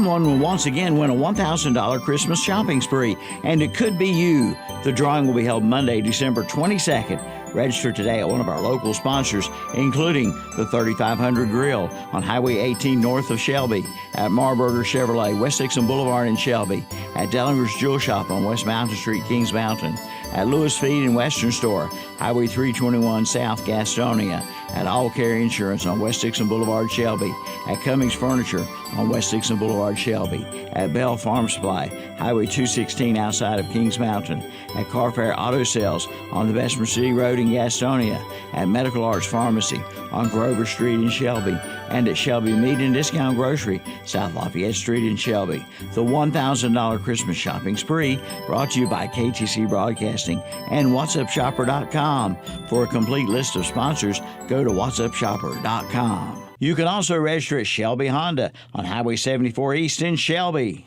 Someone will once again win a $1,000 Christmas shopping spree, and it could be you. The drawing will be held Monday, December 22nd. Register today at one of our local sponsors, including the 3500 Grill on Highway 18 north of Shelby, at Marburger Chevrolet, West Dixon Boulevard in Shelby, at Dellinger's Jewel Shop on West Mountain Street, Kings Mountain, at Lewis Feed and Western Store, Highway 321 South, Gastonia, at All Carry Insurance on West Dixon Boulevard, Shelby, at Cummings Furniture on West Dixon Boulevard, Shelby, at Bell Farm Supply, Highway 216 outside of Kings Mountain, at Carfair Auto Sales on the Bessemer City Road in Gastonia, at Medical Arts Pharmacy on Grover Street in Shelby, and at Shelby Meat and Discount Grocery, South Lafayette Street in Shelby. The $1,000 Christmas shopping spree brought to you by KTC Broadcasting and WhatsAppShopper.com. For a complete list of sponsors, go to WhatsAppShopper.com. You can also register at Shelby Honda on Highway 74 East in Shelby.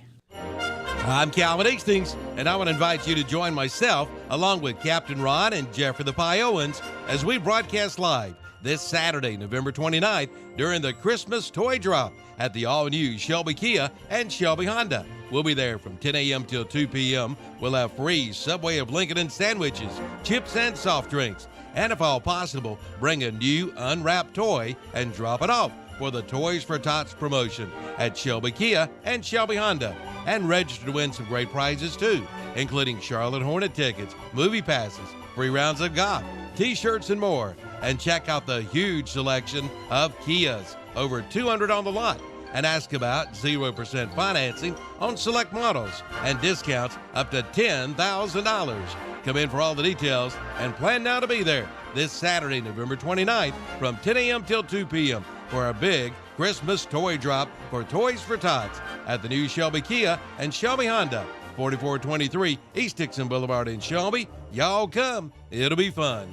I'm Calvin Hastings, and I want to invite you to join myself along with Captain Ron and Jeffrey the Pie Owens as we broadcast live this Saturday, November 29th, during the Christmas Toy Drop at the all-new Shelby Kia and Shelby Honda. We'll be there from 10 a.m. till 2 p.m. We'll have free Subway of Lincoln and sandwiches, chips and soft drinks, and if all possible, bring a new unwrapped toy and drop it off for the Toys for Tots promotion at Shelby Kia and Shelby Honda. And register to win some great prizes too, including Charlotte Hornet tickets, movie passes, free rounds of golf, t-shirts, and more. And check out the huge selection of Kias, over 200 on the lot. And ask about 0% financing on select models and discounts up to $10,000. Come in for all the details and plan now to be there this Saturday, November 29th from 10 a.m. till 2 p.m. for a big Christmas toy drop for Toys for Tots at the new Shelby Kia and Shelby Honda, 4423 East Dixon Boulevard in Shelby. Y'all come. It'll be fun.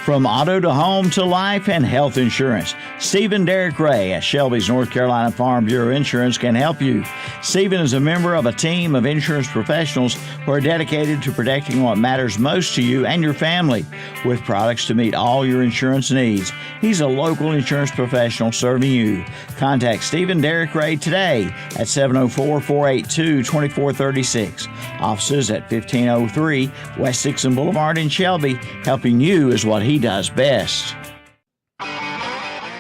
From auto to home to life and health insurance, Stephen Derrick Ray at Shelby's North Carolina Farm Bureau Insurance can help you. Stephen is a member of a team of insurance professionals who are dedicated to protecting what matters most to you and your family, with products to meet all your insurance needs. He's a local insurance professional serving you. Contact Stephen Derrick Ray today at 704-482-2436. Offices at 1503 West Dixon Boulevard in Shelby. Helping you is what he does best.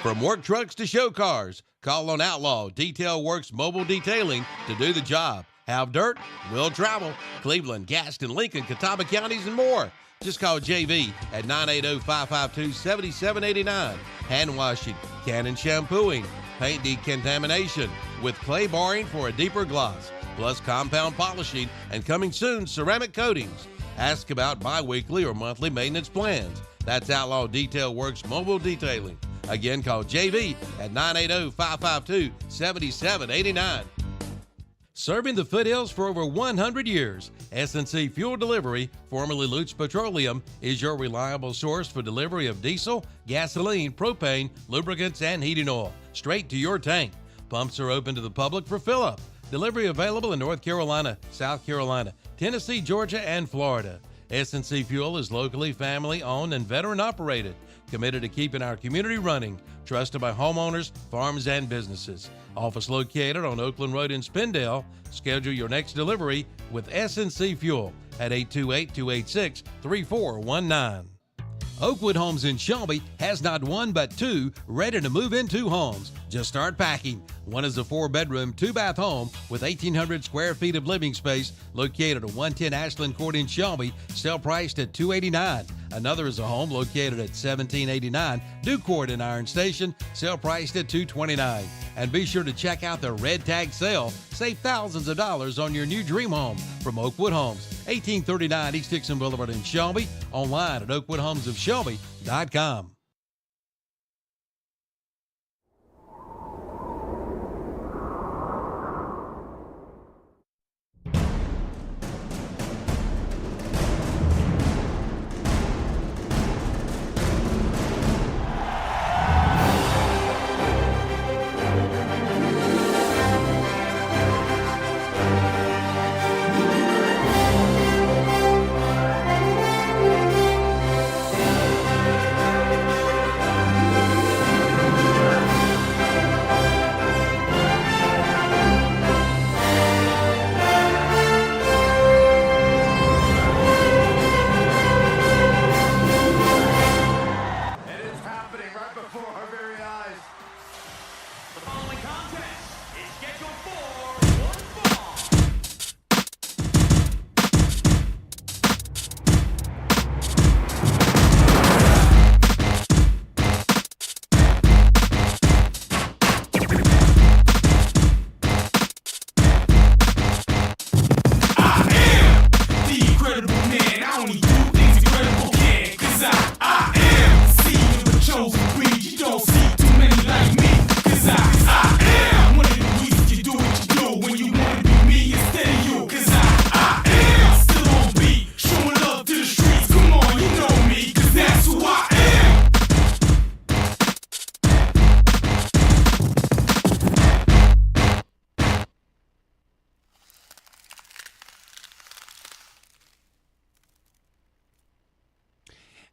From work trucks to show cars, call on Outlaw Detail Works Mobile Detailing to do the job. Have dirt? We'll travel. Cleveland, Gaston, Lincoln, Catawba counties, and more. Just call JV at 980-552-7789. Hand washing, Cannon shampooing, paint decontamination with clay barring for a deeper gloss, plus compound polishing, and coming soon, ceramic coatings. Ask about bi-weekly or monthly maintenance plans. That's Outlaw Detail Works Mobile Detailing. Again, call JV at 980-552-7789. Serving the foothills for over 100 years, S&C Fuel Delivery, formerly Lutz Petroleum, is your reliable source for delivery of diesel, gasoline, propane, lubricants, and heating oil, straight to your tank. Pumps are open to the public for fill-up. Delivery available in North Carolina, South Carolina, Tennessee, Georgia, and Florida. S&C Fuel is locally family-owned and veteran-operated, committed to keeping our community running, trusted by homeowners, farms, and businesses. Office located on Oakland Road in Spindale. Schedule your next delivery with S&C Fuel at 828-286-3419. Oakwood Homes in Shelby has not one but two ready-to-move-into homes. Just start packing. One is a 4-bedroom, 2-bath home with 1,800 square feet of living space located at 110 Ashland Court in Shelby, sale priced at $289. Another is a home located at 1789 Duke Court in Iron Station, sale priced at $229. And be sure to check out the Red Tag Sale. Save thousands of dollars on your new dream home from Oakwood Homes, 1839 East Dixon Boulevard in Shelby. Online at oakwoodhomesofshelby.com.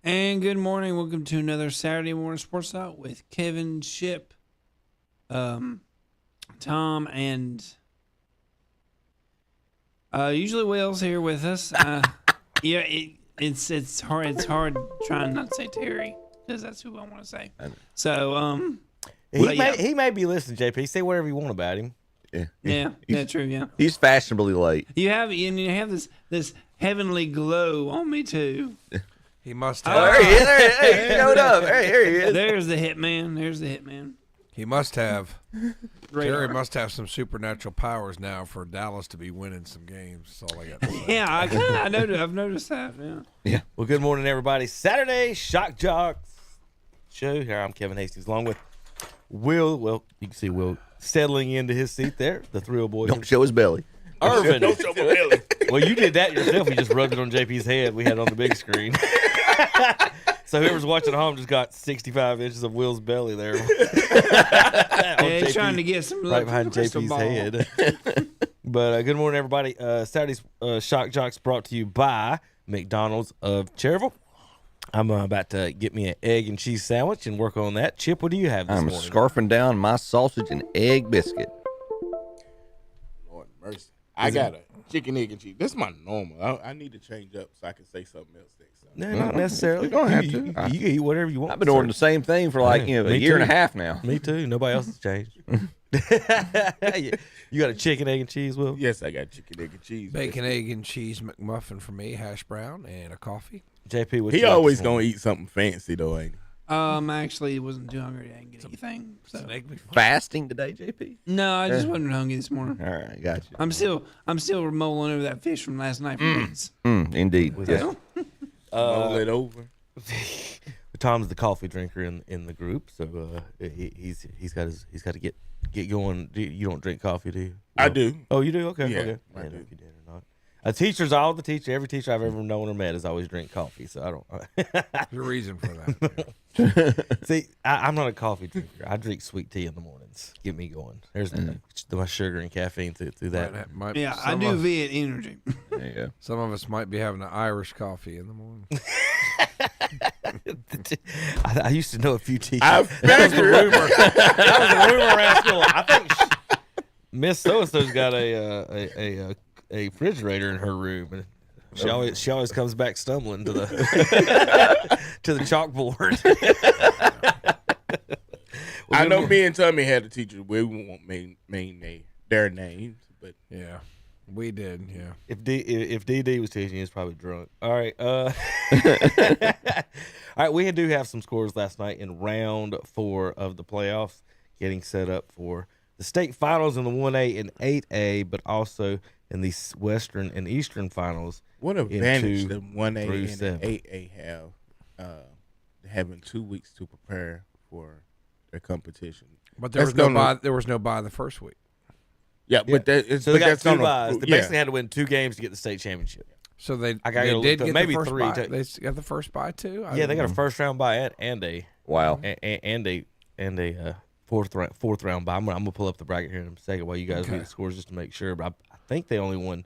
And good morning. Welcome to another Saturday Morning Sports Talk with Kevin, Chip, Tom, and usually Will's here with us. Yeah, it's hard. It's hard trying not to say Terry because that's who I want to say. So he may be listening. JP, say whatever you want about him. Yeah, true. Yeah, he's fashionably late. you have this heavenly glow on me too. He must have. There he is. Hey, he showed up. Hey, here he is. There's the hitman. He must have. Radar. Terry must have some supernatural powers now for Dallas to be winning some games. That's all I got to say. Yeah, I've noticed that. Yeah. Well, good morning, everybody. Saturday Shock Joxx show. Here I'm Kevin Hastings, along with Will. Well, you can see Will settling into his seat there. The thrill boy. Don't show his belly. Irvin. Don't show my belly. Well, you did that yourself. You just rubbed it on JP's head. We had it on the big screen. So whoever's watching at home just got 65 inches of Will's belly there. Yeah, he's trying to get some right behind JP's head. But good morning, everybody. Saturday's Shock Joxx brought to you by McDonald's of Cherville. I'm about to get me an egg and cheese sandwich and work on that. Chip, what do you have this morning? I'm scarfing down my sausage and egg biscuit. Lord mercy. I got a chicken, egg, and cheese. This is my normal. I need to change up so I can say something else next time. No, not necessarily. You don't have You to. can eat whatever you want. I've been ordering the same thing for like a Me year and a too. half now. Me too. Nobody else has changed. You got a chicken, egg, and cheese, Will? Yes, I got chicken, egg, and cheese. Bacon, egg, and cheese McMuffin for me, hash brown, and a coffee. JP, what He you got always this morning? gonna eat something fancy though, ain't he? Actually wasn't too hungry. I didn't get anything. So. It's an egg McMuffin. Fasting today, JP? No, I just wasn't hungry this morning. All right, got you. I'm still mulling over that fish from last night for days. Indeed. Yes. Roll it over. Tom's the coffee drinker in the group, so he's got to get going. You don't drink coffee, do you? I do. Oh, you do? Okay. Yeah, okay. I I didn't know do. if you did or not. Every teacher I've ever known or met has always drink coffee, so I don't. There's a reason for that. See, I'm not a coffee drinker. I drink sweet tea in the mornings. Get me going. There's my sugar and caffeine through that. Yeah, I do via energy. There you go. Some of us might be having an Irish coffee in the morning. I used to know a few teachers. I That was a rumor around school. I think Miss So-and-so's got a refrigerator in her room, and she always comes back stumbling to the to the chalkboard. I know me and Tommy had a teacher. We won't name their names, but Yeah, we did. Yeah. If DD was teaching, he was probably drunk. All right. All right. We do have some scores last night in round 4 of the playoffs, getting set up for the state finals in the 1A and 8A, but also in the Western and Eastern finals. what advantage the 1A through and 7. the 8A have having 2 weeks to prepare for their competition? But there was no bye. There was no bye the first week. Yeah, but that is So they got that's 2 gonna- buys. They yeah. basically had to win 2 games to get the state championship. So they I gotta look did up. get Maybe the first 3 bye. too. They got the first bye too. Yeah, they got a first round bye and a Wow. fourth round bye. I'm gonna pull up the bracket here in a second while you guys read the scores just to make sure. But I think they only won.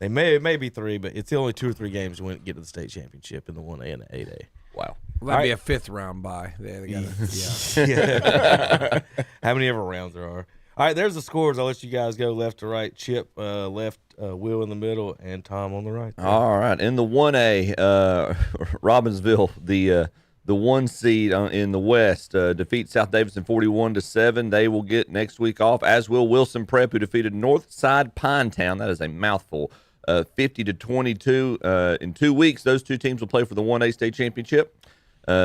It may be 3, but it's the only 2 or 3 games to get to the state championship in the 1A and the 8A. Wow. Well, that'd be a 5th round bye. Yeah, they got yeah. Yeah. How many ever rounds there are? All right, there's the scores. I'll let you guys go left to right. Chip left, Will in the middle, and Tom on the right. All right. In the 1A, Robbinsville, the the 1 seed in the West, defeats South Davidson 41-7. They will get next week off, as will Wilson Prep, who defeated Northside Pinetown. That is a mouthful. 50-22. In 2 weeks, those two teams will play for the 1A state championship.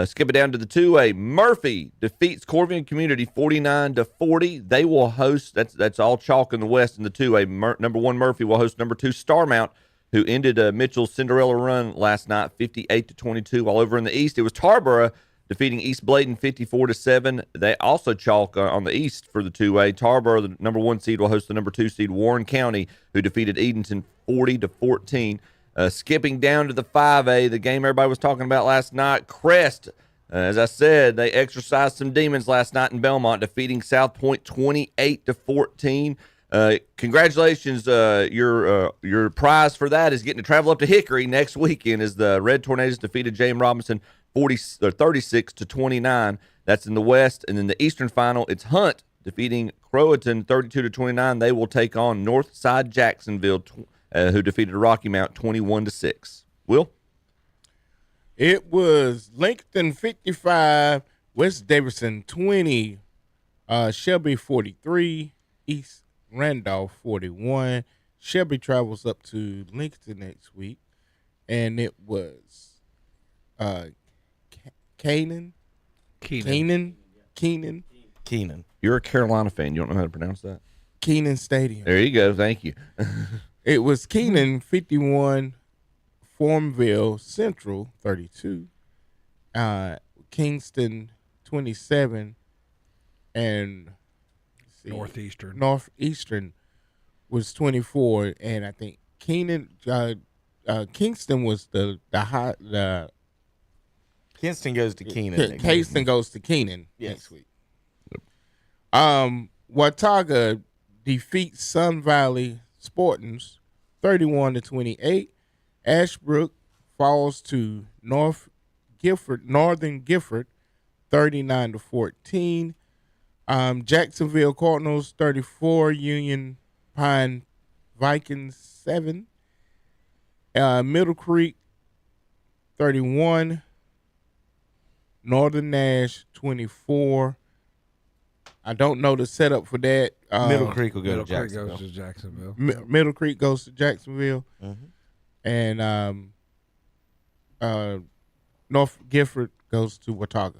Skip it down to the 2A. Murphy defeats Corvian Community 49-40. They will host. That's all chalk in the West in the 2A. Number 1 Murphy will host number 2 Starmount, who ended Mitchell's Cinderella run last night 58-22. While over in the East, it was Tarboro defeating East Bladen 54-7. They also chalk on the East for the 2A. Tarboro, the number 1 seed, will host the number 2 seed Warren County, who defeated Edenton 40-14. Skipping down to the 5A, the game everybody was talking about last night, Crest. As I said, they exercised some demons last night in Belmont, defeating South Point 28-14. Congratulations. Your prize for that is getting to travel up to Hickory next weekend as the Red Tornadoes defeated James Robinson 36-29. That's in the West. And then the Eastern final, it's Hunt defeating Croatan 32-29. They will take on Northside Jacksonville, who defeated Rocky Mount 21-6. Will? It was Lincoln 55, West Davidson 20, Shelby 43, East Randolph 41. Shelby travels up to Lincoln next week, and it was Keenan. You're a Carolina fan. You don't know how to pronounce that? Keenan Stadium. There you go. Thank you. It was Keenan 51, Formville Central 32, Kingston 27, and Northeastern was 24, and I think Kingston was the high. Kingston goes to Keenan. Kingston goes to Keenan next week. Watauga defeats Sun Valley Sportings 31-28. Ashbrook falls to Northern Gifford 39-14. Jacksonville Cardinals 34, Union Pine Vikings 7. Middle Creek 31, Northern Nash 24. I don't know the setup for that. Middle Creek will go to Jacksonville. Middle Creek goes to Jacksonville, and North Gifford goes to Watauga.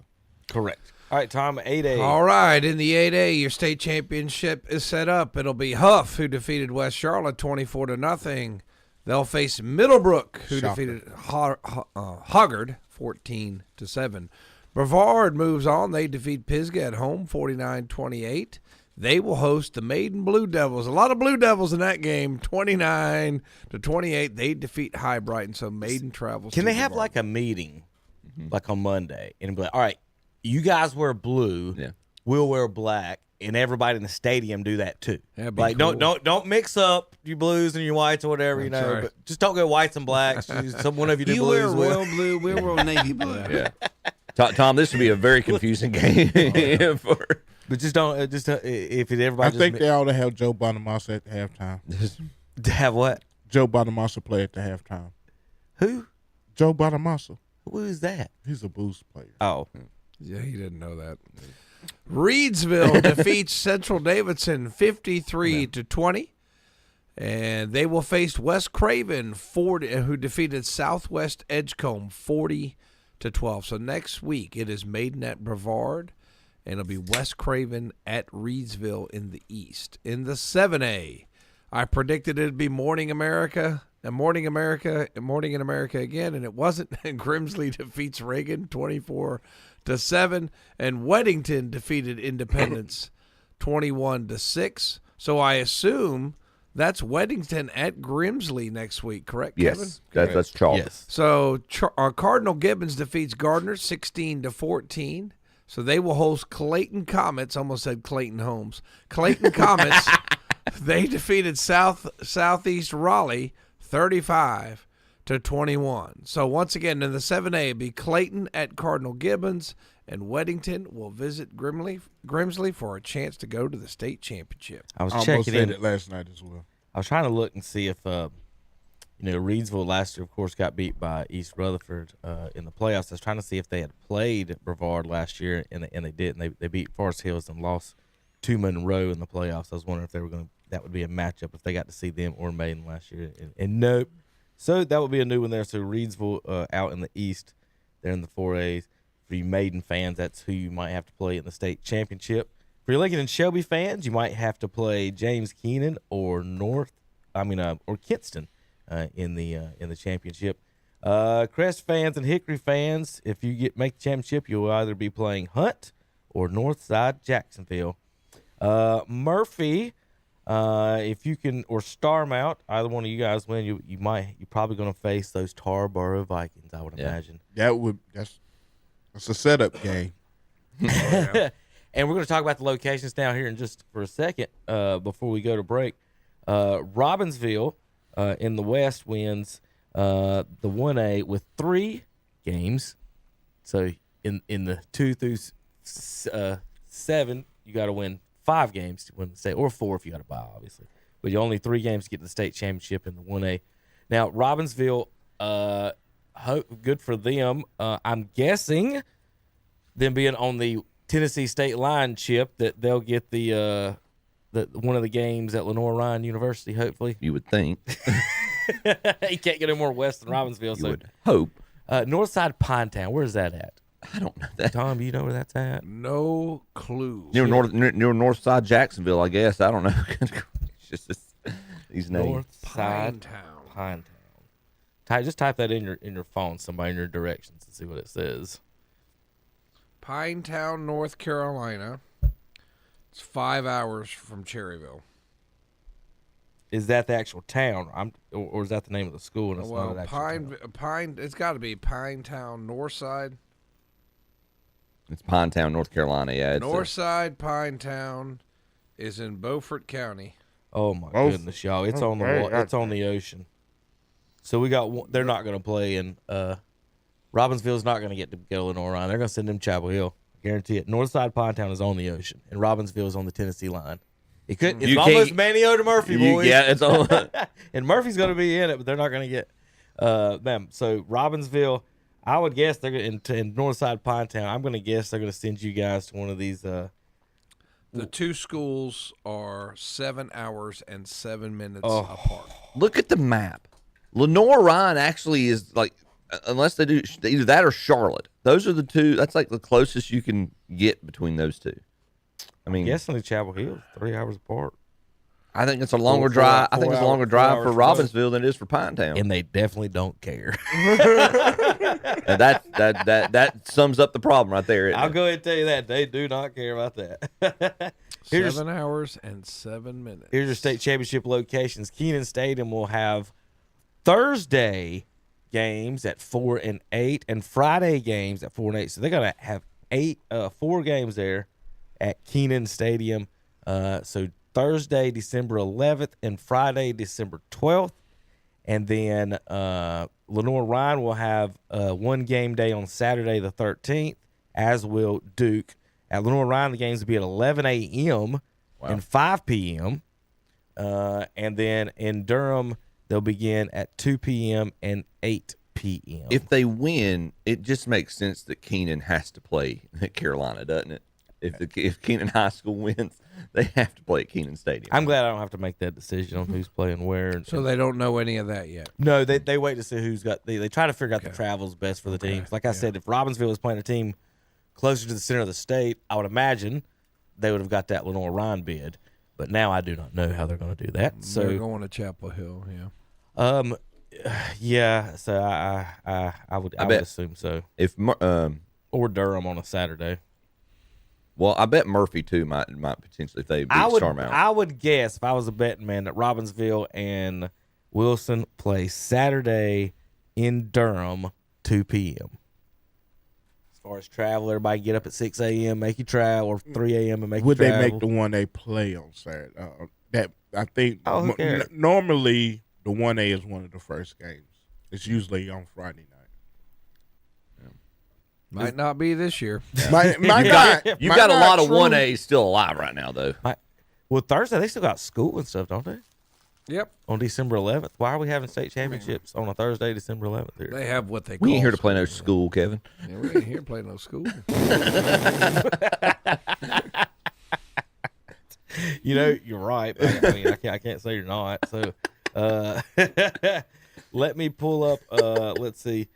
Correct. All right, Tom, 8A. All right, in the 8A, your state championship is set up. It'll be Huff, who defeated West Charlotte 24-0. They'll face Middlebrook, who defeated Hoggard 14-7. Brevard moves on. They defeat Pisgah at home 49-28. They will host the Maiden Blue Devils. A lot of Blue Devils in that game, 29-28. They defeat High Brighton, so Maiden travels. Can to they have Brevard. like a meeting, like on Monday, and be like, all right, you guys wear blue, we'll wear black, and everybody in the stadium do that too. That'd be like cool. don't mix up your blues and your whites or whatever, That's right. but just don't go whites and blacks. One of you do You blues. wear royal blue, we'll wear navy blue. Yeah. Tom, this would be a very confusing game. But just don't. If everybody. I think they ought to have Joe Bonamassa at the halftime. Have what? Joe Bonamassa play at the halftime. Who? Joe Bonamassa. Who is that? He's a blues player. Oh. Yeah, he didn't know that. Reedsville defeats Central Davidson 53-20. And they will face West Craven, who defeated Southwest Edgecombe 40-12. So next week it is Maiden at Brevard, and it'll be West Craven at Reedsville in the East. In the 7A, I predicted it'd be Morning America, and Morning in America again, and it wasn't. And Grimsley defeats Reagan 24-7, and Weddington defeated Independence 21-6. So I assume that's Weddington at Grimsley next week, correct, Kevin? Yes, that's chalk. Yes. So Cardinal Gibbons defeats Gardner 16-14. So they will host Clayton Comets. Almost said Clayton Holmes. Clayton Comets. They defeated Southeast Raleigh 35-21. So once again in the 7A, it'll be Clayton at Cardinal Gibbons, and Weddington will visit Grimsley for a chance to go to the state championship. I was almost checking said in it last night as well. I was trying to look and see if Reedsville last year, of course, got beat by East Rutherford in the playoffs. I was trying to see if they had played Brevard last year, and they didn't. They beat Forest Hills and lost to Monroe in the playoffs. I was wondering if they were that would be a matchup if they got to see them or Maiden last year. And nope. So that would be a new one there. So Reedsville out in the East, they're in the 4As. For you Maiden fans, that's who you might have to play in the state championship. For your Lincoln and Shelby fans, you might have to play James Keenan or Kinston in the championship. Crest fans and Hickory fans, if you make the championship, you'll either be playing Hunt or Northside Jacksonville. Murphy, if you can, or Starmount, either one of you guys win, you're probably going to face those Tarboro Vikings, I would imagine. That's a setup game. And we're going to talk about the locations down here in just for a second before we go to break. Robbinsville in the West wins the 1A with 3 games. So in the 2 through 7, you got to win 5 games to win the state, or 4 if you got to buy, obviously. But you only 3 games to get to the state championship in the 1A. Now, Robbinsville, good for them. I'm guessing them being on the Tennessee State line, Chip, that they'll get the one of the games at Lenore-Ryan University, hopefully. You would think. You can't get any more west than Robbinsville. You would hope. Northside Pinetown, where's that at? I don't know that. Tom, do you know where that's at? No clue. Near north side Jacksonville, I guess. I don't know. It's just these names. Northside Pinetown. Just type that in your phone, somebody in your directions, and see what it says. Pinetown, North Carolina. It's 5 hours from Cherryville. Is that the actual town, or is that the name of the school? And it's not an actual town? It's got to be Pinetown, Northside. It's Pinetown, North Carolina. Yeah, Northside Pinetown is in Beaufort County. Oh my goodness, y'all! It's on the it's on the ocean. So we got they're not going to play in Robbinsville's not going to get to go to Lenore-Ryan. They're going to send them Chapel Hill. I guarantee it. Northside Pinetown is on the ocean, and Robbinsville is on the Tennessee line. It's almost Manio to Murphy, boys. Yeah, it's all. And Murphy's going to be in it, but they're not going to get them. So Robbinsville, I would guess they're going to in Northside Pinetown. I'm going to guess they're going to send you guys to one of these. The 2 schools are 7 hours and 7 minutes apart. Look at the map. Lenore-Ryan actually is like, unless they do either that or Charlotte. Those are the 2. That's like the closest you can get between those 2. I mean, guessing Chapel Hill, 3 hours apart. I think it's a longer drive. I think it's a longer drive for Robbinsville than it is for Pinetown. And they definitely don't care. And that sums up the problem right there. I'll go ahead and tell you that they do not care about that. 7 hours and 7 minutes. Here's your state championship locations. Kenan Stadium will have Thursday games at 4 and 8, and Friday games at 4 and 8. So they're gonna have 4 games there at Kenan Stadium. So Thursday, December 11th, and Friday, December 12th. And then Lenore-Ryan will have 1 game day on Saturday the 13th, as will Duke. At Lenore-Ryan, the games will be at 11 a.m. and 5 p.m. And then in Durham, they'll begin at 2 p.m. and 8 p.m. If they win, it just makes sense that Kenan has to play at Carolina, doesn't it? If Kenan High School wins, they have to play at Kenan Stadium. I'm glad I don't have to make that decision on who's playing where. So they don't know any of that yet? No, they wait to see who's got. They try to figure out the travels best for the teams. Like I said, if Robbinsville was playing a team closer to the center of the state, I would imagine they would have got that Lenore-Ryan bid. But now I do not know how they're going to do that. So they're going to Chapel Hill, yeah. So I would assume so. If or Durham on a Saturday. Well, I bet Murphy too might potentially if they beat Starmount. I would guess if I was a betting man that Robbinsville and Wilson play Saturday in Durham 2 p.m. As far as travel, everybody get up at 6 a.m. make you travel, or 3 a.m. and make you travel. Would they make the one they play on Saturday? That I think normally the 1A is one of the first games. It's usually on Friday night. Might not be this year. You got a lot of 1As still alive right now, though. Well, Thursday they still got school and stuff, don't they? Yep. On December 11th. Why are we having state championships on a Thursday, December 11th here? They have what they call. We ain't here to play no school, Kevin. Yeah, we ain't here to play no school. You know, you're right. But I mean, I can't say you're not. So, let me pull up. Let's see,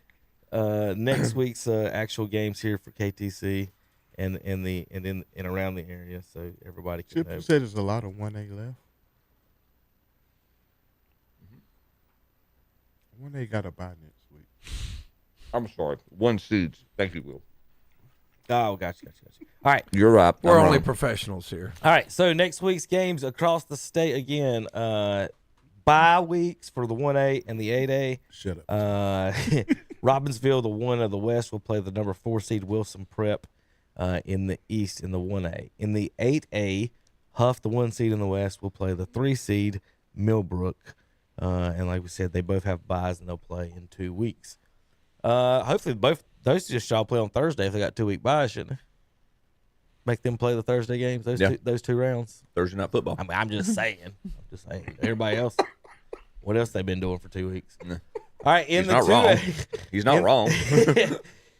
next week's actual games here for KTC and around the area, so everybody can Chip, know. you said there's a lot of 1A left. 1A got a bye next week. I'm sorry. 1 seeds. Thank you, Will. Oh, gotcha. All right. You're right. We're I'm only wrong. professionals here. All right, so next week's games across the state again. Bye weeks for the 1A and the 8A. Shut up. Robbinsville, the 1 of the West, will play the number 4 seed Wilson Prep in the East in the 1A. In the 8A, Huff, the 1 seed in the West, will play the 3 seed Millbrook. And like we said, they both have byes and they'll play in 2 weeks. Hopefully both those just y'all play on Thursday if they got 2-week byes, shouldn't they? Make them play the Thursday games, those two rounds. Thursday night football. I mean, I'm just saying. Everybody else, what else they been doing for 2 weeks? No. All right, in He's the not 2A, wrong. He's not wrong.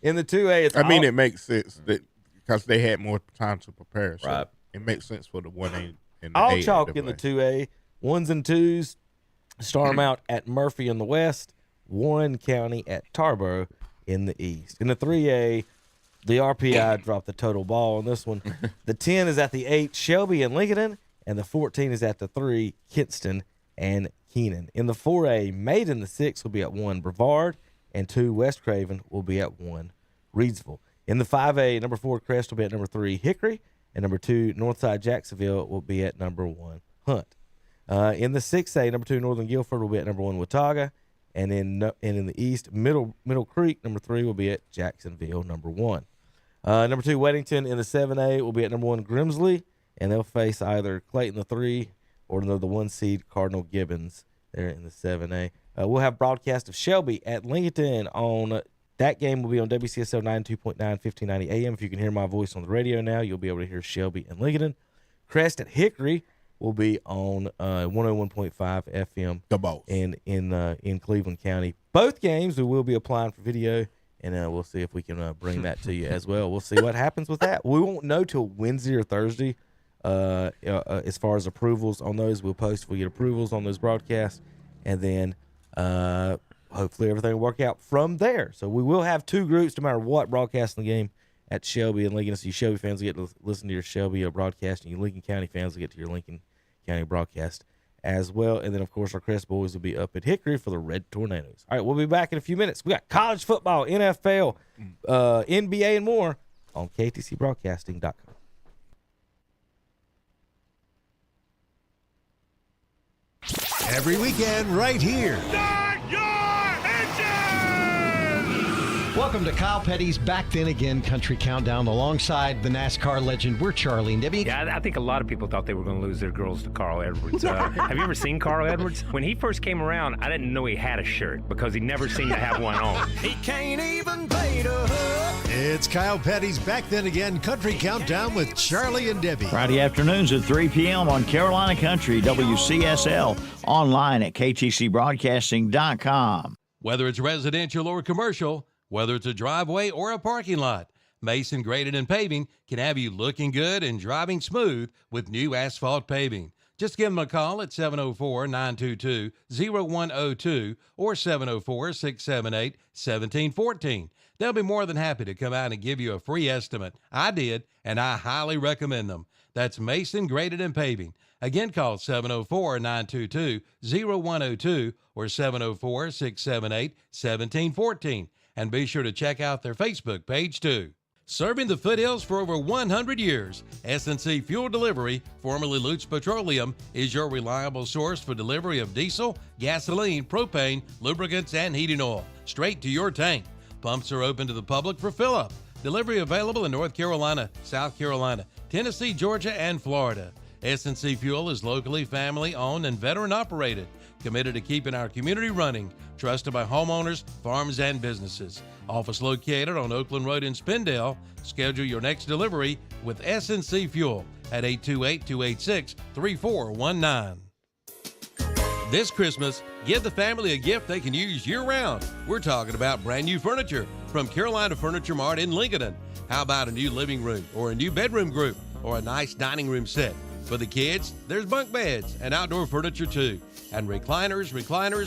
in the 2A, it's I mean, it makes sense that because they had more time to prepare. So Right. it makes sense for the 1A and the all 8A chalk to in the play. 2A. 1s and 2s start them out at Murphy in the West, Warren County at Tarboro in the East. In the 3A, the RPI dropped the total ball on this one. The 10 is at the 8, Shelby and Lincoln, and the 14 is at the 3, Kinston and Keenan. In the 4A, Maiden, the 6, will be at 1, Brevard, and 2, West Craven will be at 1, Reedsville. In the 5A, number 4, Crest will be at number 3, Hickory, and number 2, Northside Jacksonville will be at number 1, Hunt. In the 6A, number 2, Northern Guilford will be at number 1, Watauga, and in the East, Middle Creek, number 3 will be at Jacksonville, number 1. Number 2, Weddington in the 7A will be at number 1, Grimsley, and they'll face either Clayton the 3 or the 1 seed Cardinal Gibbons there in the 7A. We'll have broadcast of Shelby at Lincoln on that game will be on WCSL 92.9, 1590 AM. If you can hear my voice on the radio now, you'll be able to hear Shelby and Lincoln. Crest at Hickory will be on 101.5 FM The boss. in Cleveland County. Both games we will be applying for video, and we'll see if we can bring that to you as well. We'll see what happens with that. We won't know till Wednesday or Thursday as far as approvals on those. We'll post if we get approvals on those broadcasts, and then hopefully everything will work out from there. So we will have 2 groups no matter what broadcasting the game at Shelby and Lincoln. So you Shelby fans will get to listen to your Shelby broadcast, and you Lincoln County fans will get to your Lincoln County broadcast as well. And then, of course, our Crest boys will be up at Hickory for the Red Tornadoes. All right, we'll be back in a few minutes. We got college football, NFL, NBA, and more on KTCBroadcasting.com. Every weekend right here. Welcome to Kyle Petty's Back Then Again Country Countdown alongside the NASCAR legend. We're Charlie and Debbie. Yeah, I think a lot of people thought they were going to lose their girls to Carl Edwards. Have you ever seen Carl Edwards? When he first came around, I didn't know he had a shirt because he never seemed to have one on. He can't even play the hook. It's Kyle Petty's Back Then Again Country Countdown with Charlie and Debbie. Friday afternoons at 3 p.m. on Carolina Country, WCSL, online at ktcbroadcasting.com. Whether it's residential or commercial, whether it's a driveway or a parking lot, Mason Graded and Paving can have you looking good and driving smooth with new asphalt paving. Just give them a call at 704-922-0102 or 704-678-1714. They'll be more than happy to come out and give you a free estimate. I did, and I highly recommend them. That's Mason Graded and Paving. Again, call 704-922-0102 or 704-678-1714. And be sure to check out their Facebook page, too. Serving the foothills for over 100 years, S&C Fuel Delivery, formerly Lutz Petroleum, is your reliable source for delivery of diesel, gasoline, propane, lubricants, and heating oil, straight to your tank. Pumps are open to the public for fill-up. Delivery available in North Carolina, South Carolina, Tennessee, Georgia, and Florida. S&C Fuel is locally family-owned and veteran-operated, committed to keeping our community running, trusted by homeowners, farms, and businesses. Office located on Oakland Road in Spindale. Schedule your next delivery with S&C Fuel at 828-286-3419. This Christmas, give the family a gift they can use year-round. We're talking about brand new furniture from Carolina Furniture Mart in Lincoln. How about a new living room or a new bedroom group or a nice dining room set? For the kids, there's bunk beds and outdoor furniture too. And recliners,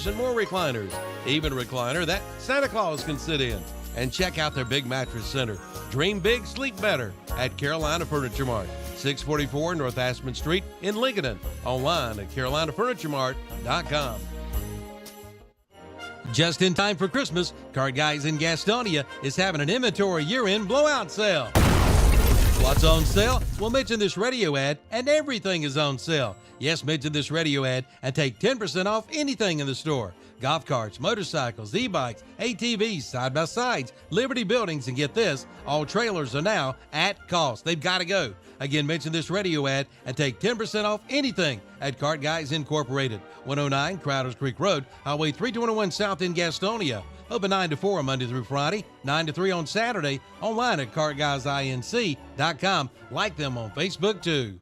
and more recliners. Even a recliner that Santa Claus can sit in. And check out their big mattress center. Dream big, sleep better at Carolina Furniture Mart. 644 North Aspen Street in Lincoln. Online at carolinafurnituremart.com. Just in time for Christmas, Card Guys in Gastonia is having an inventory year-end blowout sale. What's on sale? Well, mention this radio ad and everything is on sale. Yes, mention this radio ad and take 10% off anything in the store. Golf carts, motorcycles, e-bikes, ATVs, side-by-sides, Liberty buildings, and get this, all trailers are now at cost. They've got to go. Again, mention this radio ad and take 10% off anything at Cart Guys Incorporated, 109 Crowders Creek Road, Highway 321 South in Gastonia. Open 9 to 4 Monday through Friday, 9 to 3 on Saturday, online at cartguysinc.com. Like them on Facebook too.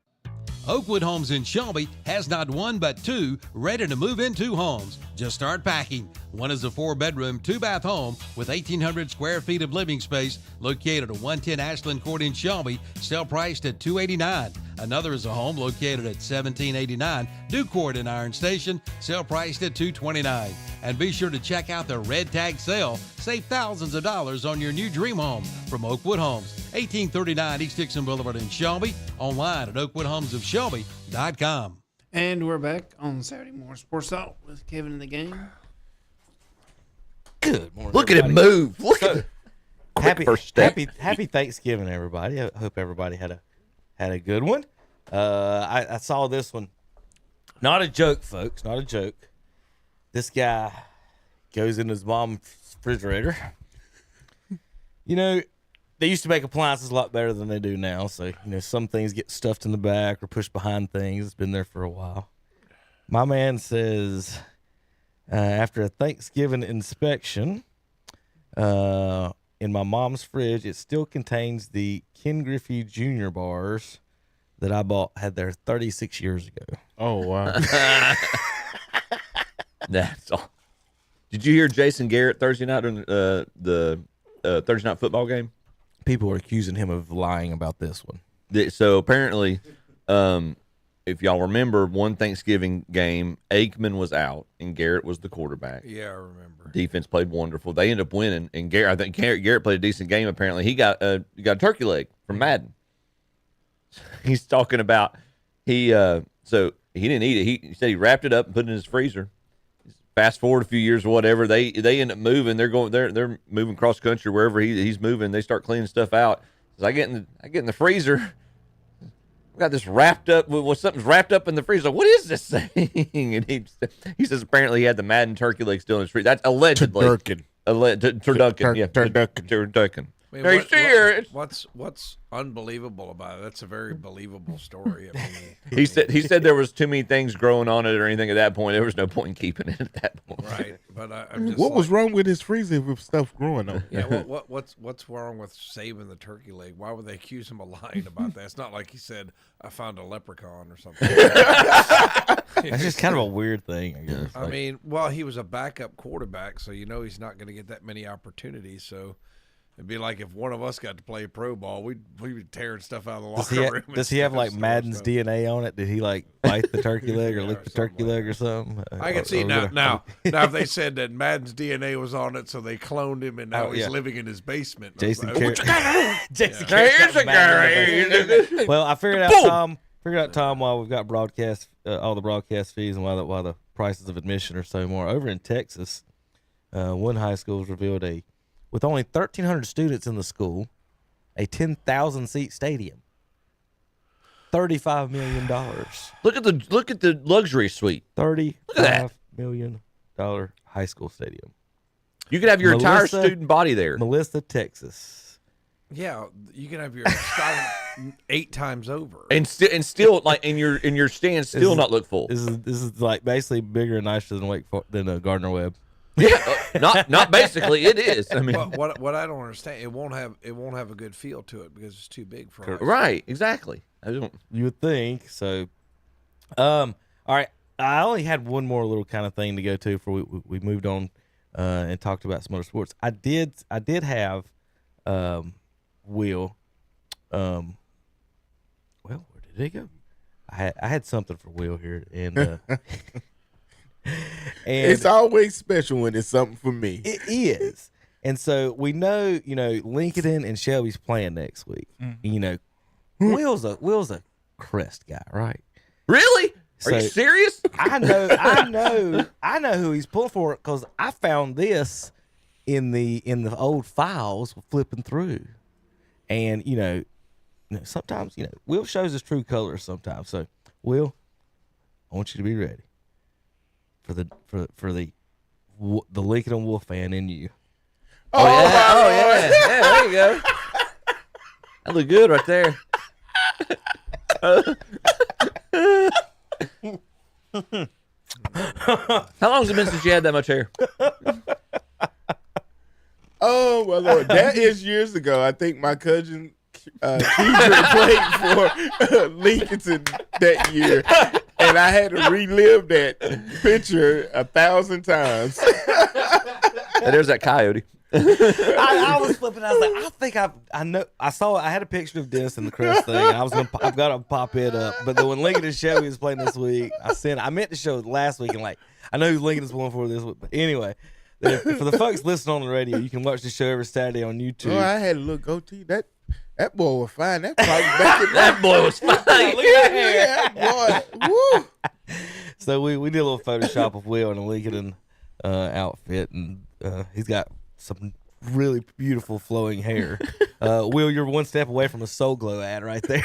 Oakwood Homes in Shelby has not one but two ready to move into homes. Just start packing. One is a 4-bedroom, 2-bath home with 1,800 square feet of living space located at 110 Ashland Court in Shelby, sale priced at $289. Another is a home located at 1789 Duke Court in Iron Station, sale priced at $229. And be sure to check out the Red Tag Sale. Save thousands of dollars on your new dream home from Oakwood Homes, 1839 East Dixon Boulevard in Shelby, online at oakwoodhomesofshelby.com. And we're back on Saturday Morning Sports Talk with Kevin in the game. Good morning. Look at it move. Look at it. First step. Happy Thanksgiving, everybody. I hope everybody had a good one. I saw this one. Not a joke, folks. Not a joke. This guy goes in his mom's refrigerator. You know, they used to make appliances a lot better than they do now. So, you know, some things get stuffed in the back or pushed behind things. It's been there for a while. My man says, after a Thanksgiving inspection, in my mom's fridge, it still contains the Ken Griffey Jr. bars that I had there 36 years ago. Oh, wow. That's all. Did you hear Jason Garrett Thursday night during the Thursday night football game? People are accusing him of lying about this one. So apparently, if y'all remember, one Thanksgiving game, Aikman was out and Garrett was the quarterback. Yeah, I remember. Defense played wonderful. They ended up winning, and I think Garrett played a decent game. Apparently, he got a turkey leg from Madden. He's talking about so he didn't eat it. He said he wrapped it up and put it in his freezer. Fast forward a few years or whatever, they end up moving. They're moving cross country wherever he's moving. They start cleaning stuff out. So I get in the freezer. I got this wrapped up. Something's wrapped up in the freezer. What is this thing? And he says apparently he had the Madden turkey leg still in his freezer. That's allegedly. Turducken. Turducken. I Very mean, serious. What's unbelievable about it? That's a very believable story. I mean, He said there was too many things growing on it or anything at that point. There was no point in keeping it at that point. right? But I'm just What was wrong with his freezer with stuff growing on? Yeah, what's wrong with saving the turkey leg? Why would they accuse him of lying about that? It's not like he said I found a leprechaun or something. That's just kind of a weird thing, I guess. I mean, well, he was a backup quarterback, so you know he's not going to get that many opportunities. So it'd be like if one of us got to play pro ball, we'd be tearing stuff out of the locker room. Does he have like Madden's DNA on it? Did he like bite the turkey leg or lick the turkey leg or something? I can see now if they said that Madden's DNA was on it, so they cloned him and now he's living in his basement. Jason Garrett. Well, I figured out Tom while we've got all the broadcast fees and while the prices of admission are so more. Over in Texas, one high school has revealed with only 1,300 students in the school, a 10,000-seat stadium, $35 million. Look at the luxury suite. $35 million high school stadium. You could have your entire student body there. Melissa, Texas. Yeah, you can have your style 8 times over, and still like in your stand still not look full. This is like basically bigger and nicer than Gardner Webb. Yeah, not basically. It is. I mean, what I don't understand, it won't have a good feel to it because it's too big for us. Right, exactly. You would think so. All right, I only had one more little kind of thing to go to before we moved on and talked about some other sports. I did have Will. Well, where did it go? I had something for Will here, and and It's always special when it's something for me. it is. And so we know, Lincoln and Shelby's playing next week. And, Will's a Crest guy, right? Really? Are you So- serious? I know who he's pulling for because I found this in the old files flipping through, and sometimes Will shows his true colors sometimes. So Will, I want you to be ready for the Lincoln and Wolf fan in you. Oh yeah, there you go. That look good right there. How long has it been since you had that much hair? Oh my Lord, that is years ago. I think my cousin Keidre played for Lincoln that year, and I had to relive that picture 1,000 times. And there's that coyote. I was flipping. I was like, I think I know. I had a picture of Dennis in the Crest thing. I've got to pop it up. But then when Lincoln and Shelby was playing this week, I meant to show it last week, and I know who Lincoln is pulling for this week. But anyway, for the folks listening on the radio, you can watch the show every Saturday on YouTube. Oh, I had a little goatee. That boy was fine. That probably back in That boy was fine. Look at that hair. that boy. Woo. So we did a little Photoshop of Will in a Lincoln outfit, and he's got some really beautiful flowing hair. Will, you're one step away from a Soul Glow ad right there.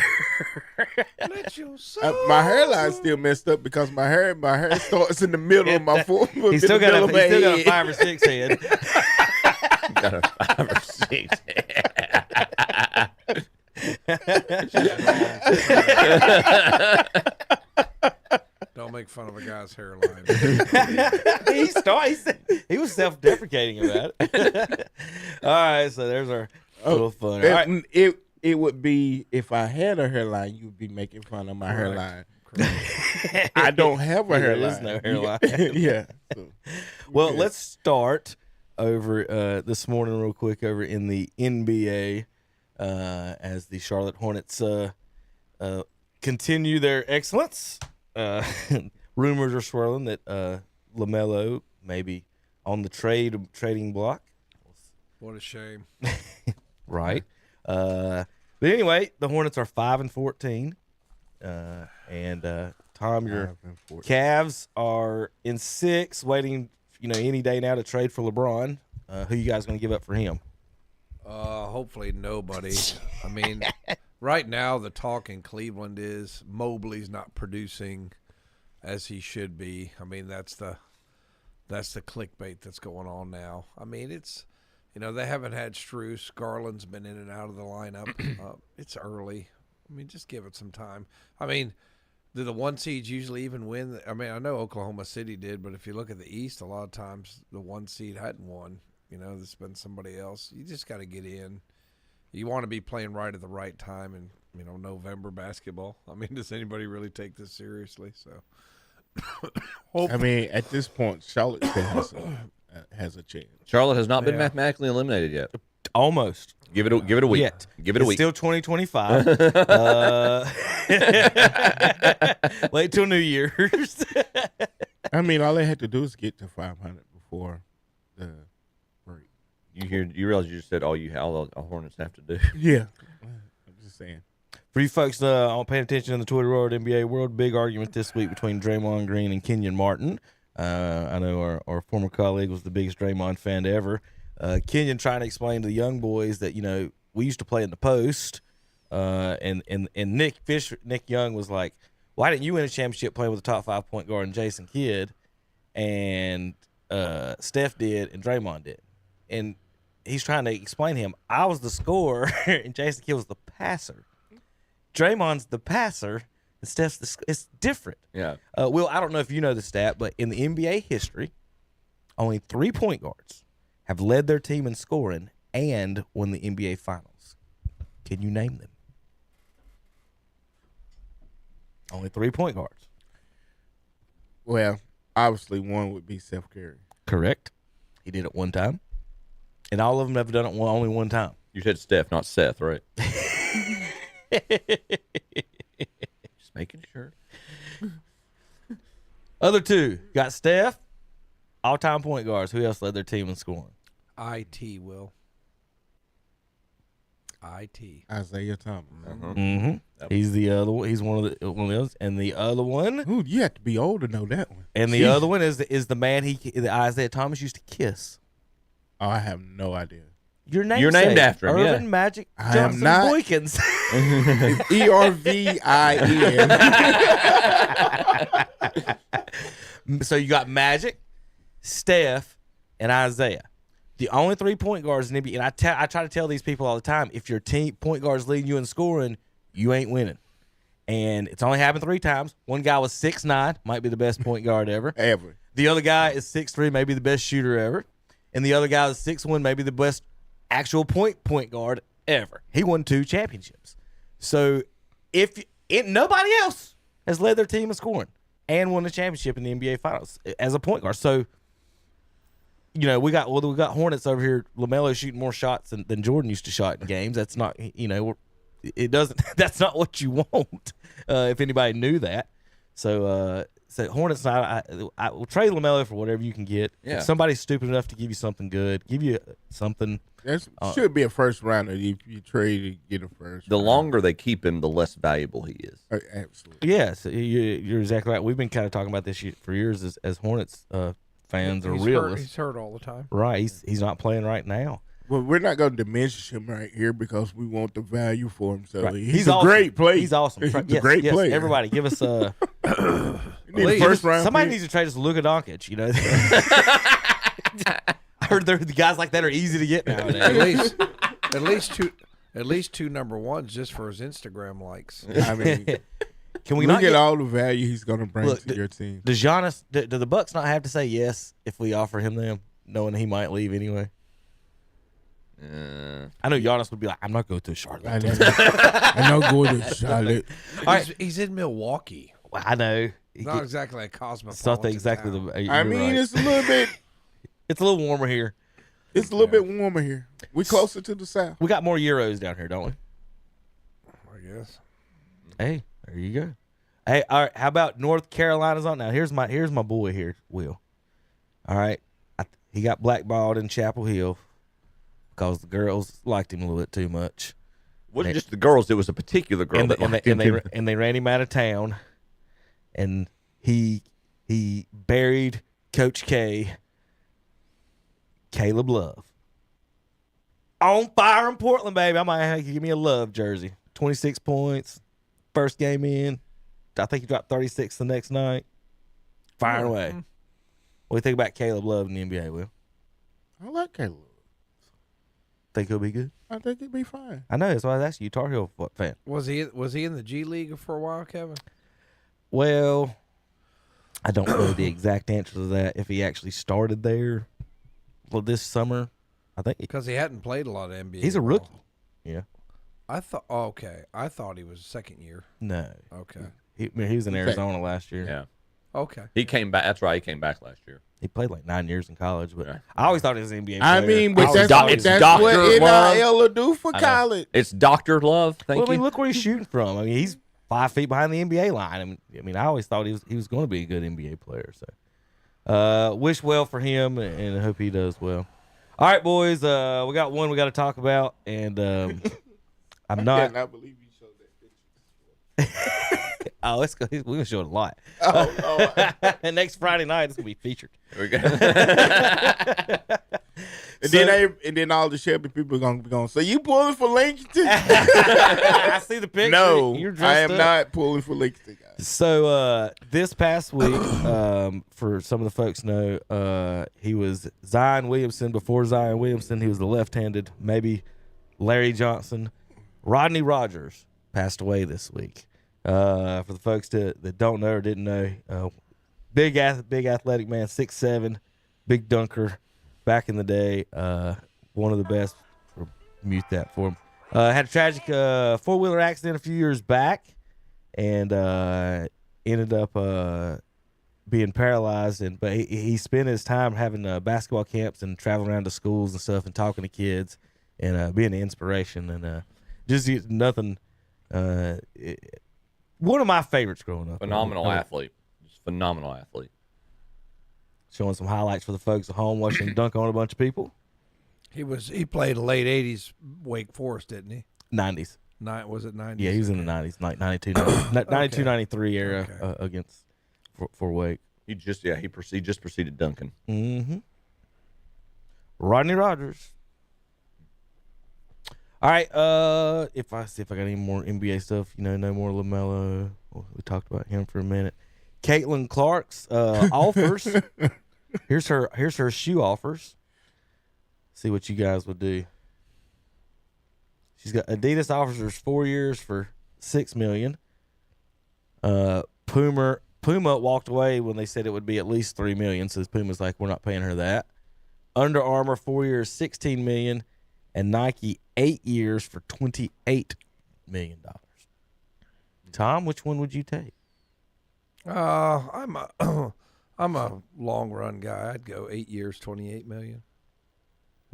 Let your soul. My hairline's still messed up because my hair starts in the middle of my foot. He's still got a 5 or 6 head. Got a 5 or 6. Don't make fun of a guy's hairline. He was self-deprecating about it. All right, so there's our little fun. All right. It would be if I had a hairline, you would be making fun of my hairline. I don't have a hairline. There is no hairline. Yeah. So, Well, let's start over this morning real quick over in the NBA as the Charlotte Hornets continue their excellence. Rumors are swirling that LaMelo may be on the trading block. What a shame. Right. But anyway, the Hornets are 5-14. And Tom, your Cavs are in 6, waiting, any day now to trade for LeBron. Who you guys going to give up for him? Hopefully nobody. I mean, right now the talk in Cleveland is Mobley's not producing as he should be. I mean, that's the clickbait that's going on now. I mean, it's they haven't had Strus. Garland's been in and out of the lineup. It's early. I mean, just give it some time. I mean, do the 1 seeds usually even win? I mean, I know Oklahoma City did, but if you look at the East, a lot of times the 1 seed hadn't won. There's been somebody else. You just got to get in. You want to be playing right at the right time in, November basketball. I mean, does anybody really take this seriously? So, I mean, at this point, Charlotte still has a chance. Charlotte has not been mathematically eliminated yet. Almost. Give it a week. Yet. Give it a week. Still 2025. Wait till New Year's. I mean, all they had to do is get to 500 before the break. You realize you just said all the Hornets have to do. Yeah, I'm just saying. For you folks paying attention in the Twitter world, NBA world, big argument this week between Draymond Green and Kenyon Martin. I know our former colleague was the biggest Draymond fan ever. Kenyon trying to explain to the young boys that we used to play in the post, and Nick Young was like, "Why didn't you win a championship playing with a top 5 point guard and Jason Kidd?" And Steph did, and Draymond did, and he's trying to explain to him, I was the scorer and Jason Kidd was the passer. Draymond's the passer and Steph's it's different. Yeah. Will, I don't know if you know the stat, but in the NBA history, only 3 point guards have led their team in scoring and won the NBA Finals. Can you name them? Only 3 point guards. Well, obviously one would be Steph Curry. Correct. He did it one time. And all of them have done it only one time. You said Steph, not Seth, right? Just making sure. Other two got Steph, all-time point guards. Who else led their team in scoring? IT will. IT. Isaiah Thomas. Mm-hmm. He's the other one. He's one of those. And the other one, Ooh, you have to be old to know that one. and the other one is the man that Isaiah Thomas used to kiss. Oh, I have no idea. You're named after him, Irvin yeah. Magic I Johnson am not. Boykins. ERVIN. So you got Magic, Steph, and Isaiah. The only 3-point guards in the NBA, and I try to tell these people all the time, if your team point guard's leading you in scoring, you ain't winning. And it's only happened 3 times. One guy was 6'9", might be the best point guard ever. Ever. The other guy is 6'3", maybe the best shooter ever. And the other guy is 6'1", maybe the best actual point guard ever. He won 2 championships. So nobody else has led their team in scoring and won the championship in the NBA Finals as a point guard. So, you know, we got Hornets over here. LaMelo shooting more shots than Jordan used to shot in games. That's not, you know, it doesn't. That's not what you want. If anybody knew that, so Hornets, I will trade LaMelo for whatever you can get. Yeah. If somebody's stupid enough to give you something good, give you something. That should be a first rounder if you trade to get a first. The rounder. longer they keep him, the less valuable he is. Absolutely. Yes, you're exactly right. We've been kind of talking about this for years as Hornets fans or realists. He's hurt all the time. Right, he's not playing right now. Well, we're not going to diminish him right here because we want the value for him. So Right. he's a awesome. great player. He's awesome. He's Right. a great player. Everybody, give us a You need a first round. Somebody pick. needs to trade us Luka Doncic. You know, I heard the guys like that are easy to get nowadays. At least two number ones just for his Instagram likes. I mean, Can we look not at get all the value he's going to bring Look, to your team. Does Giannis? Do the Bucks not have to say yes if we offer him them, knowing he might leave anyway? I know Giannis would be like, "I'm not going to Charlotte." I know going to Charlotte. He's in Milwaukee. Well, I know. Not exactly a cosmopolitan. It's not exactly town. the. I mean, it's a little bit. It's a little warmer here. It's a little bit warmer here. We're closer to the south. We got more Euros down here, don't we? I guess. Hey, there you go. Hey, all right. How about North Carolina's on now? Here's my boy here, Will. All right, he got blackballed in Chapel Hill because the girls liked him a little bit too much. Wasn't just the girls; it was a particular girl that liked him. And they ran him out of town, and he buried Coach K, Caleb Love. On fire in Portland, baby. I might have to give me a Love jersey. 26 points, first game in. I think he dropped 36 the next night. Firing away. What do you think about Caleb Love in the NBA, Will? I like Caleb. Think he'll be good? I think he'd be fine. I know. That's why I was asking you, Tar Heel fan. Was he in the G League for a while, Kevin? Well, I don't know the exact answer to that. If he actually started there this summer, I think Because he hadn't played a lot of NBA. he's a rookie. Yeah. I thought. Oh, okay. I thought he was second year. No. Okay. He was in Arizona last year. Yeah, Okay. he came back. That's right. He came back last year. He played like 9 years in college, but Yeah. I always thought he was an NBA player. I mean, but It's that's Dr. what Love. NIL will do for I know. college. It's Dr. Love. Thank Well, I mean, you. look where he's shooting from. I mean, he's 5 feet behind the NBA line. I mean, I always thought he was going to be a good NBA player. So, wish well for him, and I hope he does well. All right, boys. We got one we got to talk about, and I'm I not. cannot believe you showed that picture. Oh, it's we're gonna show it a lot. Oh, And next Friday night, it's gonna be featured. There we go. And then all the Shelby people are gonna be going. So you pulling for Lincoln? I see the picture. No, You're I dressed am up. not pulling for Lincoln, guys. So this past week, for some of the folks know, he was Zion Williamson. Before Zion Williamson, he was the left-handed, maybe Larry Johnson. Rodney Rogers passed away this week. For the folks that don't know or didn't know, big athletic man, 6'7", big dunker back in the day. One of the best. Or mute that for him. Had a tragic four-wheeler accident a few years back, and ended up being paralyzed, but he spent his time having basketball camps and traveling around to schools and stuff and talking to kids and being an inspiration and just nothing. One of my favorites growing up. Phenomenal athlete. Just phenomenal athlete. Showing some highlights for the folks at home watching him dunk on a bunch of people. He played late 80s Wake Forest, didn't he? 90s. Was it 90s? Yeah, he was in the 90s, like 92, 93 era against for Wake. He just preceded Duncan. Mm-hmm. Rodney Rogers. All right. If I got any more NBA stuff, no more LaMelo. We talked about him for a minute. Caitlin Clark's offers. Here's her shoe offers. See what you guys would do. She's got Adidas offers her 4 years for $6 million. Puma walked away when they said it would be at least $3 million. So Puma's like, we're not paying her that. Under Armour 4 years, $16 million, and Nike 8 years for $28 million. Tom, which one would you take? I'm a long run guy. I'd go 8 years, $28 million.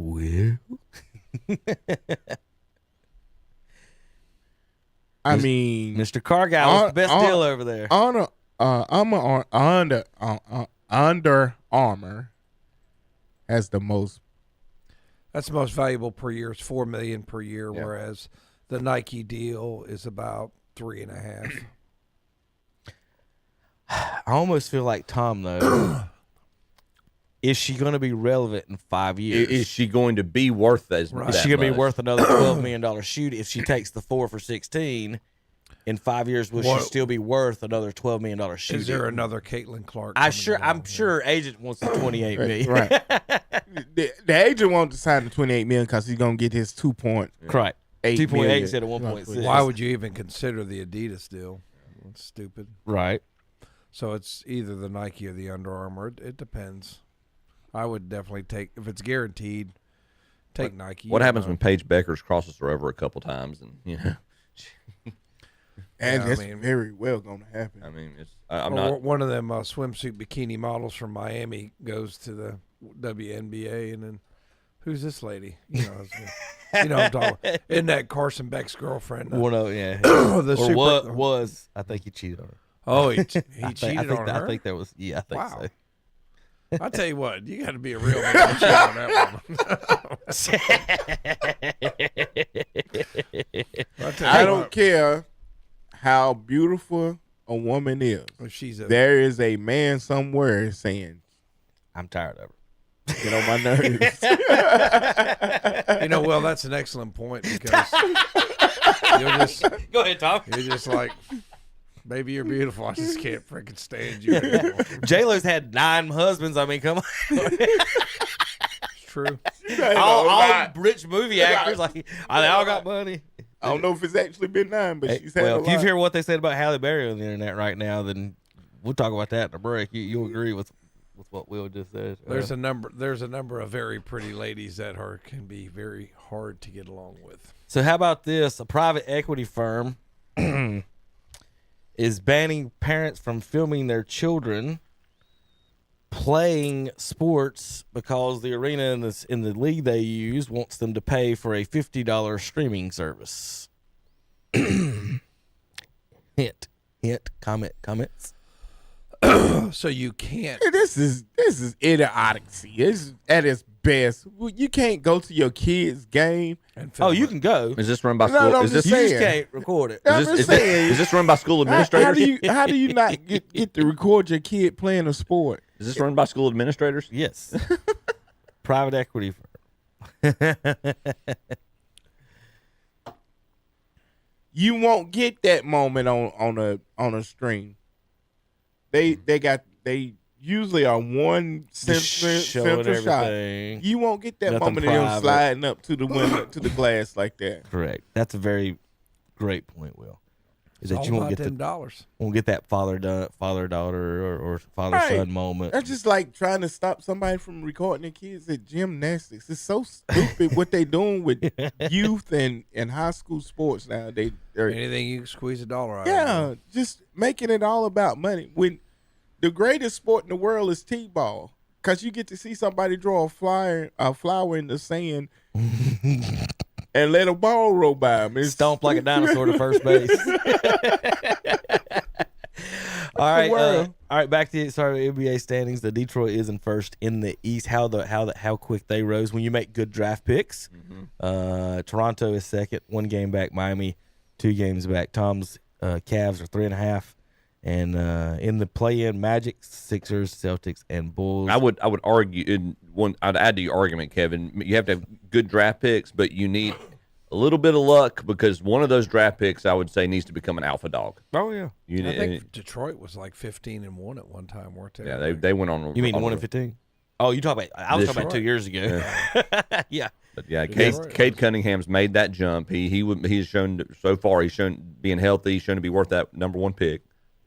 Well, I mean, Mr. Cargill was the best deal over there. Under Armour has the most. That's the most valuable per year. It's $4 million per year, whereas the Nike deal is about 3.5. I almost feel like Tom though. Is she going to be relevant in 5 years? Is she going to be worth that? Right. Is she going to be worth another $12 million shoot if she takes the 4 for 16? In 5 years, will she still be worth another $12 million shoot? Is there another Caitlin Clark? I'm sure her agent wants the $28 million. Right. the agent wants to sign the $28 million because he's going to get his 2.8. Right. 2.8 instead of 1.6. Why would you even consider the Adidas deal? It's stupid. Right. So it's either the Nike or the Under Armour. It depends. I would definitely take, if it's guaranteed, take Nike. What happens when Paige Beckers crosses her over a couple times and and that's very well going to happen. I mean, I'm not. One of them swimsuit bikini models from Miami goes to the WNBA, and then who's this lady? I'm talking. Isn't that Carson Beck's girlfriend? One of was. I think he cheated on her. Oh, he cheated on her. I think that was. Yeah, I think so. I tell you what, you got to be a real man to cheat on that woman. I don't care how beautiful a woman is. There is a man somewhere saying, "I'm tired of her. Get on my nerves." Well, that's an excellent point because you'll just go ahead, Tom. You're just like, baby, you're beautiful. I just can't freaking stand you anymore. J-Lo's had 9 husbands. I mean, come on. It's true. All rich movie actors, they all got money. I don't know if it's actually been 9, but she's had a lot. If you hear what they said about Halle Berry on the internet right now, then we'll talk about that in a break. You'll agree with what Will just said. There's a number of very pretty ladies that can be very hard to get along with. So how about this? A private equity firm is banning parents from filming their children playing sports because the arena in the league they use wants them to pay for a $50 streaming service. Hint. Comments. So you can't. This is idiocy. It's at its best. You can't go to your kid's game. You can go. Is this run by school? No, is this you just can't record it. Is this run by school administrators? How do you not get to record your kid playing a sport? Is this run by school administrators? Yes. Private equity firm. You won't get that moment on a stream. They usually are one central shot. You won't get that moment of them sliding up to the window to the glass like that. Correct. That's a very great point, Will. Is that all you won't about get $10. Won't get that father daughter or father son moment. That's just like trying to stop somebody from recording their kids at gymnastics. It's so stupid what they doing with youth and high school sports now. Anything you can squeeze $1 out of. Yeah, just making it all about money. When the greatest sport in the world is t-ball, because you get to see somebody draw a flower in the sand and let a ball roll by them. Stomp like a dinosaur to first base. All right. Back to NBA standings. The Detroit is in first in the East. How quick they rose when you make good draft picks. Toronto is second, 1 game back. Miami, 2 games back. Tom's Cavs are 3.5, and in the play-in, Magic, Sixers, Celtics, and Bulls. I would argue I'd add to your argument, Kevin. You have to have good draft picks, but you need a little bit of luck, because one of those draft picks, I would say, needs to become an alpha dog. Oh yeah, I think Detroit was like 15-1 at one time, weren't they? Yeah, they went on. You mean 1-15? Oh, you talk about? I was talking about 2 years ago. Yeah. But yeah, Cade Cunningham's made that jump. He's shown so far. He's shown being healthy. He's shown to be worth that number 1 pick.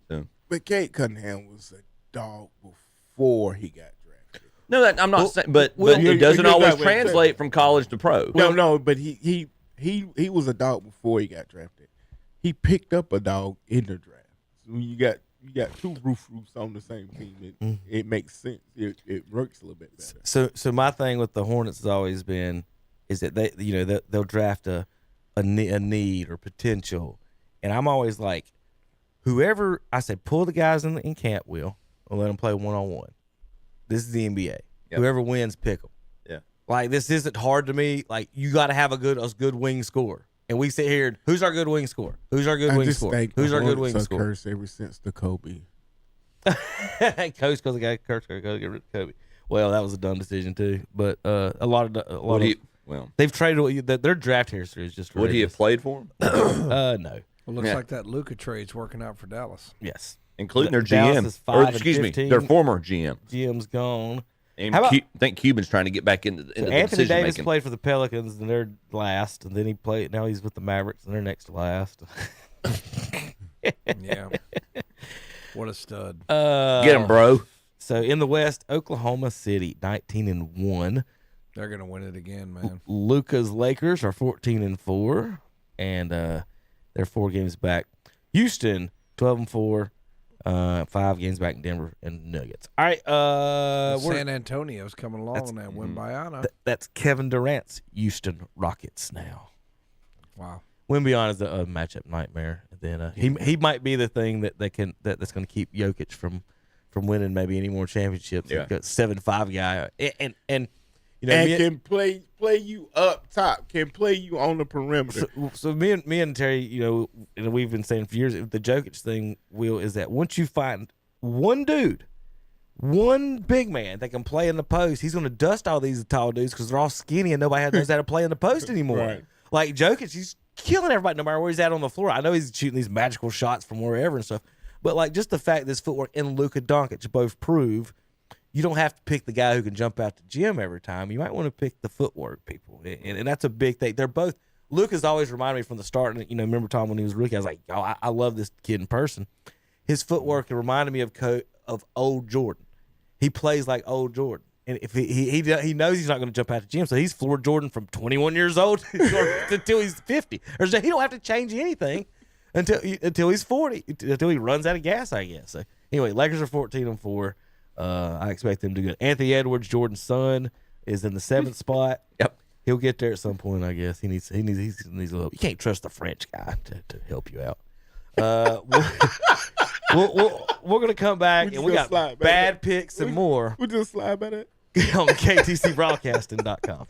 So. But Cade Cunningham was a dog before he got drafted. No, I'm not saying, but it doesn't always translate from college to pro. No, but he was a dog before he got drafted. He picked up a dog in the draft. So when you got 2 roofs on the same team, it makes sense. It works a little bit better. So my thing with the Hornets has always been is that they'll draft a need or potential, and I'm always like, whoever I say pull the guys in camp will let them play 1-on-1. This is the NBA. Yep. Whoever wins, pick them. Yeah. Like, this isn't hard to me. Like, you got to have a good wing scorer. And we sit here, who's our good wing scorer? Who's our good wing scorer? Who's our good wing scorer? Curse ever since the Kobe. Coach, because the guy Kurt's got to get rid of Kobe. Well, that was a dumb decision too. But they've traded their draft history is just ridiculous. Would he have played for him? No. Well, looks like that Luka trade's working out for Dallas. Yes, including their GM. Their former GM. GM's gone. And I think Cuban's trying to get back into the Anthony Davis making. played for the Pelicans, and they're last. And then he played. Now he's with the Mavericks, and they're next to last. Yeah. What a stud. Get him, bro. So in the West, Oklahoma City 19-1. They're gonna win it again, man. Luka's Lakers are 14-4, and they're 4 games back. Houston 12-4, 5 games back in Denver and Nuggets. All right, San Antonio's coming along on that win by Anna. That's Kevin Durant's Houston Rockets now. Wow. Wembyana is a matchup nightmare. Then he might be the thing that's going to keep Jokic from winning maybe any more championships. Yeah. 7'5" guy, and can play you up top, can play you on the perimeter. So me and Terry, and we've been saying for years, the Jokic thing, Will, is that once you find one dude, one big man that can play in the post, he's going to dust all these tall dudes because they're all skinny and nobody knows how to play in the post anymore. Right. Like Jokic, he's killing everybody no matter where he's at on the floor. I know he's shooting these magical shots from wherever and stuff, but like just the fact that his footwork and Luka Doncic both prove you don't have to pick the guy who can jump out the gym every time. You might want to pick the footwork people, and that's a big thing. They're both. Luka's always reminded me from the start, and remember Tom when he was a rookie, I was like, oh, I love this kid in person. His footwork reminded me of old Jordan. He plays like old Jordan, and if he knows he's not going to jump out the gym, so he's floored Jordan from 21 years old until he's 50. Or he don't have to change anything until he's 40, until he runs out of gas, I guess. So anyway, Lakers are 14-4. I expect them to do good. Anthony Edwards, Jordan's son, is in the 7th spot. Yep, he'll get there at some point, I guess. He needs a little. You can't trust the French guy to help you out. We're gonna come back and we got bad picks and more. We'll just slide by that on KTCBroadcasting.com.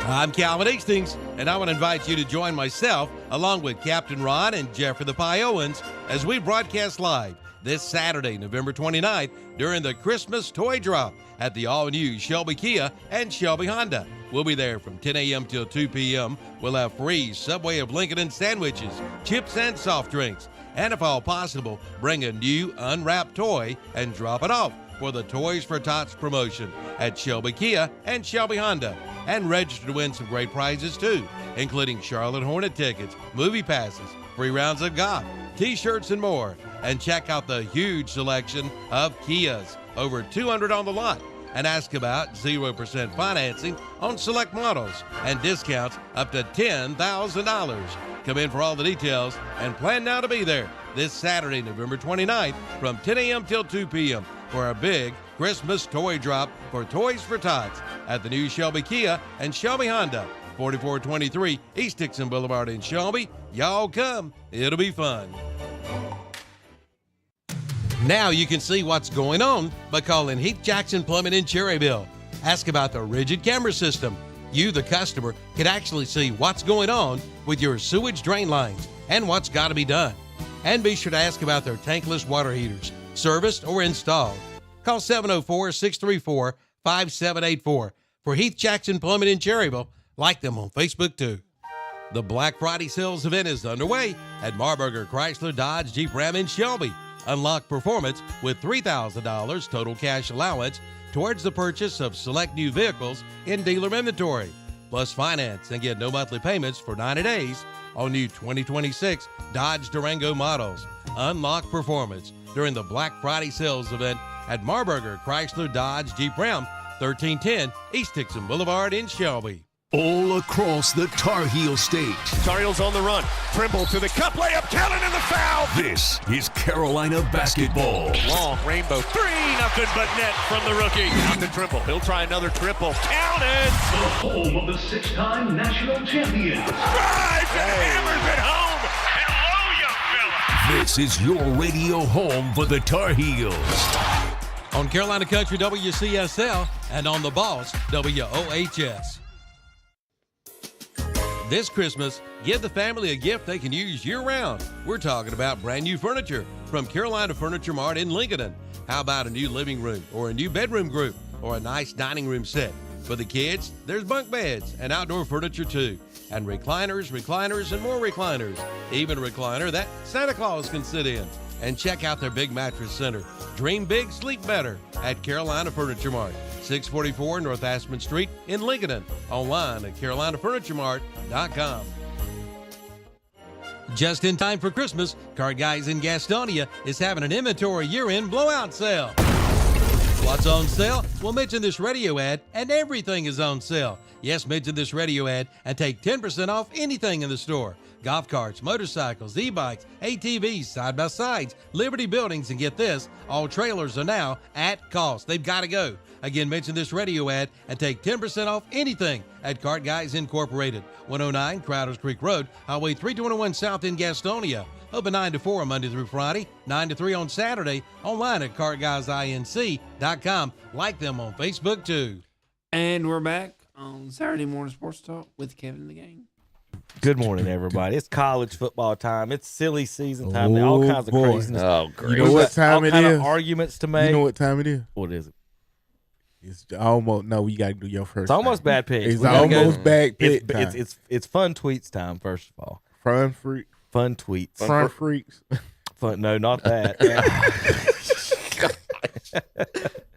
I'm Calvin Hastings, and I want to invite you to join myself along with Captain Ron and Jeffrey the Pie Owens as we broadcast live this Saturday, November 29th, during the Christmas Toy Drop at the all-new Shelby Kia and Shelby Honda. We'll be there from 10 a.m. till 2 p.m. We'll have free Subway of Lincoln and sandwiches, chips and soft drinks, and if all possible, bring a new unwrapped toy and drop it off for the Toys for Tots promotion at Shelby Kia and Shelby Honda. And register to win some great prizes too, including Charlotte Hornet tickets, movie passes, free rounds of golf, T-shirts, and more. And check out the huge selection of Kias, over 200 on the lot. And ask about 0% financing on select models and discounts up to $10,000. Come in for all the details and plan now to be there this Saturday, November 29th from 10 a.m. till 2 p.m. for a big Christmas toy drop for Toys for Tots at the new Shelby Kia and Shelby Honda, 4423 East Dixon Boulevard in Shelby. Y'all come. It'll be fun. Now you can see what's going on by calling Heath Jackson Plumbing in Cherryville. Ask about the rigid camera system. You, the customer, can actually see what's going on with your sewage drain lines and what's got to be done. And be sure to ask about their tankless water heaters, serviced or installed. Call 704-634-5784 for Heath Jackson Plumbing in Cherryville. Like them on Facebook, too. The Black Friday sales event is underway at Marburger Chrysler Dodge Jeep Ram in Shelby. Unlock performance with $3,000 total cash allowance towards the purchase of select new vehicles in dealer inventory. Plus finance and get no monthly payments for 90 days on new 2026 Dodge Durango models. Unlock performance during the Black Friday sales event at Marburger Chrysler Dodge Jeep Ram, 1310 East Dixon Boulevard in Shelby. All across the Tar Heel state. Tar Heels on the run. Trimble to the cup, layup, Kellen in the foul. This is Carolina basketball. Long rainbow three, nothing but net from the rookie. Out to Trimble. He'll try another triple. Counted. The home of the six-time national champions. Drives and hammers it home. Hello, young fella. This is your radio home for the Tar Heels. On Carolina Country WCSL and on the Boss WOHS. This Christmas, give the family a gift they can use year-round. We're talking about brand new furniture from Carolina Furniture Mart in Lincoln. How about a new living room or a new bedroom group or a nice dining room set? For the kids, there's bunk beds and outdoor furniture too. And recliners, and more recliners. Even a recliner that Santa Claus can sit in. And check out their big mattress center. Dream big, sleep better at Carolina Furniture Mart. 644 North Aspen Street in Lincoln. Online at carolinafurnituremart.com. Just in time for Christmas, Card Guys in Gastonia is having an inventory year-end blowout sale. What's on sale? Well, mention this radio ad and everything is on sale. Yes, mention this radio ad and take 10% off anything in the store. Golf carts, motorcycles, e-bikes, ATVs, side-by-sides, Liberty Buildings, and get this, all trailers are now at cost. They've got to go. Again, mention this radio ad and take 10% off anything at Cart Guys Incorporated, 109 Crowders Creek Road, Highway 321 South in Gastonia. Open 9 to 4 Monday through Friday, 9 to 3 on Saturday. Online at cartguysinc.com. Like them on Facebook, too. And we're back on Saturday Morning Sports Talk with Kevin and the gang. Good morning, everybody. It's college football time. It's silly season time. All kinds of craziness. Oh, great. You know what time all it kind is? of arguments to make. You know what time it is? What is it? It's almost you got to do your first. It's almost bad picks. It's We gotta go. almost bad pick time. It's fun tweets time. First of all, Fun freak, fun tweets. front freaks. Fun. No, not that.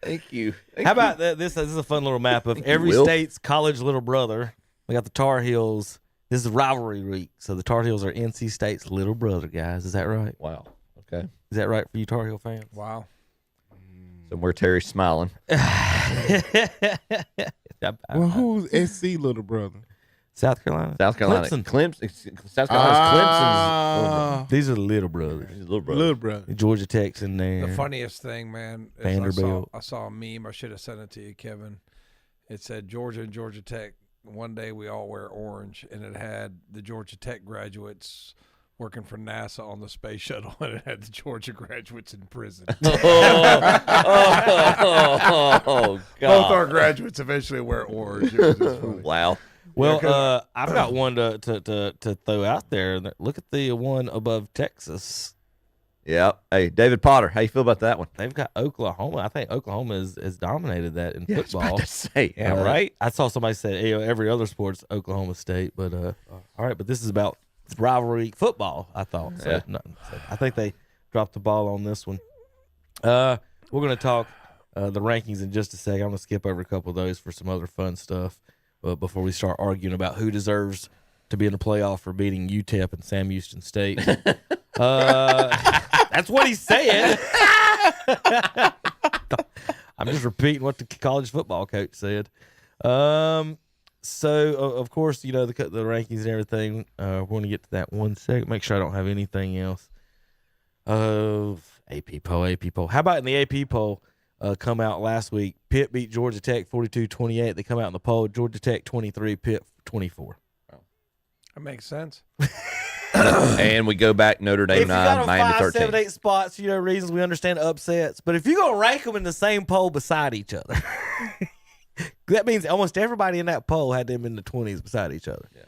Thank you. How about this? This is a fun little map of every state's college little brother. We got the Tar Heels. This is rivalry week, so the Tar Heels are NC State's little brother, guys. Is that right? Wow. Okay. Is that right for you Tar Heel fans? Wow. Somewhere Terry's smiling. Well, who's SC little brother? South Carolina. South Carolina. Clemson. South Carolina's Clemson's These are the little brothers. little brother. Little brother. Georgia Tech's in there. The funniest thing, man, is Vanderbilt. I saw a meme. I should have sent it to you, Kevin. It said Georgia and Georgia Tech. One day we all wear orange, and it had the Georgia Tech graduates working for NASA on the space shuttle, and it had the Georgia graduates in prison. Oh, God. Both our graduates eventually wear orange. It was just funny. Wow. Well, I've got one to throw out there. Look at the one above Texas. Yeah. Hey, David Potter, how you feel about that one? They've got Oklahoma. I think Oklahoma has dominated that in I was football. about to say, yeah, right? I saw somebody say every other sport's Oklahoma State, but all right. But this is about rivalry football. I thought. So, Yeah. so I think they dropped the ball on this one. We're going to talk the rankings in just a second. I'm going to skip over a couple of those for some other fun stuff before we start arguing about who deserves to be in the playoff for beating UTEP and Sam Houston State. That's what he said. I'm just repeating what the college football coach said. So, of course, the rankings and everything. We're going to get to that one second. Make sure I don't have anything else. AP poll. How about in the AP poll come out last week? Pitt beat Georgia Tech 42-28. They come out in the poll. Georgia Tech 23, Pitt 24. That makes sense. And we go back Notre Dame 9, Miami 13. 5, 7, 8 spots, reasons we understand upsets. But if you're going to rank them in the same poll beside each other, that means almost everybody in that poll had them in the 20s beside each other. Yeah.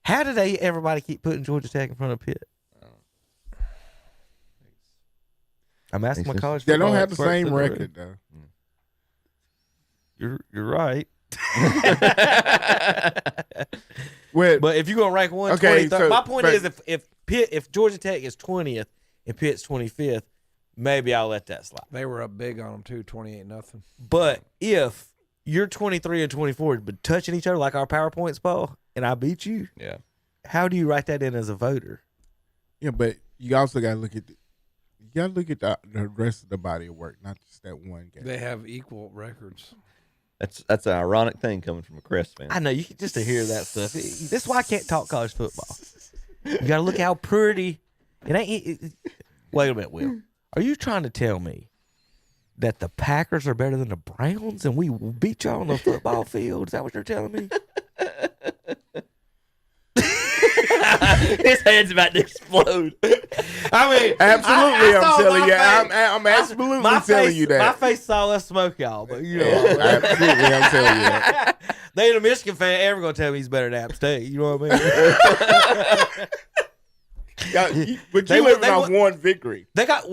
How did everybody keep putting Georgia Tech in front of Pitt? I'm asking my college. They don't have the same record, though. You're right. But if you're gonna rank one, okay, my point is if Georgia Tech is 20th and Pitt's 25th, maybe I'll let that slide. They were up big on them too, 28-0. But if you're 23 and 24, but touching each other like our PowerPoints poll, and I beat you, yeah, how do you write that in as a voter? Yeah, but you also got to look at the rest of the body of work, not just that one game. They have equal records. That's an ironic thing coming from a Crest fan. I know, just to hear that stuff. This is why I can't talk college football. You got to look how pretty. Wait a minute, Will. Are you trying to tell me that the Packers are better than the Browns and we beat y'all on the football field? Is that what you're telling me? His head's about to explode. I mean, absolutely, I'm telling you. I'm absolutely telling you that. My face saw us smoke y'all, but absolutely, I'm telling you that. They ain't a Michigan fan ever gonna tell me he's better than App State. You know what I mean? But you living off one victory. They got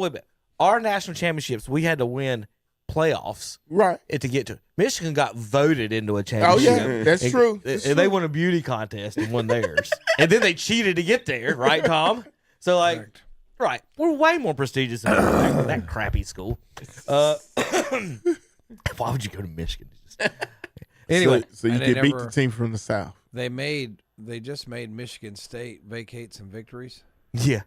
our national championships. We had to win playoffs, right, to get to. Michigan got voted into a championship. Oh yeah, that's true. And they won a beauty contest and won theirs, and then they cheated to get there, right, Tom? So right, we're way more prestigious than that crappy school. Why would you go to Michigan? Anyway, so you can beat the team from the South. They just made Michigan State vacate some victories. Yeah,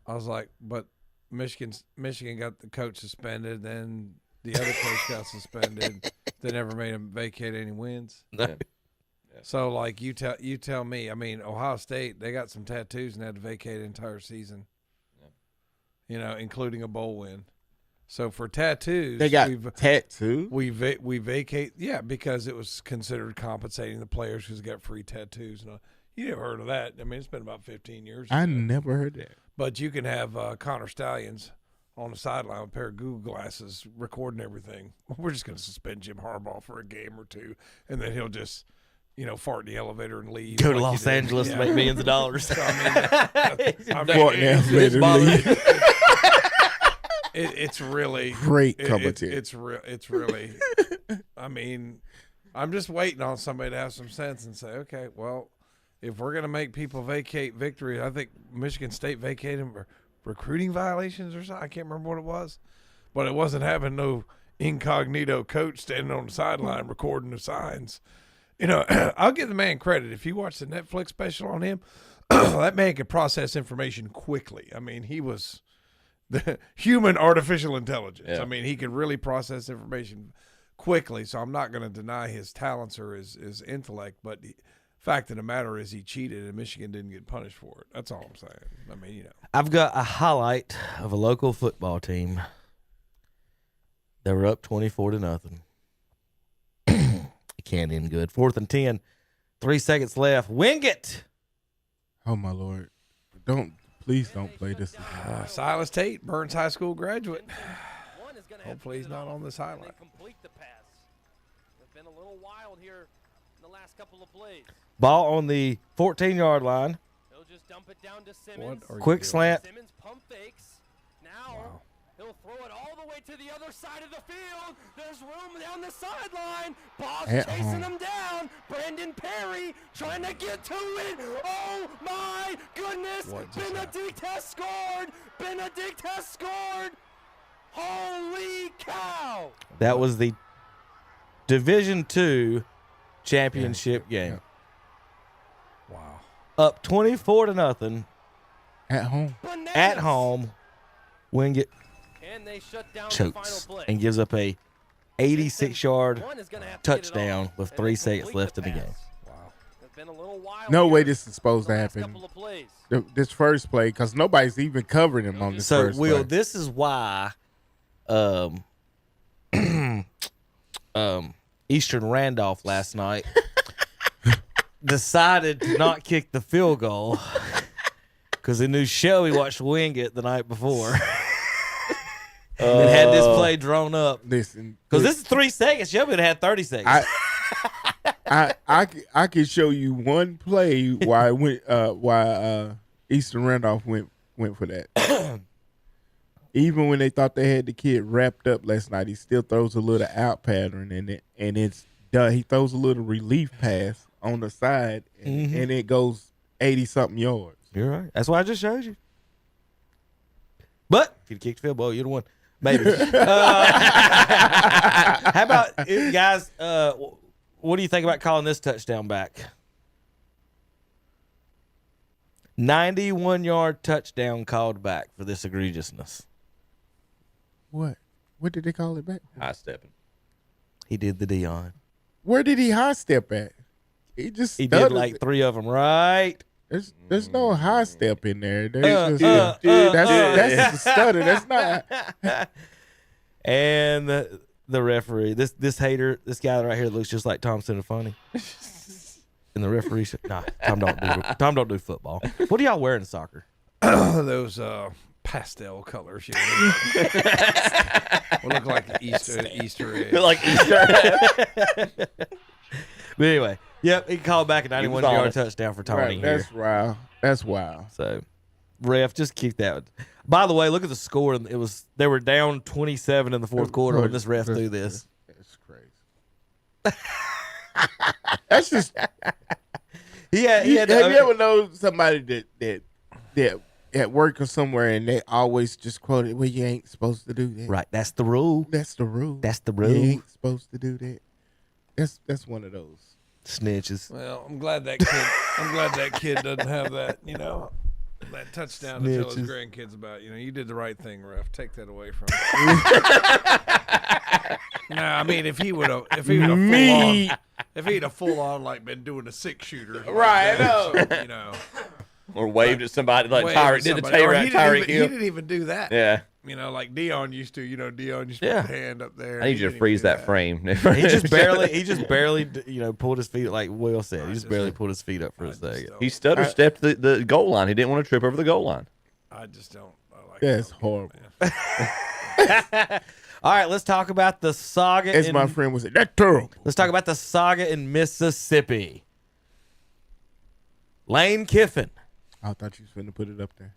I was like, but Michigan got the coach suspended, then the other coach got suspended. They never made him vacate any wins. Yeah. So you tell me. I mean, Ohio State, they got some tattoos and had to vacate an entire season. Yeah. Including a bowl win. So for tattoos, they got tattoos. We vacate, because it was considered compensating the players who's got free tattoos. You never heard of that? I mean, it's been about 15 years. I never heard that. But you can have Connor Stallions on the sideline with a pair of Google glasses recording everything. We're just going to suspend Jim Harbaugh for a game or two, and then he'll just, fart in the elevator and leave. Go to Los Angeles and make millions of dollars. So, it's really great commentary. It's really. I mean, I'm just waiting on somebody to have some sense and say, okay, well, if we're going to make people vacate victory, I think Michigan State vacated them for recruiting violations or something. I can't remember what it was, but it wasn't having no incognito coach standing on the sideline recording the signs. I'll give the man credit. If you watch the Netflix special on him, that man could process information quickly. I mean, he was the human artificial intelligence. Yeah. I mean, he could really process information quickly. So I'm not going to deny his talents or his intellect, but fact of the matter is he cheated and Michigan didn't get punished for it. That's all I'm saying. I mean, I've got a highlight of a local football team. They were up 24-0. It can't end good. 4th and 10, 3 seconds left. Wing it. Oh my Lord! Please don't play this again. Silas Tate, Burns High School graduate. Hopefully he's not on this highlight. Complete the pass. They've been a little wild here in the last couple of plays. Ball on the 14-yard line. He'll just dump it down to Simmons. Quick slant. Simmons pump fakes. Now he'll throw it all the way to the other side of the field. There's room down the sideline. Boss chasing him down. Brandon Perry trying to get to it. Oh my goodness. Benedict has scored. Benedict has scored. Holy cow. That was the Division II championship game. Wow. Up 24-0 at home. Bananas. At home. Wingate And they shut down chokes the final play. and gives up a 86-yard touchdown with 3 seconds left in the game. No way this is supposed to happen. This first play, because nobody's even covering him on this first play. Will, this is why Eastern Randolph last night decided to not kick the field goal because they knew Shelby watched wing it the night before. And had this play drawn up. Listen, because this is 3 seconds. Shelby would have had 30 seconds. I can show you one play why it went why Eastern Randolph went for that. Even when they thought they had the kid wrapped up last night, he still throws a little out pattern in it, and it's done. He throws a little relief pass on the side, and it goes 80-something yards. You're right. That's why I just showed you. But if you'd kicked the field goal, you'd have won. Maybe. How about, guys, what do you think about calling this touchdown back? 91-yard touchdown called back for this egregiousness. What? What did they call it back? High stepping. He did the Dion. Where did he high step at? He did like 3 of them, right? There's no high step in there. That's a stutter. That's not. And the referee, this hater, this guy right here looks just like Tom Cinefunny. And the referee said, "Nah, Tom don't do football." What do y'all wear in soccer? Those pastel colors, you know. Will look like Easter egg. Like Easter. But anyway, yep, he called back a 91-yard touchdown for Tony here. That's wild. That's wild. So, ref, just keep that. By the way, look at the score. They were down 27 in the fourth quarter when this ref threw this. That's crazy. That's just. Have you ever known somebody that at work or somewhere and they always just quote it? Well, you ain't supposed to do that. Right. That's the rule. That's the rule. That's the rule. You ain't supposed to do that. That's one of those snitches. Well, I'm glad that kid doesn't have that. You know, that touchdown to tell his grandkids about. You know, you did the right thing, ref. Take that away from him. No, I mean if he'd have full on like been doing a 6-shooter, right? Like you know, or waved at somebody like Tyreek did. Tyreek he didn't even do that. Yeah. You know, like Dion used to. You know, Dion used to put his hand up there. I need you to freeze that frame. He just barely, pulled his feet, like Will said. He just barely pulled his feet up for a second. He stutter stepped the goal line. He didn't want to trip over the goal line. I just don't. That's horrible. All right, let's talk about the saga. As my friend was saying, that's terrible. Let's talk about the saga in Mississippi. Lane Kiffin. I thought you was finna put it up there.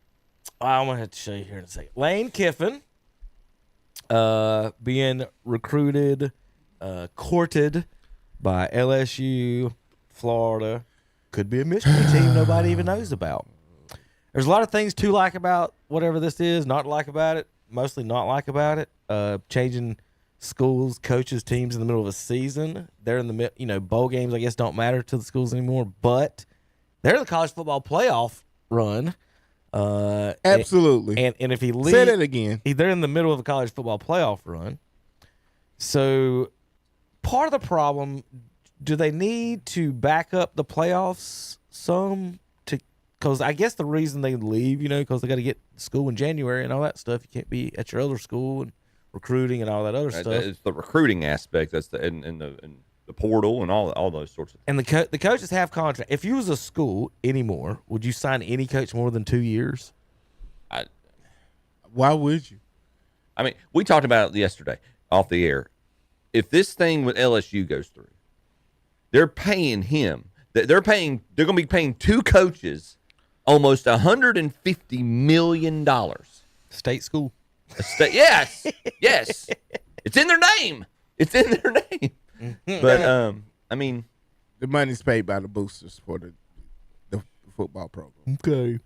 I'm going to have to show you here in a second. Lane Kiffin being recruited, courted by LSU, Florida. Could be a mystery team nobody even knows about. There's a lot of things to like about whatever this is, not like about it, mostly not like about it. Changing schools, coaches, teams in the middle of a season. They're in the bowl games, I guess, don't matter to the schools anymore, but they're in the college football playoff run. Absolutely. And if he leaves, say that again. They're in the middle of a college football playoff run. So part of the problem, do they need to back up the playoffs some? Because I guess the reason they leave, because they got to get school in January and all that stuff. You can't be at your other school and recruiting and all that other stuff. It's the recruiting aspect. That's in the portal and all those sorts of things. And the coaches have contract. If you was a school anymore, would you sign any coach more than 2 years? Why would you? I mean, we talked about it yesterday off the air. If this thing with LSU goes through, they're paying him. They're going to be paying 2 coaches almost $150 million. State school. Yes. It's in their name. But I mean, the money's paid by the boosters for the football program. Okay.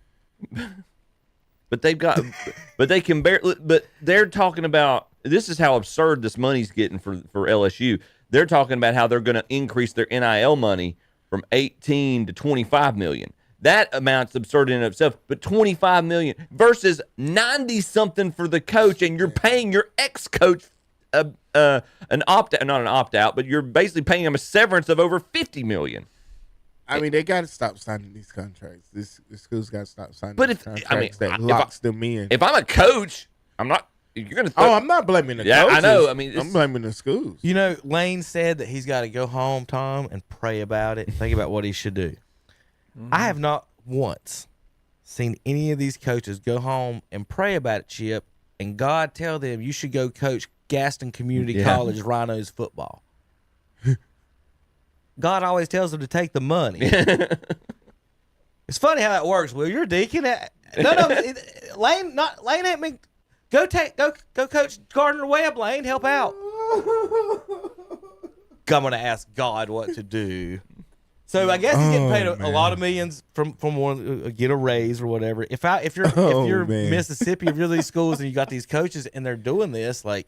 But they can barely. But they're talking about, this is how absurd this money's getting for LSU. They're talking about how they're going to increase their NIL money from 18 to 25 million. That amount's absurd in and of itself. But 25 million versus 90 something for the coach, and you're paying your ex-coach an opt-out, not an opt-out, but you're basically paying him a severance of over $50 million. I mean, they got to stop signing these contracts. The school's got to stop signing But these contracts that locks them in. If I'm a coach, I'm not. You're gonna. I'm not blaming the coaches. I know. I mean, I'm blaming the schools. You know, Lane said that he's got to go home, Tom, and pray about it. Think about what he should do. I have not once seen any of these coaches go home and pray about it, Chip, and God tell them you should go coach Gaston Community College Rhinos football. God always tells them to take the money. It's funny how that works. Will, you're a deacon. Lane ain't been. Go coach Gardner Webb, Lane. Help out. I'm gonna ask God what to do. So I guess he's getting paid a lot of millions from one get a raise or whatever. If you're Mississippi, if you're these schools and you got these coaches and they're doing this, like,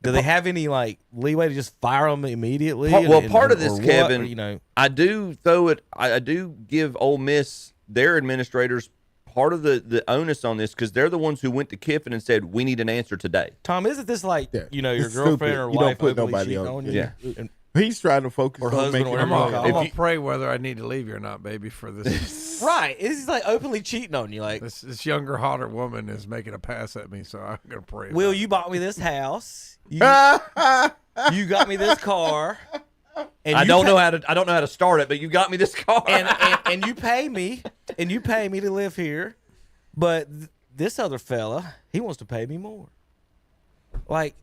do they have any like leeway to just fire them immediately? Part of this, Kevin, you know, I do give Ole Miss, their administrators, part of the onus on this, because they're the ones who went to Kiffin and said, we need an answer today. Tom, isn't this like, your girlfriend or you wife don't put openly nobody cheating on on you? Yeah. He's trying to focus Or on husband making or I'm money. gonna pray whether I need to leave you or not, baby, for this. Right. He's like openly cheating on you. Like, This younger, hotter woman is making a pass at me, so I'm gonna pray. Will, you bought me this house. You got me this car. And I don't know how to start it, but you got me this car. and you pay me to live here, but this other fella, he wants to pay me more. Like,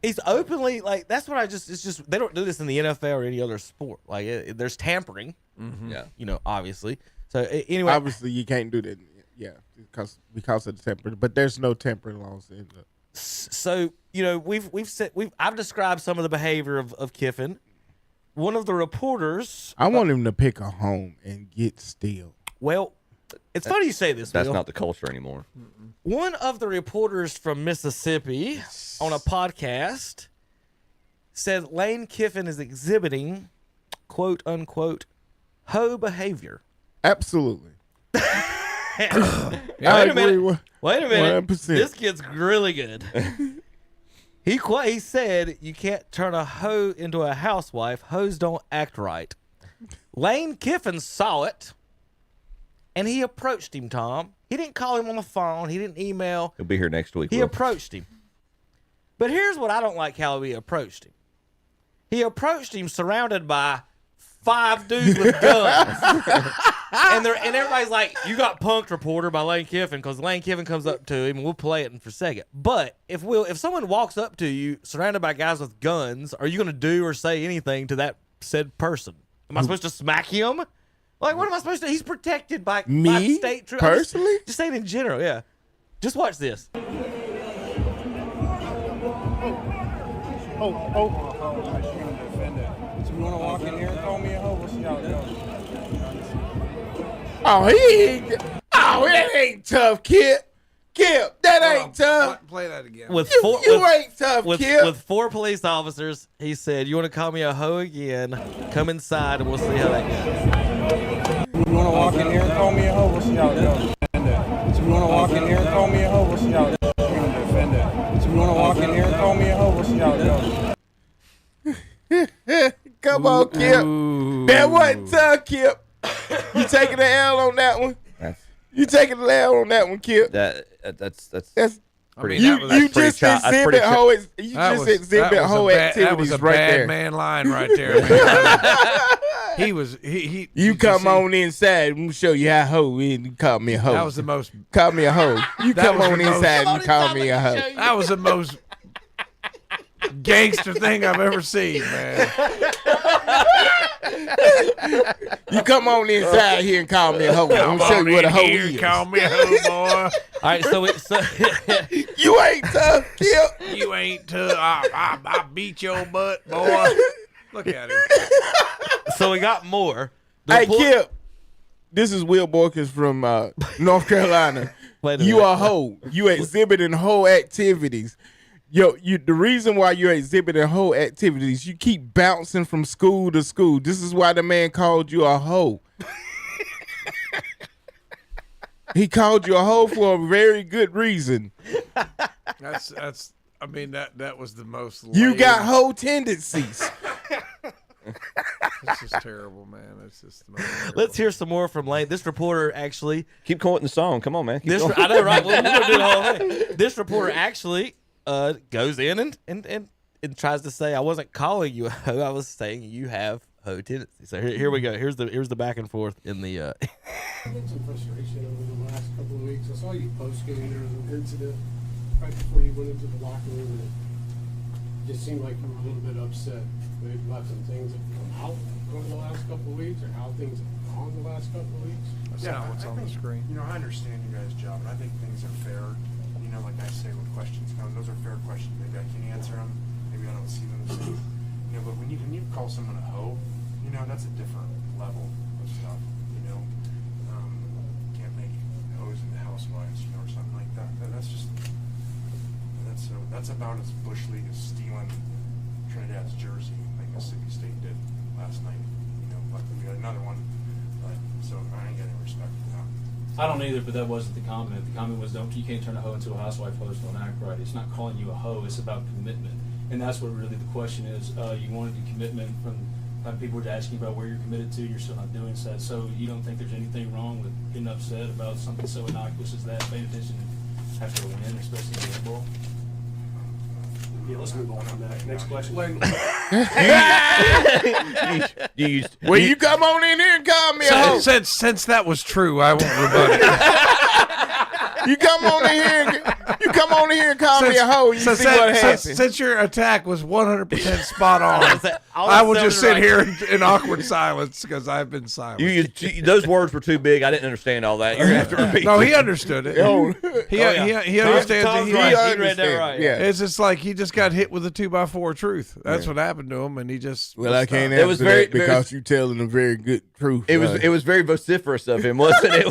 he's openly like, that's what it's just they don't do this in the NFL or any other sport. Like, there's tampering. Yeah, obviously. So anyway, Obviously, you can't do that. Yeah, because of the temper. But there's no tempering laws in the. So I've described some of the behavior of Kiffin. One of the reporters, I want him to pick a home and get still. well, it's funny you say this. that's Will. not the culture anymore. One of the reporters from Mississippi on a podcast said Lane Kiffin is exhibiting, quote unquote, hoe behavior. Absolutely. Wait a minute. 100%. This gets really good. He said you can't turn a hoe into a housewife. Hoes don't act right. Lane Kiffin saw it, and he approached him, Tom. He didn't call him on the phone. He didn't email. He'll be here next week. He Will. approached him. But here's what I don't like how he approached him. He approached him surrounded by 5 dudes with guns. and everybody's like, you got punked, reporter, by Lane Kiffin, because Lane Kiffin comes up to him, and we'll play it in for a second. But if someone walks up to you surrounded by guys with guns, are you going to do or say anything to that said person? Am I supposed to smack him? Like, what am I supposed to do? He's protected by state troops. Personally? Just saying in general, yeah. Just watch this. So you want to walk in here and call me a hoe? We'll see how it goes. It ain't tough, Kip. Kip, that ain't tough. Play that again. You ain't tough, Kip. With 4 police officers, he said, you want to call me a hoe again? Come inside and we'll see how that goes. You want to walk in here and call me a hoe? We'll see how it goes. So you want to walk in here and call me a hoe? We'll see how it goes. So you want to walk in here and call me a hoe? We'll see how it goes. Come on, Kip. That wasn't tough, Kip. You taking the L on that one? You taking the L on that one, Kip? That's pretty. You just exhibit hoe activities That was a right bad there. man line right there, man. You come on inside. We'll show you how hoe is. You call me a hoe. That was the most. Call me a hoe. You That come was on the most- inside and call me a hoe. That was the most gangster thing I've ever seen, man. You come on inside here and call me a hoe. I'm gonna show you what a hoe is. Call me a hoe, boy. All right, so You ain't tough, Kip. You ain't tough. I beat your butt, boy. Look at him. So we got more. Hey, Kip. This is Will Borkins from North Carolina. You a hoe. You exhibiting hoe activities. The reason why you're exhibiting hoe activities, you keep bouncing from school to school. This is why the man called you a hoe. He called you a hoe for a very good reason. That's I mean, that was the most. You lame- got whole tendencies. It's just terrible, man. It's just. Let's hear some more from Lane. This reporter actually keep quoting the song. Come on, man. Keep going. I know, right? Well, we're gonna do the whole thing. This reporter actually goes in and tries to say, I wasn't calling you a hoe. I was saying you have hoe tendencies. So here we go. Here's the back and forth in the. I had some frustration over the last couple of weeks. I saw you post game. There was an incident right before you went into the locker room, and it just seemed like you were a little bit upset. Maybe about some things that come out over the last couple of weeks, or how things have gone the last couple of weeks. That's not what's on the screen. You know, I understand you guys' job, and I think things are fair. You know, like I say, when questions come, those are fair questions. Maybe I can answer them. Maybe I don't see them the same. You know, but when you call someone a hoe, you know, that's a different level of stuff. You know, can't make hoes into housewives, you know, or something like that. That's about as bush league as stealing Trinidad's jersey, like Mississippi State did last night. You know, luckily we got another one, but so I ain't got any respect for that. I don't either, but that wasn't the comment. The comment was, you can't turn a hoe into a housewife. Hoes don't act right. It's not calling you a hoe. It's about commitment, and that's what really the question is. You wanted the commitment from people were asking about where you're committed to. You're still not doing that, so you don't think there's anything wrong with getting upset about something so innocuous as that. Paying attention after a win, especially in the Super Bowl. Yeah, let's move on from that. Next question. Well, you come on in here and call me a hoe. Since that was true, I won't rebut it. You come on in here and call me a hoe. You see what happens. Since your attack was 100% spot on, I will just sit here in awkward silence because I've been silent. Those words were too big. I didn't understand all that. You're gonna have to repeat. No, he understood it. He understands it. He read that right. Yeah. It's just like he just got hit with a 2x4 truth. That's what happened to him, and he just. Well, I can't answer that because you're telling a very good truth. It was very vociferous of him, wasn't it?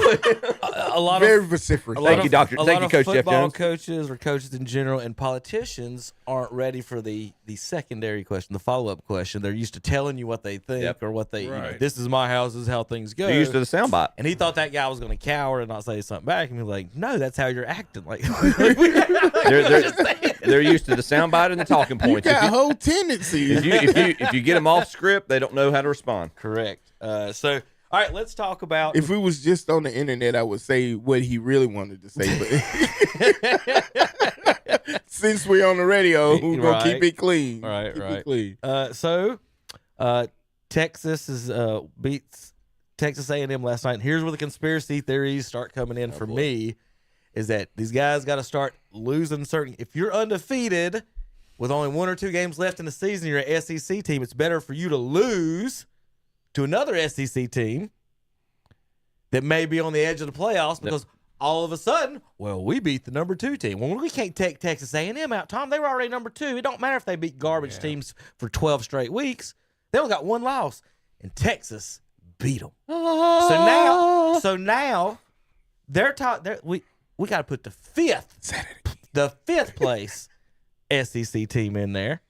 A lot very of vociferous. Thank you, Doctor. Thank you, Coach Jeff football Jones. coaches or coaches in general and politicians aren't ready for the secondary question, the follow-up question. They're used to telling you what they think or what they. You know, this is my house. This is how things go. They're used to the soundbite. And he thought that guy was going to cower and not say something back, and be like, "No, that's how you're acting." Like they're used to the soundbite and the talking points. You got whole tendencies. If you get them off script, they don't know how to respond. Correct. So. All right, let's talk about. If we was just on the internet, I would say what he really wanted to say. But since we're on the radio, we're gonna keep it clean. Right. Clean. So, Texas beats Texas A&M last night. And here's where the conspiracy theories start coming in for me. Is that these guys got to start losing certain. If you're undefeated with only 1 or 2 games left in the season, you're an SEC team. It's better for you to lose to another SEC team that may be on the edge of the playoffs because all of a sudden, well, we beat the number 2 team. Well, we can't take Texas A&M out, Tom. They were already number 2. It don't matter if they beat garbage teams for 12 straight weeks. They only got 1 loss, and Texas beat them. So now they're we got to put the fifth place SEC team in there,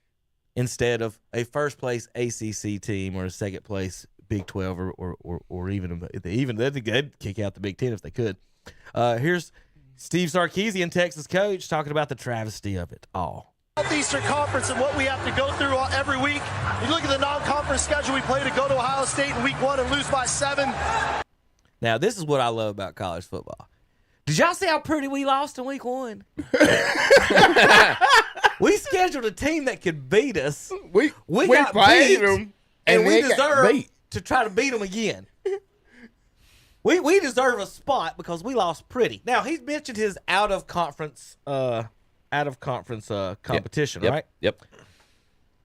instead of a first place ACC team or a second place Big 12 or even they'd kick out the Big 10 if they could. Here's Steve Sarkisian, Texas coach, talking about the travesty of it all. Southeastern Conference and what we have to go through every week. You look at the non-conference schedule we play to go to Ohio State in week 1 and lose by 7. Now, this is what I love about college football. Did y'all see how pretty we lost in week 1? We scheduled a team that could beat us. We got beat them, and we deserve to try to beat them again. We deserve a spot because we lost pretty. Now, he's mentioned his out of conference competition, right? Yep.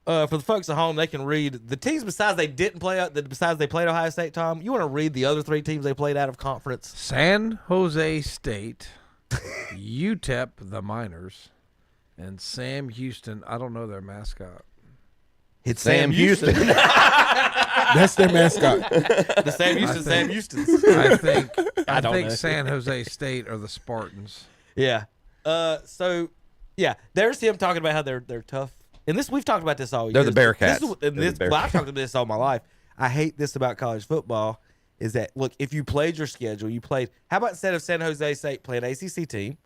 For the folks at home, they can read the teams besides they played Ohio State. Tom, you want to read the other 3 teams they played out of conference? San Jose State, UTEP, the Miners, and Sam Houston. I don't know their mascot. It's Sam Houston. That's their mascot. The Sam Houstons. I think San Jose State are the Spartans. Yeah. So, yeah, there's him talking about how they're tough. And this we've talked about this all year. They're the Bearcats. I've talked about this all my life. I hate this about college football is that, look, if you played your schedule, how about instead of San Jose State play an ACC team,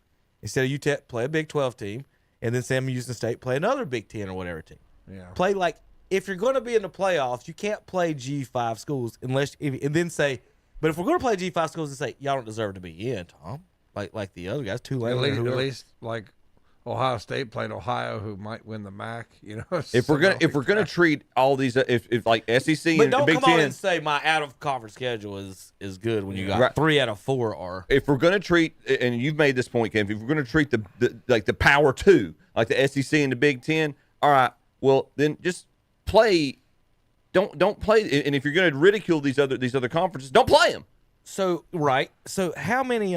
instead of UTEP play a Big 12 team, and then Sam Houston State play another Big Ten or whatever team. Yeah. Play like if you're going to be in the playoffs, you can't play G5 schools and then say, but if we're going to play G5 schools and say y'all don't deserve to be in, Tom, like the other guys, Tulane, at least like Ohio State played Ohio, who might win the MAC. If we're gonna treat all these if like SEC but and don't Big come Ten, on and say my out of conference schedule is good when you got 3 out of 4 are. If we're gonna treat, and you've made this point, Cam, if we're gonna treat the Power 2 like the SEC and the Big Ten, all right, well then just play. Don't play, and if you're gonna ridicule these other conferences, don't play them. So how many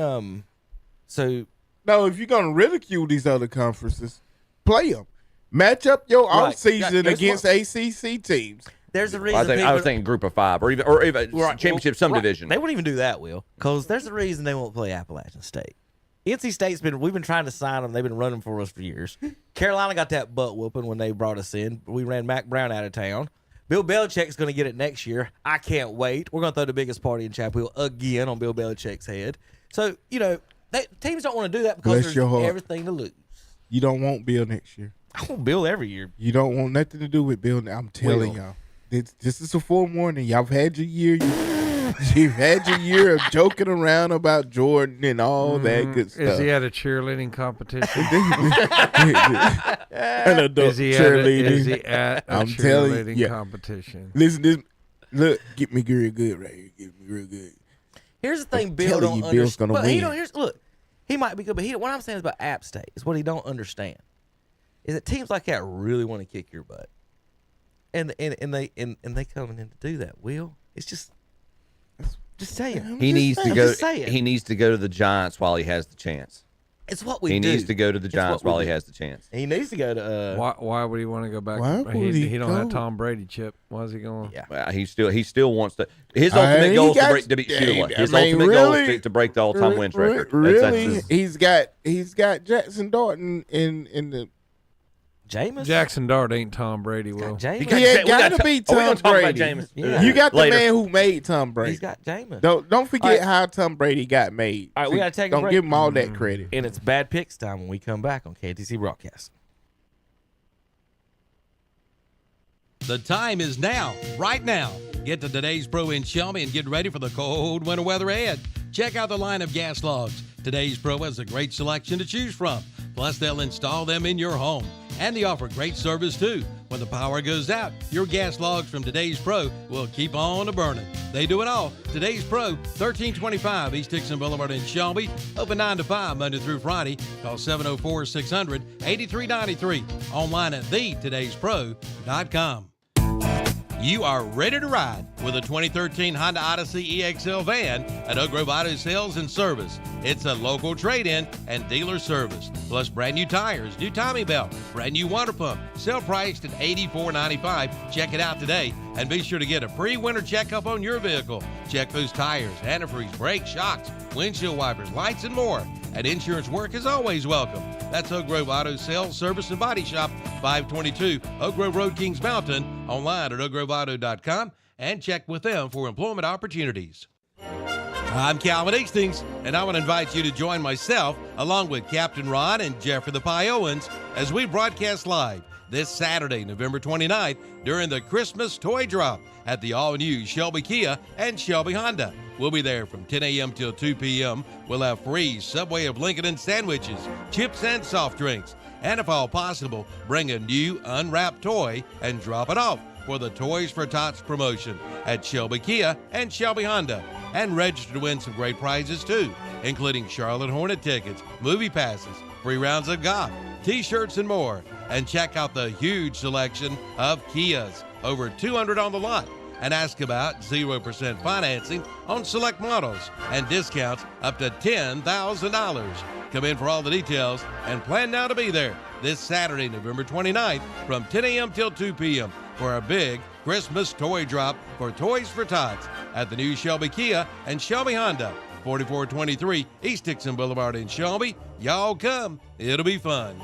No, if you're going to ridicule these other conferences, play them. Match up your off season against ACC teams. There's a reason. I was thinking group of 5 or even championship division. They wouldn't even do that, Will, because there's a reason they won't play Appalachian State. NC State's we've been trying to sign them. They've been running for us for years. Carolina got that butt whooping when they brought us in. We ran Mac Brown out of town. Bill Belichick's going to get it next year. I can't wait. We're going to throw the biggest party in Chapel Hill again on Bill Belichick's head. So, teams don't want to do that because there's everything to lose. You don't want Bill next year. I want Bill every year. You don't want nothing to do with Bill. I'm telling y'all. This is a forewarning. Y'all have had your year. You've had your year of joking around about Jordan and all that good stuff. Is he at a cheerleading competition? An adult cheerleading. Is he at a cheerleading competition? Listen, look, get me real good right here. Get me real good. Here's the thing, Bill don't understand. Bill's gonna win. Look, he might be good, but what I'm saying is about App State is what he don't understand is that teams like that really want to kick your butt, and they coming in to do that. Will, it's just saying he needs to go. He needs to go to the Giants while he has the chance. It's what we do. He needs to go to the Giants while he has the chance. He needs to go to. Why would he want to go back? He don't have Tom Brady, Chip. Why is he going? Yeah, well, he still wants to. His ultimate goal is to beat Shula. His ultimate goal is to break the all-time wins record. Really, he's got Jackson Dart in the. Jameis? Jackson Dart ain't Tom Brady, Will. He ain't got to be Tom Brady. Yeah. You got the man who made Tom Brady. He's got Jameis. Don't forget how Tom Brady got made. All right, we got to take a break. Don't give him all that credit. And it's bad picks time when we come back on KTC Broadcast. The time is now, right now. Get to Today's Pro in Shelby and get ready for the cold winter weather ahead. Check out the line of gas logs. Today's Pro has a great selection to choose from. Plus, they'll install them in your home. And they offer great service, too. When the power goes out, your gas logs from Today's Pro will keep on burning. They do it all. Today's Pro, 1325 East Dixon Boulevard in Shelby. Open 9 to 5, Monday through Friday. Call 704-600-8393. Online at thetodayspro.com. You are ready to ride with a 2013 Honda Odyssey EXL van at Oak Grove Auto Sales and Service. It's a local trade-in and dealer service, plus brand new tires, new timing belt, brand new water pump, sale priced at $84.95. Check it out today and be sure to get a pre-winter checkup on your vehicle. Check those tires, antifreeze, brakes, shocks, windshield wipers, lights, and more. And insurance work is always welcome. That's Oak Grove Auto Sales, Service, and Body Shop, 522 Oak Grove Road, Kings Mountain. Online at oakgroveauto.com and check with them for employment opportunities. I'm Calvin Hastings, and I want to invite you to join myself, along with Captain Ron and Jeffrey the Pie Owens, as we broadcast live this Saturday, November 29th, during the Christmas Toy Drop at the all-new Shelby Kia and Shelby Honda. We'll be there from 10 a.m. till 2 p.m. We'll have free Subway of Lincoln sandwiches, chips, and soft drinks. And if all possible, bring a new unwrapped toy and drop it off for the Toys for Tots promotion at Shelby Kia and Shelby Honda. And register to win some great prizes too, including Charlotte Hornet tickets, movie passes, free rounds of golf, t-shirts, and more. And check out the huge selection of Kias, over 200 on the lot. And ask about 0% financing on select models and discounts up to $10,000. Come in for all the details and plan now to be there this Saturday, November 29th from 10 a.m. till 2 p.m. for a big Christmas toy drop for Toys for Tots at the new Shelby Kia and Shelby Honda, 4423 East Dixon Boulevard in Shelby. Y'all come. It'll be fun.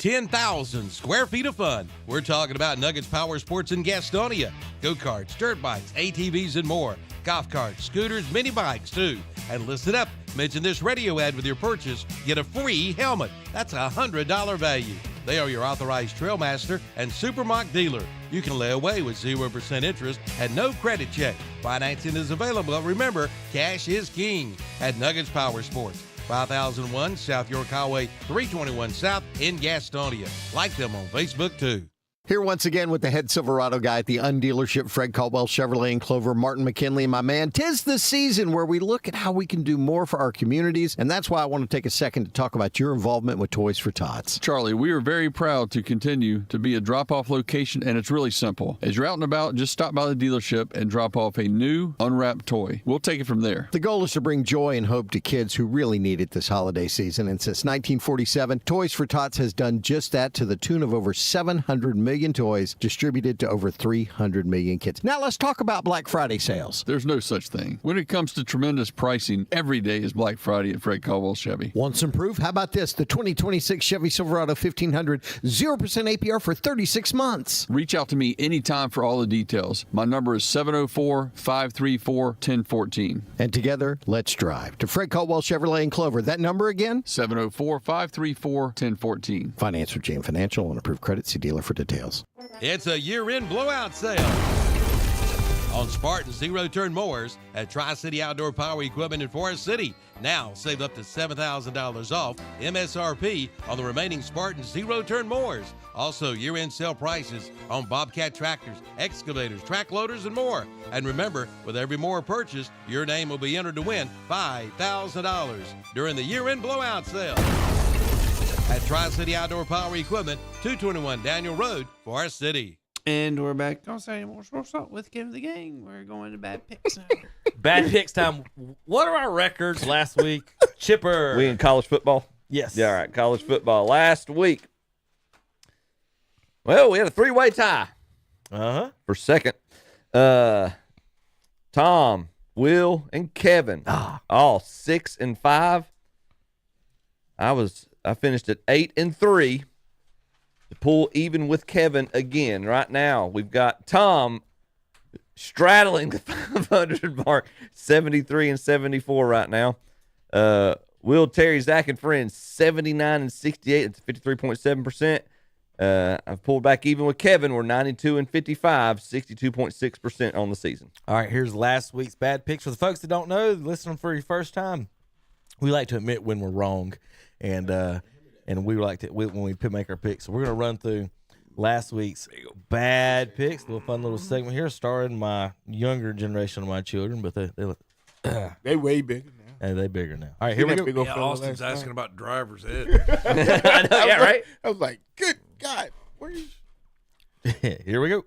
10,000 square feet of fun. We're talking about Nuggets Power Sports in Gastonia. Go-karts, dirt bikes, ATVs, and more. Golf carts, scooters, mini bikes, too. And listen up. Mention this radio ad with your purchase. Get a free helmet. That's a $100 value. They are your authorized Trailmaster and Supermoc dealer. You can lay away with 0% interest and no credit check. Financing is available. Remember, cash is king at Nuggets Power Sports. 5001 South York Highway 321 South in Gastonia. Like them on Facebook, too. Here once again with the head Silverado guy at the undealership, Fred Caldwell Chevrolet in Clover, Martin McKinley, my man. 'Tis the season where we look at how we can do more for our communities, and that's why I want to take a second to talk about your involvement with Toys for Tots. Charlie, we are very proud to continue to be a drop-off location, and it's really simple. As you're out and about, just stop by the dealership and drop off a new, unwrapped toy. We'll take it from there. The goal is to bring joy and hope to kids who really need it this holiday season, and since 1947, Toys for Tots has done just that to the tune of over 700 million toys distributed to over 300 million kids. Now let's talk about Black Friday sales. There's no such thing. When it comes to tremendous pricing, every day is Black Friday at Fred Caldwell Chevy. Want some proof? How about this? The 2026 Chevy Silverado 1500, 0% APR for 36 months. Reach out to me anytime for all the details. My number is 704-534-1014. And together, let's drive to Fred Caldwell Chevrolet in Clover. That number again? 704-534-1014. Finance with Jane Financial on approved credit. See dealer for details. It's a year-end blowout sale on Spartan zero-turn mowers at Tri-City Outdoor Power Equipment in Forest City. Now save up to $7,000 off MSRP on the remaining Spartan zero-turn mowers. Also, year-end sale prices on Bobcat tractors, excavators, track loaders, and more. And remember, with every mower purchased, your name will be entered to win $5,000 during the year-end blowout sale at Tri-City Outdoor Power Equipment, 221 Daniel Road, Forest City. And we're back on Saturday Morning Sports Talk with Kevin the Gang. We're going to bad picks now. Bad picks time. What are our records last week? Chipper. We in college football? Yes. Yeah, all right. College football. Last week, well, we had a three-way tie. For second. Tom, Will, and Kevin. All 6 and 5. I finished at 8 and 3. To pull even with Kevin again. Right now, we've got Tom straddling the 500 mark, 73 and 74 right now. Will, Terry, Zach, and friends, 79 and 68. That's 53.7%. I've pulled back even with Kevin. We're 92 and 55, 62.6% on the season. All right, here's last week's bad picks. For the folks that don't know, listening for your first time, we like to admit when we're wrong, and we like to when we make our picks. So we're gonna run through last week's bad picks. A little fun little segment here, starring my younger generation of my children, but they way bigger now. And they bigger now. All right, here we go. Yeah, Austin's asking about driver's ed. I know, yeah, right. I was like, good God, where you? Here we go.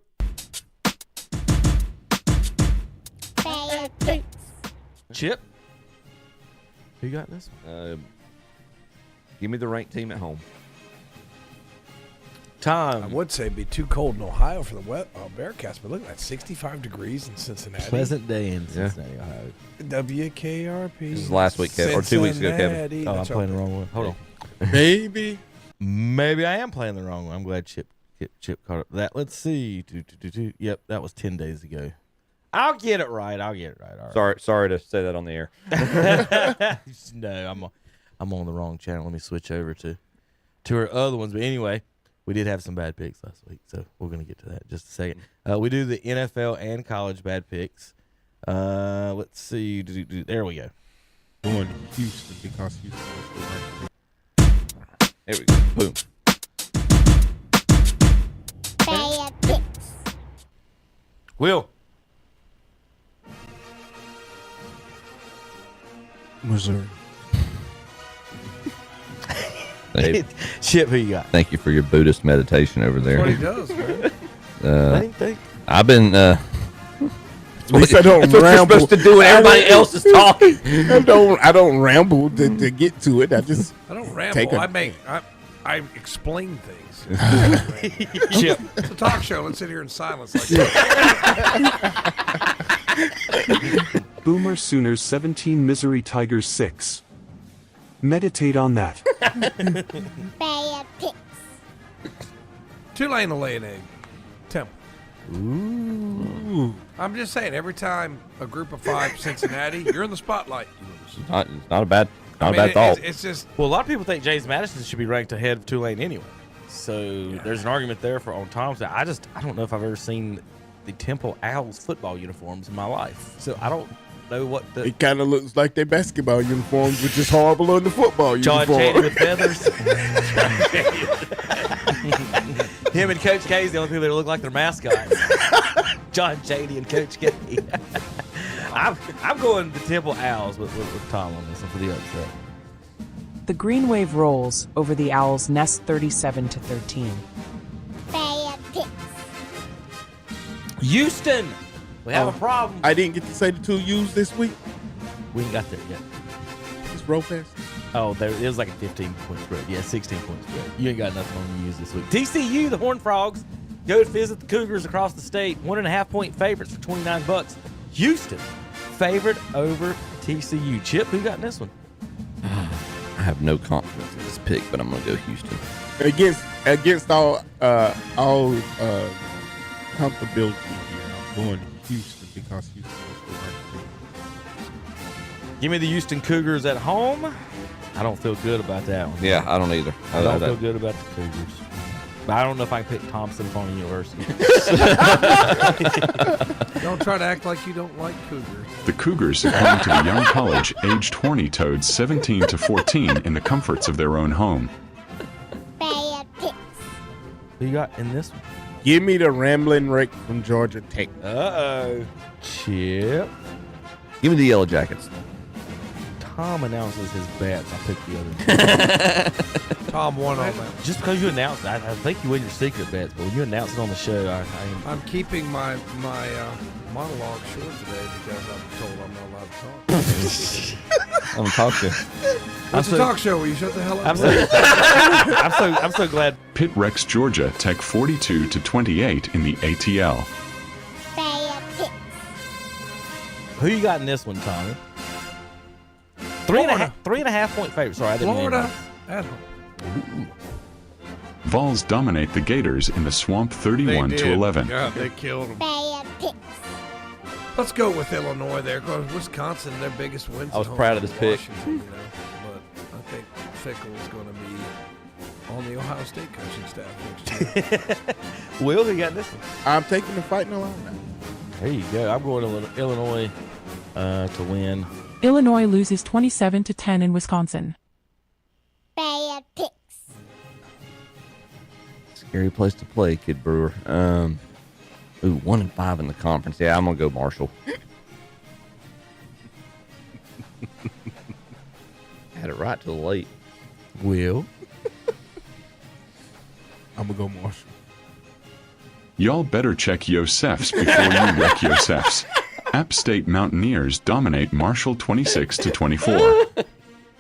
Chip, who got this one? Give me the ranked team at home. Tom. I would say it'd be too cold in Ohio for the Bearcats, but look at that, 65 degrees in Cincinnati. Pleasant day in Cincinnati, Ohio. WKRP. This is last week, Kevin, or 2 weeks ago, Kevin. Oh, I'm playing the wrong one. Hold on. Maybe I am playing the wrong one. I'm glad Chip caught up that. Let's see. Yep, that was 10 days ago. I'll get it right. All right. Sorry to say that on the air. No, I'm on the wrong channel. Let me switch over to our other ones. But anyway, we did have some bad picks last week, so we're going to get to that in just a second. We do the NFL and college bad picks. Let's see. There we go. Going to Houston because Houston was the right. There we go. Boom. Bad picks. Will. Missouri. Chip, who you got? Thank you for your Buddhist meditation over there. That's what he does, man. I've been. At least I don't that's what ramble. You're supposed to do when everybody else is talking. I don't ramble to get to it. I don't ramble. I explain things. Chip. It's a talk show. Let's sit here in silence like that. Boomer Sooners 17, Missouri Tigers 6. Meditate on that. Bad picks. Tulane will lay an egg. Temple. Ooh. I'm just saying, every time a group of 5 Cincinnati, you're in the spotlight. It's not a bad bad thought. It's just Well, a lot of people think James Madison should be ranked ahead of Tulane anyway. So there's an argument there on Tom's side. I don't know if I've ever seen the Temple Owls football uniforms in my life. So I don't know what the... It kind of looks like their basketball uniforms, which is horrible on the football John uniform. Chaney with feathers. Him and Coach K is the only people that look like their mascots. John Chaney and Coach K. I'm going the Temple Owls with Tom on this one for the upset. The Green Wave rolls over the Owls' nest 37-13. Bad picks. Houston, we have a problem. I didn't get to say the 2 U's this week. We ain't got there yet. Just roll fast. Oh, it was like a 15-point spread. Yeah, 16-point spread. You ain't got nothing on the use this week. TCU, the Horned Frogs, go to visit the Cougars across the state. 1.5-point favorites for $29. Houston, favorite over TCU. Chip, who got in this one? I have no confidence in this pick, but I'm going to go Houston. Against all comfortability here, I'm going to Houston because Houston is the right team. Give me the Houston Cougars at home. I don't feel good about that one. Yeah, I don't either. I don't feel good about the Cougars. But I don't know if I can pick Thompson upon University. don't try to act like you don't like Cougars. The Cougars succumbed to the young college aged horny toads 17-14 in the comforts of their own home. Bad picks. Who you got in this one? Give me the Rambling Wreck from Georgia Tech. Uh-oh. Chip. Give me the Yellow Jackets. Tom announces his bets. I pick the other two. Tom won on that. Just because you announced it, I think you win your secret bets, but when you announce it on the show, I'm keeping my monologue short today because I'm told I'm not allowed to talk. I'm going to talk to you. What's the talk show? Will you shut the hell up? I'm so glad. Pitt wrecks Georgia Tech 42-28 in the ATL. Bad picks. Who you got in this one, Tommy? 3.5-point favorite. Sorry, I didn't mean Florida at home. Vols dominate the Gators in the swamp 31-11. God, they killed them. Bad picks. Let's go with Illinois there because Wisconsin, their biggest wins. I was at home proud of this pick. Washington, but I think Fickle is going to be on the Ohio State coaching staff next year. Will, who you got in this one? I'm taking the Fighting Illini. There you go. I'm going to Illinois to win. Illinois loses 27-10 in Wisconsin. Bad picks. Scary place to play, Kid Brewer. 1-5 in the conference. Yeah, I'm going to go Marshall. Had it right till late. Will. I'm going to go Marshall. Y'all better check Yosef's before you wreck Yosef's. App State Mountaineers dominate Marshall 26-24.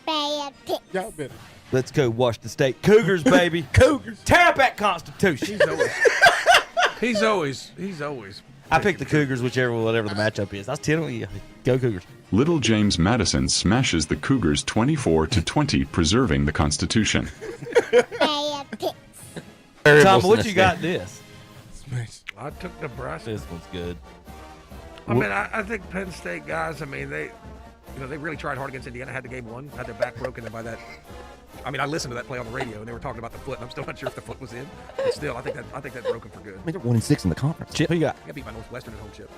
Bad picks. Y'all better. Let's go Washington State. Cougars, baby. Cougars. Tear up that Constitution. He's always. I picked the Cougars, whatever the matchup is. I was telling you, go Cougars. Little James Madison smashes the Cougars 24-20, preserving the Constitution. Bad picks. Tom, what you got this? I took Nebraska. This one's good. I mean, I think Penn State guys. I mean, they really tried hard against Indiana. Had the game won. Had their back broken, and by that, I mean, I listened to that play on the radio, and they were talking about the foot, and I'm still not sure if the foot was in. But still, I think that broke them for good. I mean, they're 1-6 in the conference. Chip, who you got? I got beat by Northwestern at home, Chip.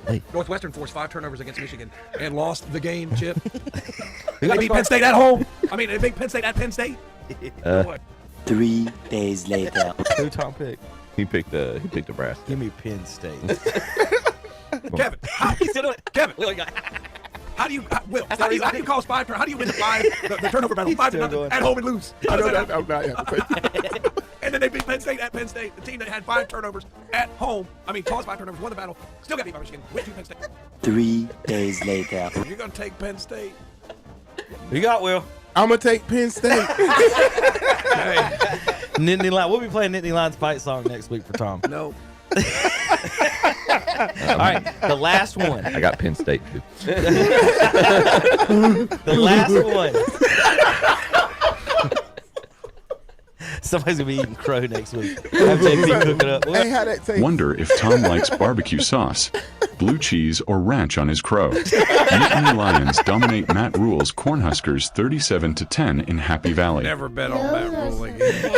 Hey. Northwestern forced 5 turnovers against Michigan and lost the game, Chip. They beat Penn State at home. I mean, they beat Penn State at Penn State. 3 days later. Who Tom picked? He picked Nebraska. Give me Penn State. Kevin, Kevin, how do you cause 5 turnovers? How do you win the turnover battle 5-0 at home and lose? I'm not happy. And then they beat Penn State at Penn State. The team that had 5 turnovers at home, caused 5 turnovers, won the battle, still got beat by Michigan, went to Penn State. 3 days later. You're going to take Penn State. Who you got, Will? I'm going to take Penn State. Nittany Lions. We'll be playing Nittany Lions fight song next week for Tom. No. All right, the last one. I got Penn State, too. The last one. Somebody's gonna be eating crow next week. Have JP cook it up. Hey, how that taste? Wonder if Tom likes barbecue sauce, blue cheese, or ranch on his crow. Nittany Lions dominate Matt Rule's Cornhuskers 37-10 in Happy Valley. Never bet on Matt Rule again.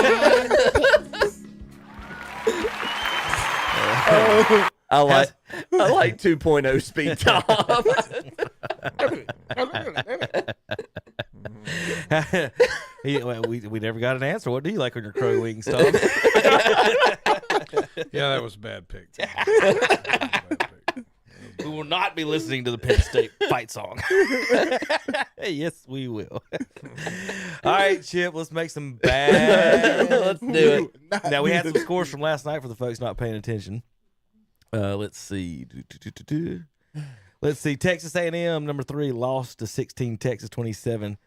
I like 2.0 speed, Tom. we never got an answer. What do you like on your crow wings, Tom? Yeah, that was a bad pick. We will not be listening to the Penn State fight song. Yes, we will. All right, Chip, let's make some bad. Let's do it. Now, we had some scores from last night for the folks not paying attention. Let's see. Let's see. Texas A&M, number 3, lost to 16. Texas 27-17.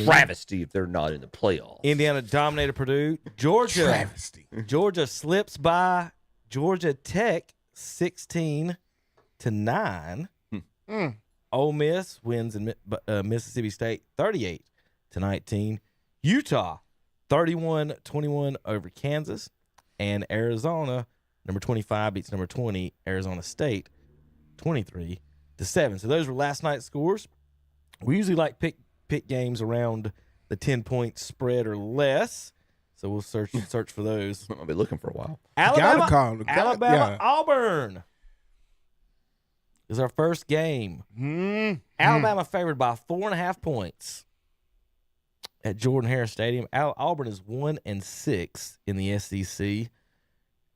Travesty if they're not in the playoffs. Indiana dominated Purdue. Georgia. Travesty. Georgia slips by Georgia Tech 16-9. Ole Miss wins in Mississippi State 38-19. Utah 31-21 over Kansas, and Arizona, number 25 beats number 20 Arizona State 23-7. So those were last night's scores. We usually like pick games around the 10-point spread or less. So we'll search for those. I'll be looking for a while. Alabama Auburn is our first game. Alabama favored by 4.5 points at Jordan-Hare Stadium. Auburn is 1-6 in the SEC.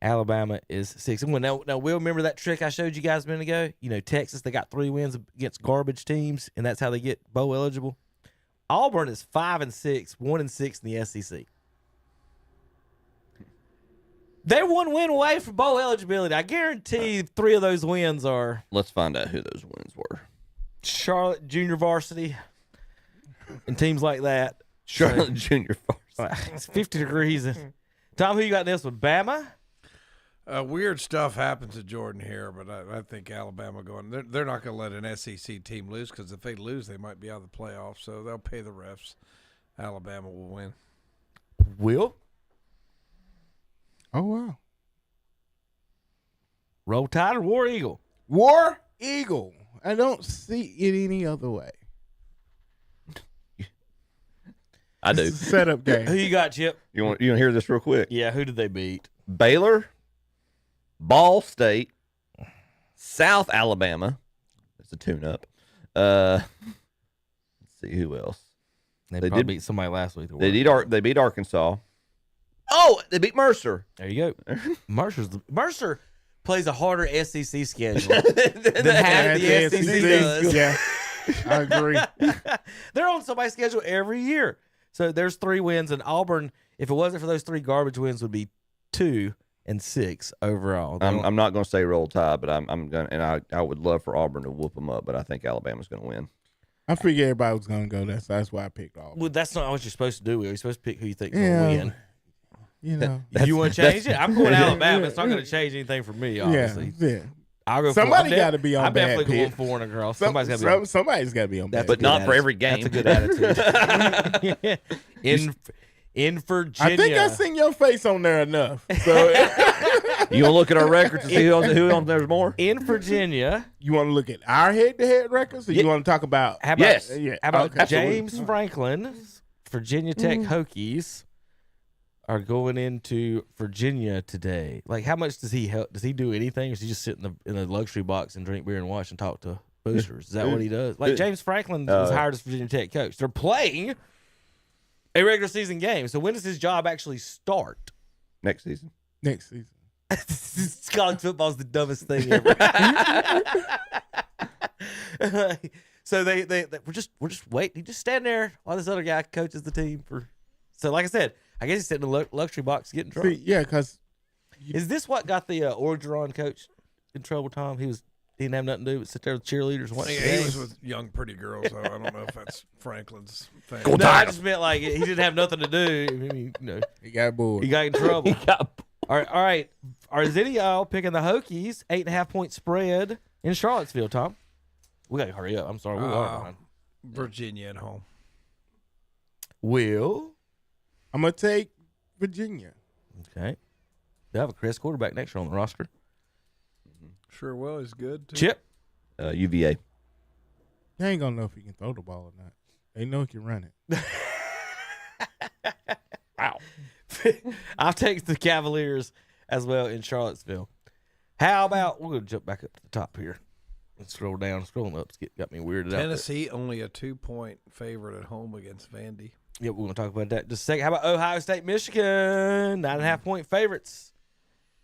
Alabama is 6-1. Now, Will, remember that trick I showed you guys a minute ago? You know, Texas, they got 3 wins against garbage teams, and that's how they get bowl eligible. Auburn is 5-6, 1-6 in the SEC. They're 1 win away from bowl eligibility. I guarantee 3 of those wins are. Let's find out who those wins were. Charlotte Junior Varsity and teams like that. Charlotte Junior Varsity. It's 50 degrees. Tom, who you got in this one? Bama? Weird stuff happens at Jordan here, but I think Alabama going. They're not going to let an SEC team lose, because if they lose, they might be out of the playoffs. So they'll pay the refs. Alabama will win. Will? Oh, wow. Roll Tide or War Eagle? War Eagle. I don't see it any other way. I do. It's a setup game. Who you got, Chip? You want to hear this real quick? Yeah, who did they beat? Baylor, Ball State, South Alabama. That's a tune-up. Let's see who else. They probably beat somebody last week. They beat Arkansas. Oh, they beat Mercer. There you go. Mercer plays a harder SEC schedule than half the SEC does. Yeah, I agree. They're on somebody's schedule every year. So there's 3 wins, and Auburn, if it wasn't for those 3 garbage wins, would be 2-6 overall. I'm not going to say Roll Tide, but I'm going, and I would love for Auburn to whoop them up, but I think Alabama's going to win. I figured everybody was going to go. That's why I picked Auburn. Well, that's not what you're supposed to do. You're supposed to pick who you think is going to win. You know, if you want to change it, I'm going Alabama. It's not going to change anything for me, obviously. Yeah. I'll go. Somebody got to be on. I'm bad definitely going pick. for a girl. Somebody's got to be. Somebody's got to be on. Bad but not for every game. That's a good attitude. in Virginia, I think I seen your face on there enough. So you want to look at our records to see who on there's more? In Virginia, you want to look at our head-to-head records, or you want to talk about? How about James Franklin's Virginia Tech Hokies are going into Virginia today. Like, how much does he help? Does he do anything, or does he just sit in a luxury box and drink beer and watch and talk to boosters? Is that what he does? Like, James Franklin was hired as Virginia Tech coach. They're playing a regular season game. So when does his job actually start? Next season. College football is the dumbest thing ever. So we're just waiting. He just stand there while this other guy coaches the team for. So like I said, I guess he's sitting in the luxury box getting drunk. Yeah, because is this what got the Orgeron coach in trouble, Tom? He didn't have nothing to do but sit there with cheerleaders and watch. He was with young pretty girls, so I don't know if that's Franklin's thing. No, I just meant like he didn't have nothing to do. I mean, he got bored. He got in trouble. All right. Is any of y'all picking the Hokies 8.5 point spread in Charlottesville, Tom? We gotta hurry up. I'm sorry, we are behind. Virginia at home. Will? I'm gonna take Virginia. Okay. They have a Chris quarterback next year on the roster. Sure will. He's good, too. Chip. UVA. They ain't gonna know if he can throw the ball or not. They know he can run it. Wow. I'll take the Cavaliers as well in Charlottesville. How about, we're going to jump back up to the top here. Let's scroll down. Scrolling up got me weirded out. Tennessee only a 2-point favorite at home against Vandy. Yeah, we're going to talk about that in just a second. How about Ohio State, Michigan? 9.5-point favorites.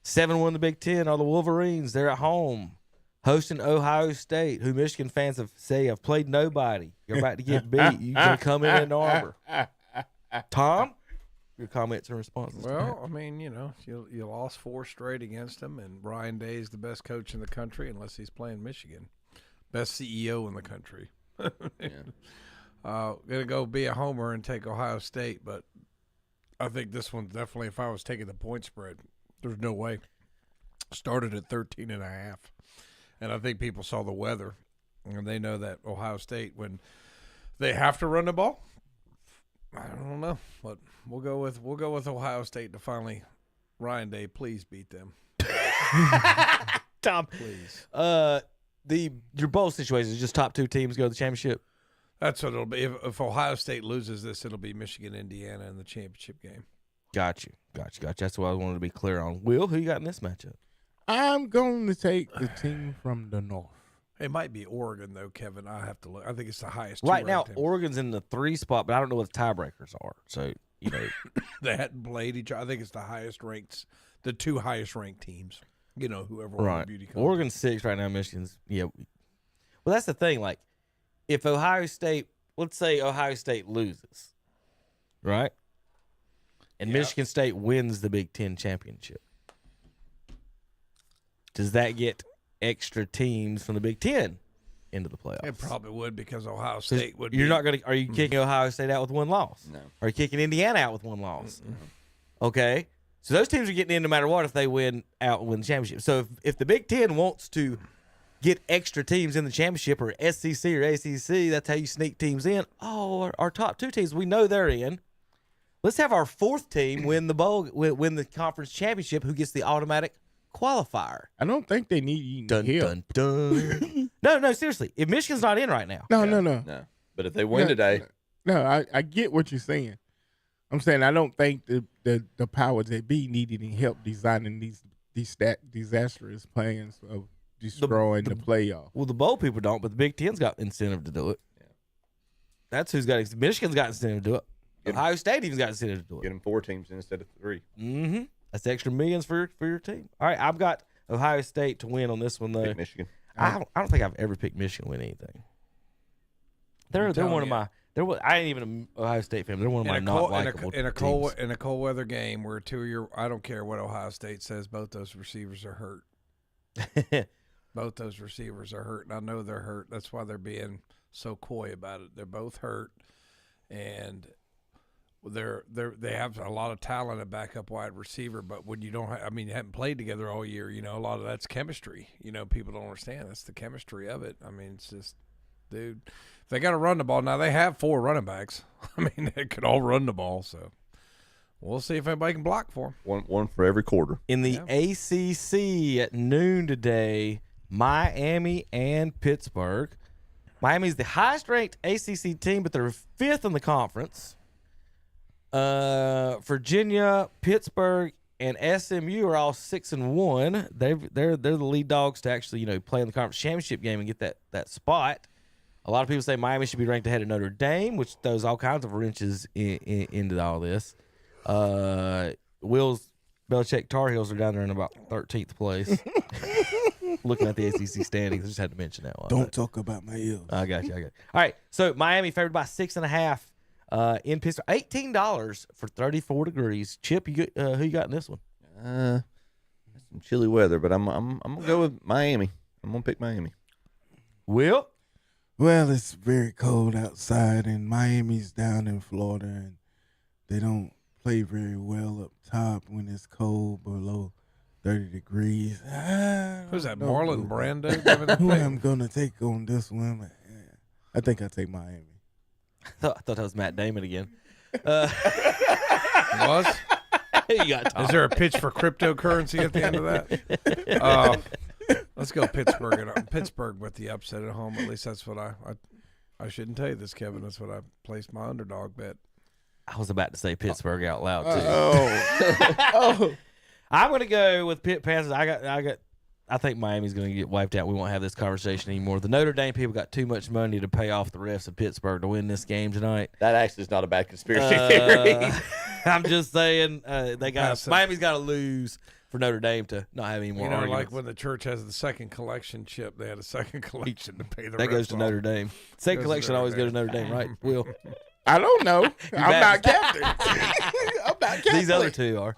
7-1 the Big Ten are the Wolverines. They're at home hosting Ohio State, who Michigan fans have played nobody. You're about to get beat. You're going to come in Ann Arbor. Tom, your comments and responses. Well, I mean, you lost 4 straight against them, and Ryan Day is the best coach in the country unless he's playing Michigan. Best CEO in the country. Gonna go be a homer and take Ohio State, but I think this one definitely, if I was taking the point spread, there's no way. Started at 13.5, and I think people saw the weather, and they know that Ohio State, when they have to run the ball, I don't know, but we'll go with Ohio State to finally, Ryan Day, please beat them. Tom, please. Your bowl situation is just top 2 teams go to the championship. That's what it'll be. If Ohio State loses this, it'll be Michigan, Indiana in the championship game. Got you. That's what I wanted to be clear on. Will, who you got in this matchup? I'm going to take the team from the north. It might be Oregon, though, Kevin. I have to look. I think it's the highest. Right now, team. Oregon's in the 3 spot, but I don't know what the tiebreakers are. So, they hadn't played each other. I think it's the 2 highest ranked teams. Whoever won right. the beauty contest. Oregon's 6 right now. Michigan's, yeah. Well, that's the thing. Like, if Ohio State, let's say Ohio State loses, right? And Michigan State wins the Big Ten championship. Does that get extra teams from the Big Ten into the playoffs? It probably would, because Ohio State would. You're not going to. Are you kicking Ohio State out with 1 loss? No. Are you kicking Indiana out with 1 loss? Okay. So those teams are getting in no matter what if they win out and win the championship. So if the Big Ten wants to get extra teams in the championship, or SEC or ACC, that's how you sneak teams in. Oh, our top 2 teams, we know they're in. Let's have our 4th team win the bowl, win the conference championship, who gets the automatic qualifier. I don't think they need help. Dun, dun. No, seriously. If Michigan's not in right now. No. But if they win today. No, I get what you're saying. I'm saying I don't think the powers that be needed any help designing these disastrous plans of destroying the playoff. Well, the bowl people don't, but the Big Ten's got incentive to do it. Yeah. That's who's got Michigan's got incentive to do it. Ohio State even's got incentive to do it. Get them 4 teams instead of 3. Mm-hmm. That's extra millions for your team. All right, I've got Ohio State to win on this one, though. Pick Michigan. I don't think I've ever picked Michigan to win anything. They're one of my. I ain't even an Ohio State fan. They're one of my not likable teams. In a cold weather game where 2 of your, I don't care what Ohio State says, both those receivers are hurt. Both those receivers are hurt, and I know they're hurt. That's why they're being so coy about it. They're both hurt, and they have a lot of talent at backup wide receiver. But when you don't, you haven't played together all year. A lot of that's chemistry. People don't understand that's the chemistry of it. It's just, dude, if they got to run the ball now, they have 4 running backs. They could all run the ball. So we'll see if anybody can block for them. One for every quarter. In the ACC at noon today, Miami and Pittsburgh. Miami's the highest-ranked ACC team, but they're 5th in the conference. Virginia, Pittsburgh, and SMU are all 6-1. They're the lead dogs to actually play in the conference championship game and get that spot. A lot of people say Miami should be ranked ahead of Notre Dame, which throws all kinds of wrenches into all this. Will's Belichick Tar Heels are down there in about 13th place. Looking at the ACC standings, I just had to mention that one. Don't talk about my ears. I got you. All right, so Miami favored by 6.5 in Pittsburgh. $18 for 34 degrees. Chip, who you got in this one? Some chilly weather, but I'm gonna go with Miami. I'm gonna pick Miami. Will? Well, it's very cold outside, and Miami's down in Florida, and they don't play very well up top when it's cold below 30 degrees. Who's that, Marlon Brando? Who I'm going to take on this one? I think I'll take Miami. I thought that was Matt Damon again. Was? You got Is there a pitch for cryptocurrency at the end of that? Let's go Pittsburgh with the upset at home. At least that's what I shouldn't tell you this, Kevin. That's what I placed my underdog bet. I was about to say Pittsburgh out loud too. Oh. I'm going to go with Pitt Panthers. I think Miami's going to get wiped out. We won't have this conversation anymore. The Notre Dame people got too much money to pay off the refs of Pittsburgh to win this game tonight. That actually is not a bad conspiracy theory. I'm just saying Miami's got to lose for Notre Dame to not have any more arguments. Like when the church has the second collection chip, they had a second collection to pay the that refs goes to off. Notre Dame. Second collection always goes to Notre Dame, right, Will? I don't know. I'm not Catholic. I'm not Catholic. These other two are.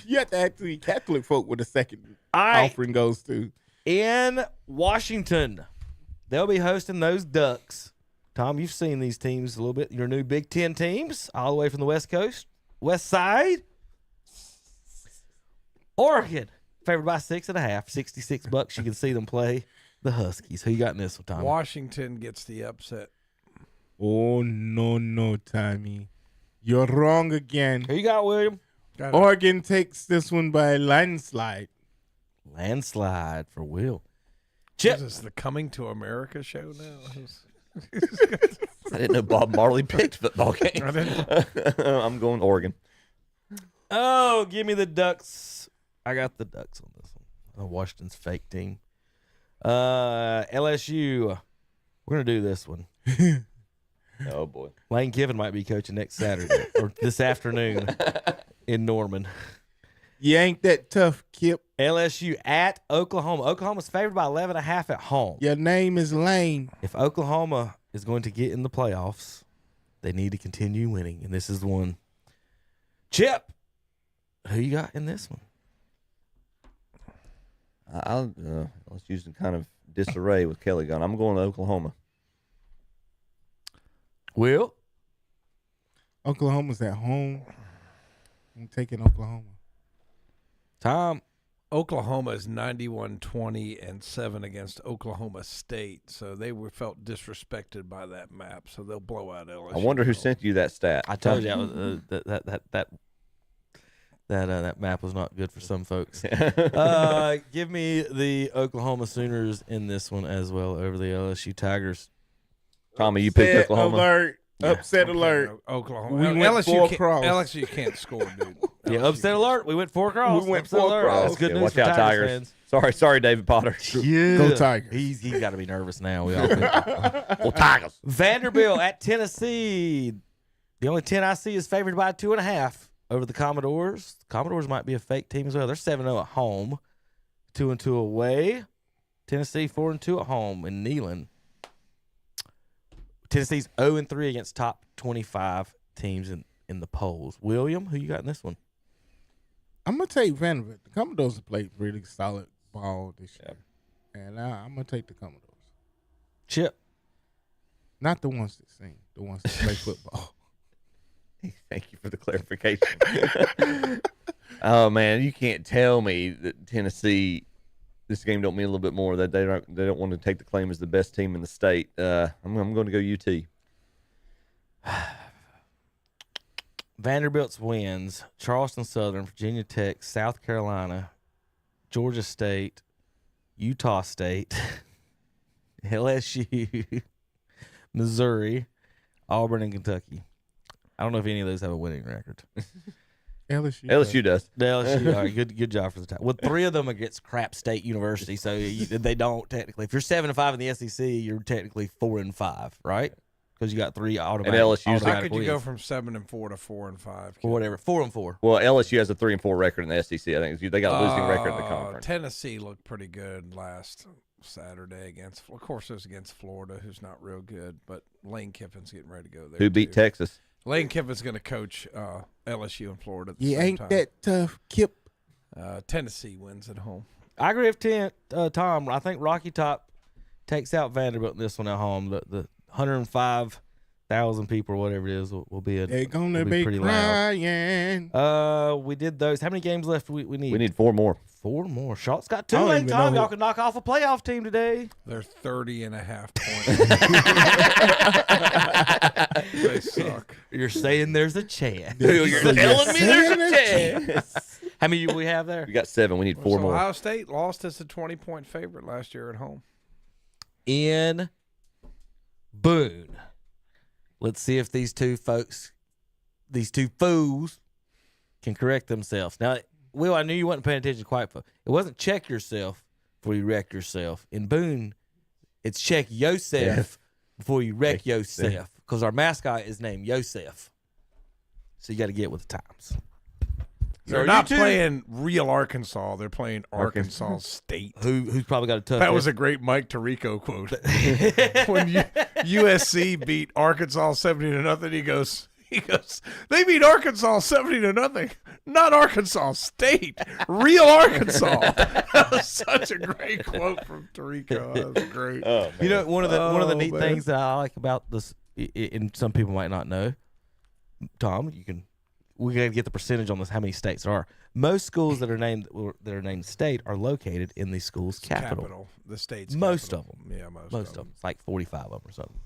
You have to actually Catholic folk with the second right. offering goes to. In Washington, they'll be hosting those Ducks. Tom, you've seen these teams a little bit. Your new Big Ten teams, all the way from the West Coast. West Side. Oregon, favored by 6.5, $66. You can see them play the Huskies. Who you got in this one, Tom? Washington gets the upset. Oh, no, Tommy. You're wrong again. Who you got, William? Oregon takes this one by landslide. Landslide for Will. Chip. Is this the Coming to America show now? I didn't know Bob Marley picked football games. I didn't. I'm going Oregon. Oh, give me the Ducks. I got the Ducks on this one. Washington's fake team. LSU. We're going to do this one. Oh, boy. Lane Kiffin might be coaching next Saturday or this afternoon in Norman. You ain't that tough, Kip. LSU at Oklahoma. Oklahoma's favored by 11.5 at home. Your name is Lane. If Oklahoma is going to get in the playoffs, they need to continue winning, and this is the one. Chip, who you got in this one? Let's use some kind of disarray with Kelly gone. I'm going to Oklahoma. Will? Oklahoma's at home. I'm taking Oklahoma. Tom? Oklahoma is 91-20-7 against Oklahoma State, so they felt disrespected by that map, so they'll blow out LSU. I wonder who sent you that stat. I told you that map was not good for some folks. Give me the Oklahoma Sooners in this one as well over the LSU Tigers. Tommy, you picked Oklahoma. Alert. Yeah. Upset alert. Oklahoma. We went four across. LSU can't score, dude. Yeah, upset alert. We went 4 across. We went upset 4 alert. across. That's good news Watch for out, Tigers Tigers. Sorry, David Potter. Yeah. Go Tigers. He's got to be nervous now. We all think. Well, Tigers. Vanderbilt at Tennessee. The only 10 I see is favored by 2.5 over the Commodores. The Commodores might be a fake team as well. They're 7-0 at home, 2-2 away. Tennessee 4-2 at home in Neyland. Tennessee's 0-3 against top 25 teams in the polls. William, who you got in this one? I'm going to take Vanderbilt. The Commodores have played really solid ball this year. And I'm going to take the Commodores. Chip. Not the ones that sing, the ones that play football. Thank you for the clarification. Oh, man, you can't tell me that Tennessee, this game don't mean a little bit more, that they don't want to take the claim as the best team in the state. I'm going to go UT. Vanderbilt's wins, Charleston Southern, Virginia Tech, South Carolina, Georgia State, Utah State, LSU, Missouri, Auburn, and Kentucky. I don't know if any of those have a winning record. LSU does. The LSU, all right, good job for the time. Well, 3 of them against crap State University, so they don't technically. If you're 7-5 in the SEC, you're technically 4-5, right? Because you got 3 automatic. And LSU's How could you wins. go from 7-4 to 4-5? Or whatever, 4-4. Well, LSU has a 3-4 record in the SEC. I think they got a losing record in the conference. Tennessee looked pretty good last Saturday against. Of course, it was against Florida, who's not real good, but Lane Kiffin's getting ready to go there. Who beat Texas? Lane Kiffin's going to coach LSU in Florida. At the You same ain't time. that tough, Kip. Tennessee wins at home. I agree with Tom. I think Rocky Top takes out Vanderbilt in this one at home. The 105,000 people or whatever it is will be They're gonna be pretty crying. loud. We did those. How many games left we need? We need 4 more. 4 more. Shot's got 2 I don't late, even Tom. know Y'all can knock off a playoff team today. They're 30.5 points. They suck. You're saying there's a chance. You're telling me there's a chance. How many do we have there? We got 7. We need 4 more. Ohio State lost as a 20-point favorite last year at home. In Boone. Let's see if these two fools, can correct themselves. Now, Will, I knew you wasn't paying attention quite. It wasn't check yourself before you wreck yourself. In Boone, it's check yourself before you wreck yourself, because our mascot is named Yosef. So you got to get with the times. They're not playing real Arkansas. They're playing Arkansas State. Who's probably got a tough. That was a great Mike Tirico quote. When USC beat Arkansas 70-0, he goes, they beat Arkansas 70-0, not Arkansas State, real Arkansas. That was such a great quote from Tirico. That was great. Oh, you know, one of the neat things that I like about this, and some people might not know, Tom, we got to get the percentage on this. How many states there are? Most schools that are named state are located in the school's capital. The state's most capital. of them. Yeah, most of them. It's like 45 of them or something.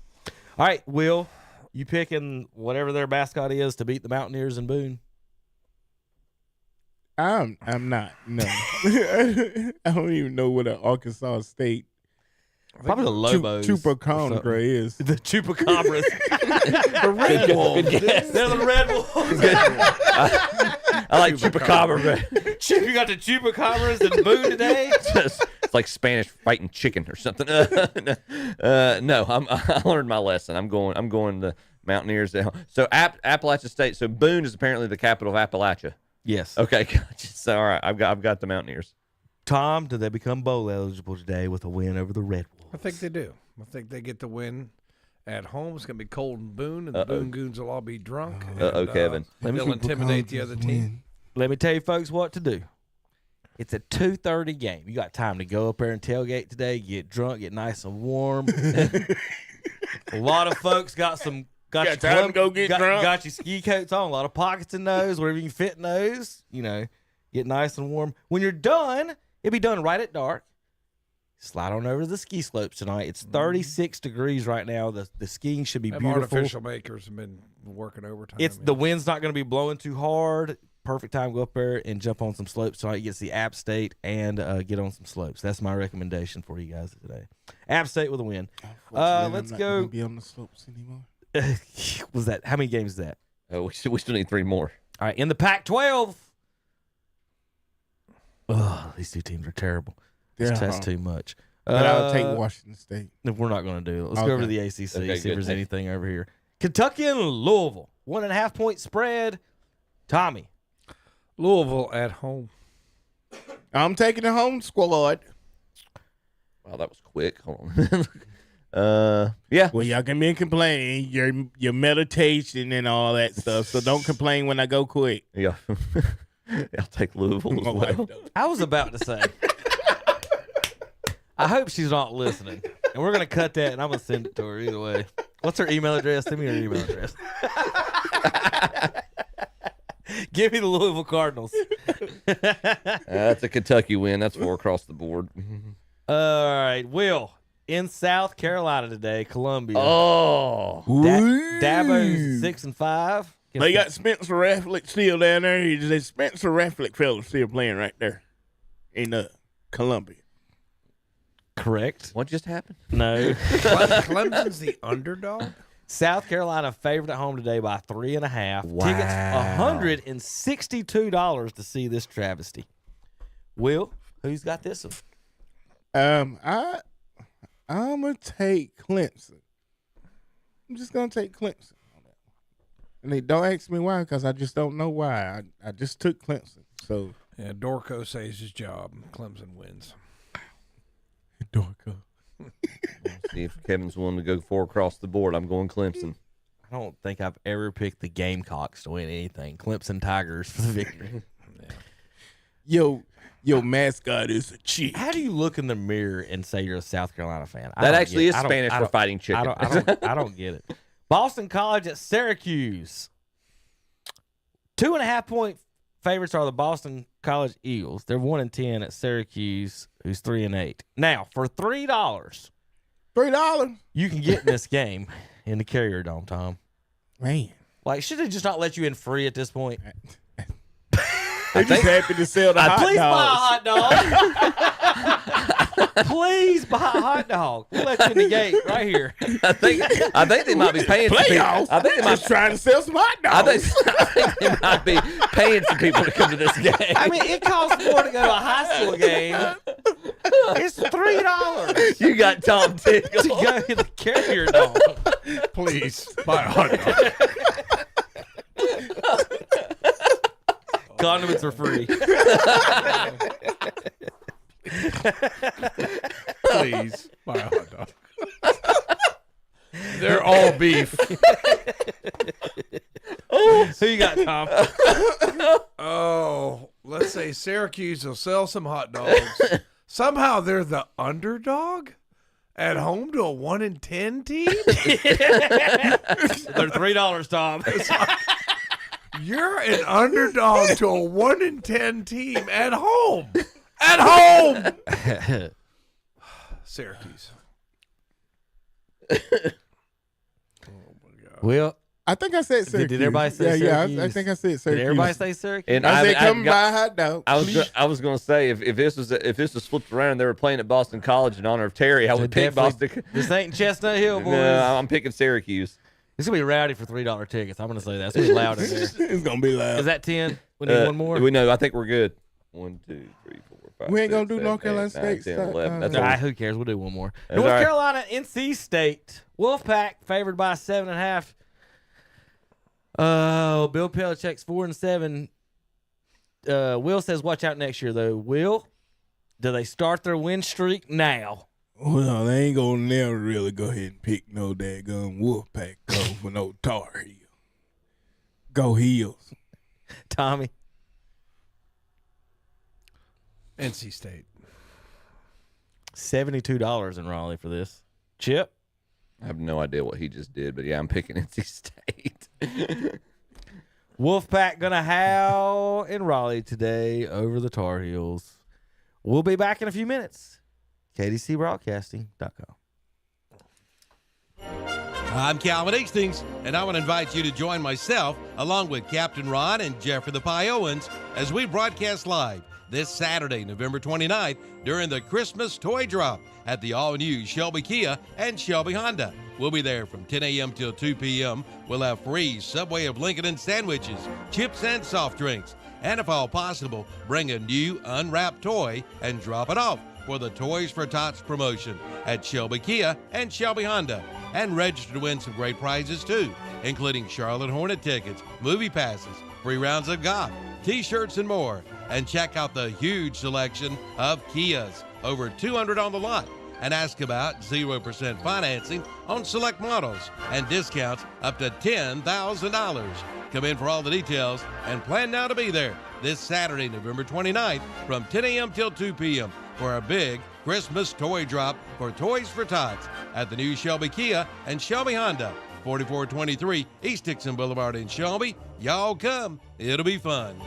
All right, Will, you picking whatever their mascot is to beat the Mountaineers in Boone? I'm not. No, I don't even know what an Arkansas State. Probably the Lobos. Chupacabra is. The Chupacabras. The Red Wolves. They're the Red Wolves. I like Chupacabra. You got the Chupacabras in Boone today? It's like Spanish fighting chicken or something. No, I learned my lesson. I'm going the Mountaineers. So Appalachia State. So Boone is apparently the capital of Appalachia. Yes. Okay. Gotcha. So all right, I've got the Mountaineers. Tom, do they become bowl eligible today with a win over the Red Wolves? I think they do. I think they get the win at home. It's going to be cold in Boone, and the Boone Goons will all be drunk. Kevin. They'll intimidate the other team. Let me tell you folks what to do. It's a 2:30 game. You got time to go up there and tailgate today, get drunk, get nice and warm. A lot of folks got time to go get drunk. Got your ski coats on, a lot of pockets in those, wherever you can fit in those. Get nice and warm. When you're done, it'll be done right at dark. Slide on over to the ski slopes tonight. It's 36 degrees right now. The skiing should be beautiful. Artificial makers have been working overtime. The wind's not going to be blowing too hard. Perfect time to go up there and jump on some slopes tonight. You get to see App State and get on some slopes. That's my recommendation for you guys today. App State with a win. Let's go. Be on the slopes anymore. How many games is that? We still need 3 more. All right, in the Pac-12. Oh, these two teams are terrible. That's too much. But I'll take Washington State. We're not going to do it. Let's go over to the ACC, see if there's anything over here. Kentucky and Louisville, 1.5 point spread. Tommy. Louisville at home. I'm taking the home squad. Wow, that was quick. Hold on. Yeah. Well, y'all can be complaining your meditation and all that stuff. So don't complain when I go quick. Yeah. I'll take Louisville as well. I was about to say. I hope she's not listening. And we're going to cut that, and I'm going to send it to her either way. What's her email address? Send me her email address. Give me the Louisville Cardinals. That's a Kentucky win. That's 4 across the board. All right. Will, in South Carolina today, Columbia. Oh. Dabo's 6-5. They got Spencer Rafflick still down there. The Spencer Rafflick fellow still playing right there in Columbia. Correct. What just happened? No. Clemson's the underdog? South Carolina favored at home today by 3.5. Wow. Tickets $162 to see this travesty. Will, who's got this one? I'm gonna take Clemson. I'm just gonna take Clemson. And they don't ask me why, because I just don't know why. I just took Clemson. So yeah, Dorco saves his job. Clemson wins. Dorco. See if Kevin's willing to go 4 across the board. I'm going Clemson. I don't think I've ever picked the Gamecocks to win anything. Clemson Tigers for the victory. Your mascot is a chick. How do you look in the mirror and say you're a South Carolina fan? That actually is Spanish for fighting chicken. I don't get it. Boston College at Syracuse. 2.5 point favorites are the Boston College Eagles. They're 1-10 at Syracuse, who's 3-8. Now, for $3, $3, you can get in this game in the Carrier Dome, Tom. Man. Like, should they just not let you in free at this point? They're just happy to sell the hot please dogs. buy a hot dog. Please buy a hot dog. We'll let you in the gate right here. I think they might be paying some people. Playoffs? I think they might just trying to sell some hot dogs. I think they might be paying some people to come to this game. I mean, it costs more to go to a high school game. It's $3 You got Tom Tickle to go to the carrier dog. Please buy a hot dog. Condiments are free. Please buy a hot dog. They're all beef. Who you got, Tom? Oh, let's say Syracuse will sell some hot dogs. Somehow they're the underdog at home to a 1-10 team. They're $3, Tom. You're an underdog to a 1-10 team at home. At home. Syracuse. Well, I think I said Syracuse. Did everybody say Syracuse? Yeah, I think I said Syracuse. Did everybody say Syracuse? And I said come buy a hot dog. I was going to say if this was flipped around and they were playing at Boston College in honor of Terry, I would pick Boston. This ain't Chestnut Hill, boys. No, I'm picking Syracuse. It's gonna be rowdy for $3 tickets. I'm gonna say that. It's gonna be loud in there. It's gonna be loud. Is that 10? We need one more. We know. I think we're good. 1, 2, 3, 4, 5. We ain't gonna 6, do 7, North Carolina 8, 9, State 10, stuff. 11. That's All all right, right. who cares? We'll do one more. That's North all right. Carolina, NC State. Wolfpack favored by 7.5. Bill Belichick's 4-7. Will says, watch out next year, though. Will, do they start their win streak now? Well, they ain't gonna never really go ahead and pick no daggone Wolfpack go for no Tar Heel. Go Heels. Tommy. NC State. $72 in Raleigh for this. Chip? I have no idea what he just did, but yeah, I'm picking NC State. Wolfpack gonna howl in Raleigh today over the Tar Heels. We'll be back in a few minutes. KDCBroadcasting.com. I'm Calvin Hastings, and I want to invite you to join myself, along with Captain Ron and Jeffrey the Piowans, as we broadcast live this Saturday, November 29th, during the Christmas Toy Drop at the all-new Shelby Kia and Shelby Honda. We'll be there from 10 a.m. till 2 p.m. We'll have free Subway of Lincoln sandwiches, chips, and soft drinks. And if all possible, bring a new unwrapped toy and drop it off for the Toys for Tots promotion at Shelby Kia and Shelby Honda. And register to win some great prizes too, including Charlotte Hornet tickets, movie passes, free rounds of golf, t-shirts, and more. And check out the huge selection of Kias, over 200 on the lot. And ask about 0% financing on select models and discounts up to $10,000. Come in for all the details and plan now to be there this Saturday, November 29th from 10 a.m. till 2 p.m. for a big Christmas toy drop for Toys for Tots at the new Shelby Kia and Shelby Honda, 4423 East Dixon Boulevard in Shelby. Y'all come. It'll be fun.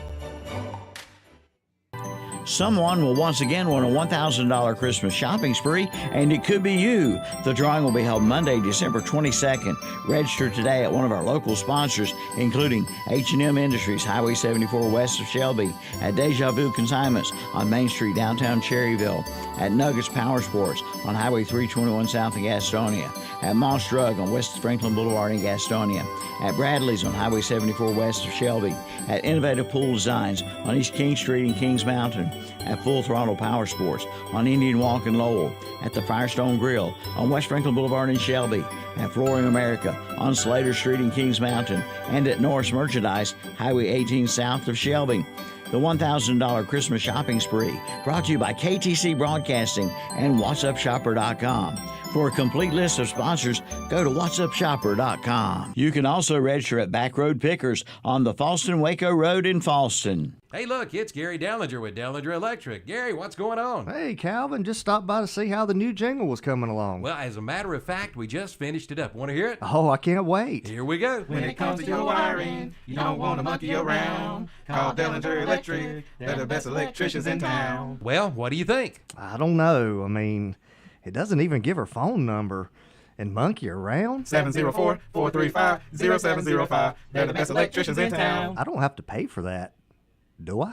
Someone will once again win a $1,000 Christmas shopping spree, and it could be you. The drawing will be held Monday, December 22nd. Register today at one of our local sponsors, including H&M Industries, Highway 74 west of Shelby, at Deja Vu Consignments on Main Street, downtown Cherryville, at Nuggets Power Sports on Highway 321 south of Gastonia, at Moss Drug on West Franklin Boulevard in Gastonia, at Bradley's on Highway 74 west of Shelby, at Innovative Pool Designs on East King Street in Kings Mountain, at Full Throttle Power Sports on Indian Walk and Lowell, at the Firestone Grill on West Franklin Boulevard in Shelby, at Flooring America on Slater Street in Kings Mountain, and at Norris Merchandise, Highway 18 south of Shelby. The $1,000 Christmas shopping spree brought to you by KTC Broadcasting and WhatsUpShopper.com. For a complete list of sponsors, go to WhatsUpShopper.com. You can also register at Backroad Pickers on the Falston-Waco Road in Falston. Hey, look, it's Gary Dellinger with Dellinger Electric. Gary, what's going on? Hey, Calvin, just stopped by to see how the new jingle was coming along. Well, as a matter of fact, we just finished it up. Want to hear it? Oh, I can't wait. Here we go. When it comes to your wiring, you don't want to monkey around. Call Dellinger Electric. They're the best electricians in town. Well, what do you think? I don't know. I mean, it doesn't even give her phone number. and monkey around? 704-435-0705. They're the best electricians in town. I don't have to pay for that, do I?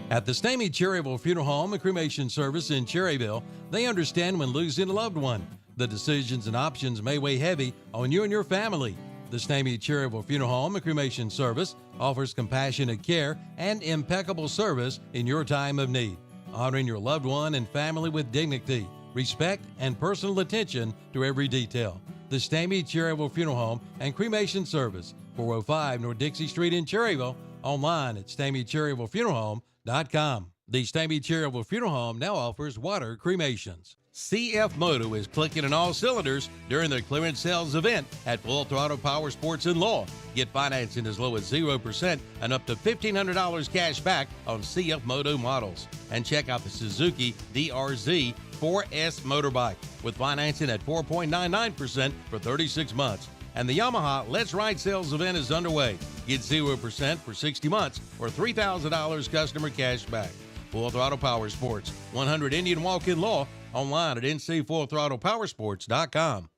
At the Stamey Cherryville Funeral Home and Cremation Service in Cherryville, they understand when losing a loved one. The decisions and options may weigh heavy on you and your family. The Stamey Cherryville Funeral Home and Cremation Service offers compassionate care and impeccable service in your time of need, honoring your loved one and family with dignity, respect, and personal attention to every detail. The Stamey Cherryville Funeral Home and Cremation Service, 405 North Dixie Street in Cherryville, online at StameyCherryvilleFuneralHome.com. The Stamey Cherryville Funeral Home now offers water cremations. CF Moto is clicking on all cylinders during their clearance sales event at Full Throttle Power Sports in Law. Get financing as low as 0% and up to $1,500 cash back on CF Moto models. And check out the Suzuki DRZ 4S motorbike with financing at 4.99% for 36 months. And the Yamaha Let's Ride sales event is underway. Get 0% for 60 months or $3,000 customer cash back. Full Throttle Power Sports, 100 Indian Walk in Law, online at ncfullthrottlepowersports.com.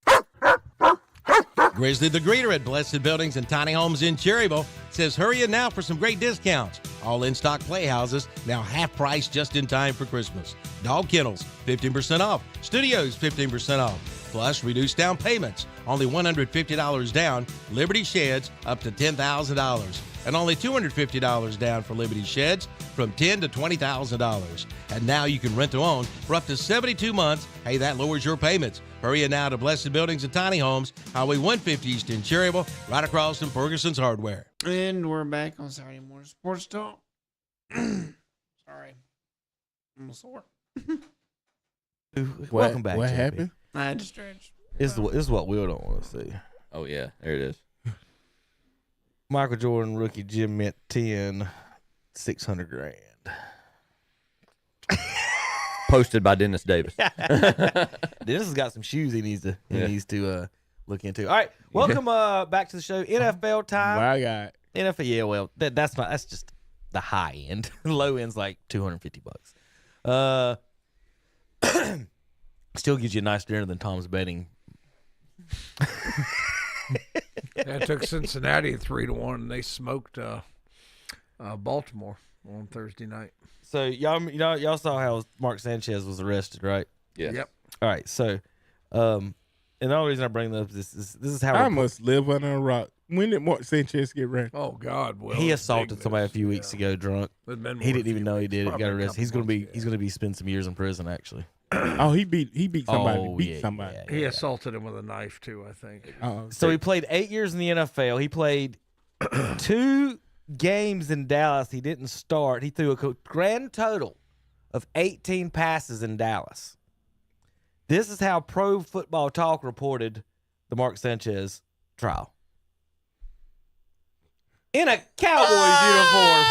Grizzly the Greeter at Blessed Buildings and Tiny Homes in Cherryville says hurry in now for some great discounts. All in-stock playhouses now half price just in time for Christmas. Dog kennels, 15% off. Studios, 15% off. Plus reduced down payments, only $150 down. Liberty Sheds up to $10,000. And only $250 down for Liberty Sheds from $10,000 to $20,000. And now you can rent to own for up to 72 months. Hey, that lowers your payments. Hurry in now to Blessed Buildings and Tiny Homes, Highway 150 East in Cherryville, right across from Ferguson's Hardware. And we're back on Saturday Morning Sports Talk. Sorry. I'm sore. Welcome back. What JP. happened? I had to stretch. This is what Will don't want to see. Oh, yeah. There it is. Michael Jordan rookie Jim Mint 10, $600,000. Posted by Dennis Davis. Dennis has got some shoes he needs to look into. All right, welcome back to the show. NFL time. My God. NFL, yeah, well, that's just the high end. Low end's like $250. Still gives you a nice dinner than Tom's betting. It took Cincinnati 3-1, and they smoked Baltimore on Thursday night. So y'all saw how Mark Sanchez was arrested, right? Yeah. Yep. All right, so and the only reason I bring this up is this is how I must live under a rock. When did Mark Sanchez get arrested? Oh God! Well, he assaulted somebody a few weeks ago drunk. He didn't even know he did it. Got arrested. He's gonna be spending some years in prison actually. Oh, he beat somebody. Oh, Beat somebody. He assaulted him with a knife too, I think. So he played 8 years in the NFL. He played 2 games in Dallas. He didn't start. He threw a grand total of 18 passes in Dallas. This is how Pro Football Talk reported the Mark Sanchez trial. In a Cowboys uniform.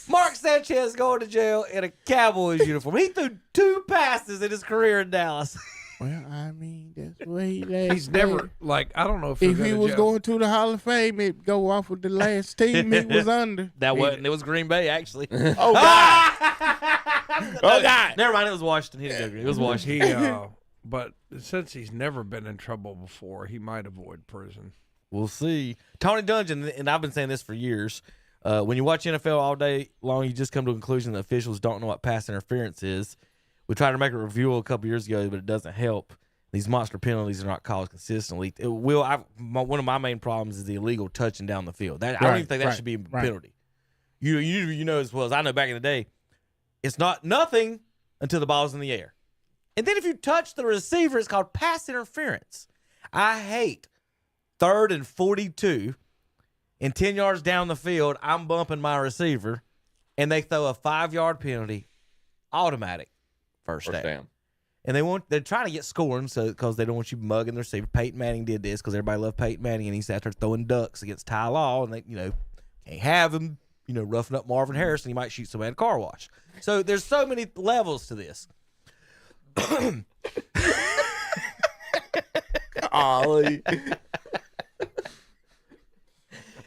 Mark Sanchez going to jail in a Cowboys uniform. He threw 2 passes in his career in Dallas. Well, I mean, that's where he last. He's never I don't know if he was going to the Hall of Fame, it'd go off with the last team he was under. That wasn't. It was Green Bay actually. Oh God! Oh God! Never mind. It was Washington. He didn't go Green. It was Washington. But since he's never been in trouble before, he might avoid prison. We'll see. Tony Dungy, and I've been saying this for years. When you watch NFL all day long, you just come to a conclusion that officials don't know what pass interference is. We tried to make a review a couple years ago, but it doesn't help. These monster penalties are not called consistently. One of my main problems is the illegal touching down the field. I don't even think that should be a penalty. You know as well as I know back in the day, it's not nothing until the ball's in the air. And then if you touch the receiver, it's called pass interference. I hate 3rd and 42 and 10 yards down the field, I'm bumping my receiver, and they throw a 5-yard penalty, automatic first down. And they're trying to get scoring because they don't want you mugging the receiver. Peyton Manning did this because everybody loved Peyton Manning, and he's out there throwing ducks against Ty Law, and they can't have him roughing up Marvin Harrison. He might shoot somebody at a car wash. So there's so many levels to this.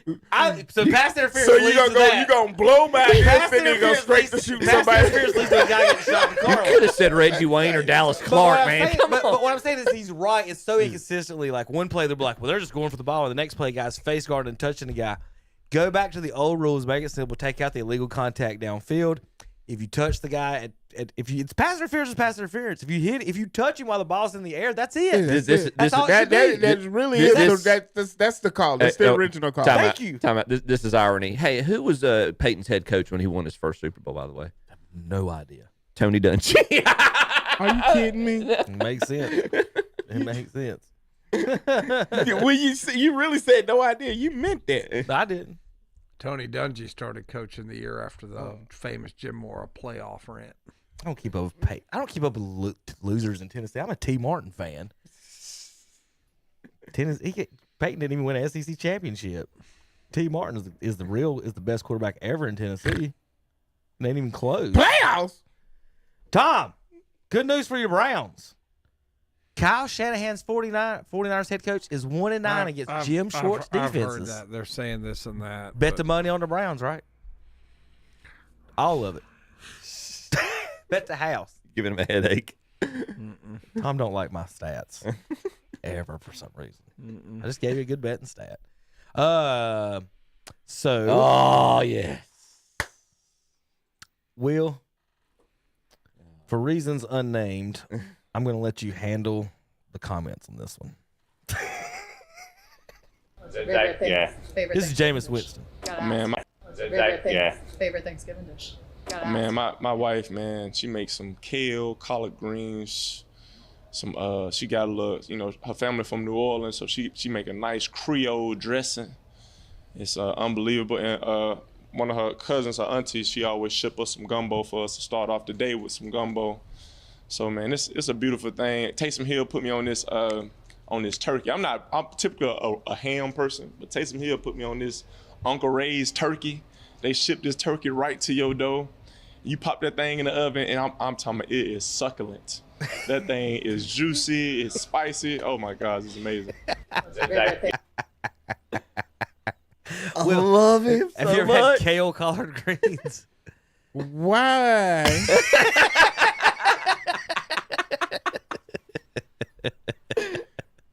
So pass interference. So leads you to that. gonna blow by this Pass and then go interference straight leads to shoot pass somebody? interference leads to a guy getting shot in the You car. could have said Reggie Wayne or Dallas Clark, man. Come on. But what I'm saying is he's right. It's so inconsistently. Like one play, they'll be like, well, they're just going for the ball. And the next play, guys face guarding and touching the guy. Go back to the old rules. Make it simple. Take out the illegal contact downfield. If you touch the guy, it's pass interference, it's pass interference. If you touch him while the ball's in the air, that's it. That's all it should be. That really is. That's the call. That's the original call. Thank you. Time out. This is irony. Hey, who was Peyton's head coach when he won his first Super Bowl, by the way? No idea. Tony Dungy. Are you kidding me? It makes sense. It makes sense. When you really said no idea, you meant that. I didn't. Tony Dungy started coaching the year after the famous Jim Mora playoff rant. I don't keep up with Peyton. I don't keep up with losers in Tennessee. I'm a T. Martin fan. Peyton didn't even win an SEC championship. T. Martin is the best quarterback ever in Tennessee. It ain't even close. Playoffs. Tom, good news for your Browns. Kyle Shanahan's 49ers head coach is 1-9 against Jim Short's defenses. I've heard that. They're saying this and that. Bet the money on the Browns, right? All of it. Bet the house. Giving him a headache. Tom don't like my stats ever for some reason. I just gave you a good betting stat. Oh yes. Will, for reasons unnamed, I'm going to let you handle the comments on this one. This is Jameis Winston. Man, favorite Thanksgiving dish. Man, my wife, man, she makes some kale, collard greens, she got a little, her family from New Orleans, so she make a nice Creole dressing. It's unbelievable. And one of her cousins, her aunties, she always ship us some gumbo for us to start off the day with some gumbo. So man, it's a beautiful thing. Taysom Hill put me on this turkey. I'm typically a ham person, but Taysom Hill put me on this Uncle Ray's turkey. They ship this turkey right to your door. You pop that thing in the oven, and I'm talking about it is succulent. That thing is juicy, it's spicy. Oh my God, it's amazing. I love him so Have you ever much. had kale collard greens? Why?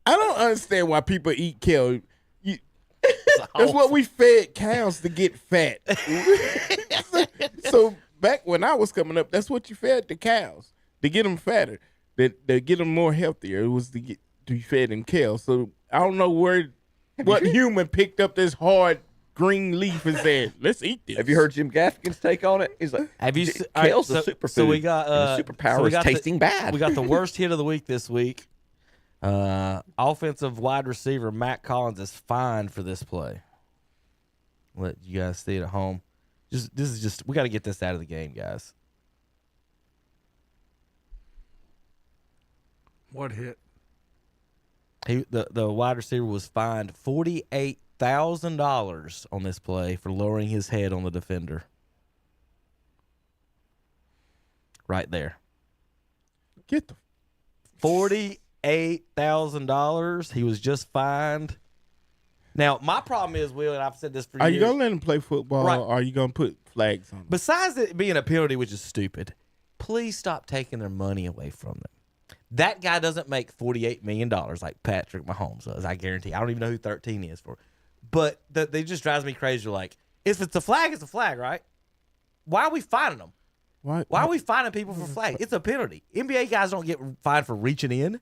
I don't understand why people eat kale. That's what we fed cows to get fat. So back when I was coming up, that's what you fed the cows to get them fatter, to get them more healthier. It was to be fed in kale. So I don't know what human picked up this hard green leaf and said, "Let's eat this." Have you heard Jim Gaffigan's take on it? He's like, kale's a superfood. So we got and the superpower is tasting bad. We got the worst hit of the week this week. Offensive wide receiver Matt Collins is fined for this play. Let you guys see it at home. We got to get this out of the game, guys. What hit? The wide receiver was fined $48,000 on this play for lowering his head on the defender. Right there. Get the $48,000. He was just fined. Now, my problem is, Will, and I've said this for years. Are you going to let him play football, Right. or are you going to put flags on him? Besides it being a penalty, which is stupid, please stop taking their money away from them. That guy doesn't make $48 million like Patrick Mahomes does, I guarantee. I don't even know who 13 is for. But they just drives me crazy. They're like, if it's a flag, it's a flag, right? Why are we fining them? Why are we fining people for flag? It's a penalty. NBA guys don't get fined for reaching in.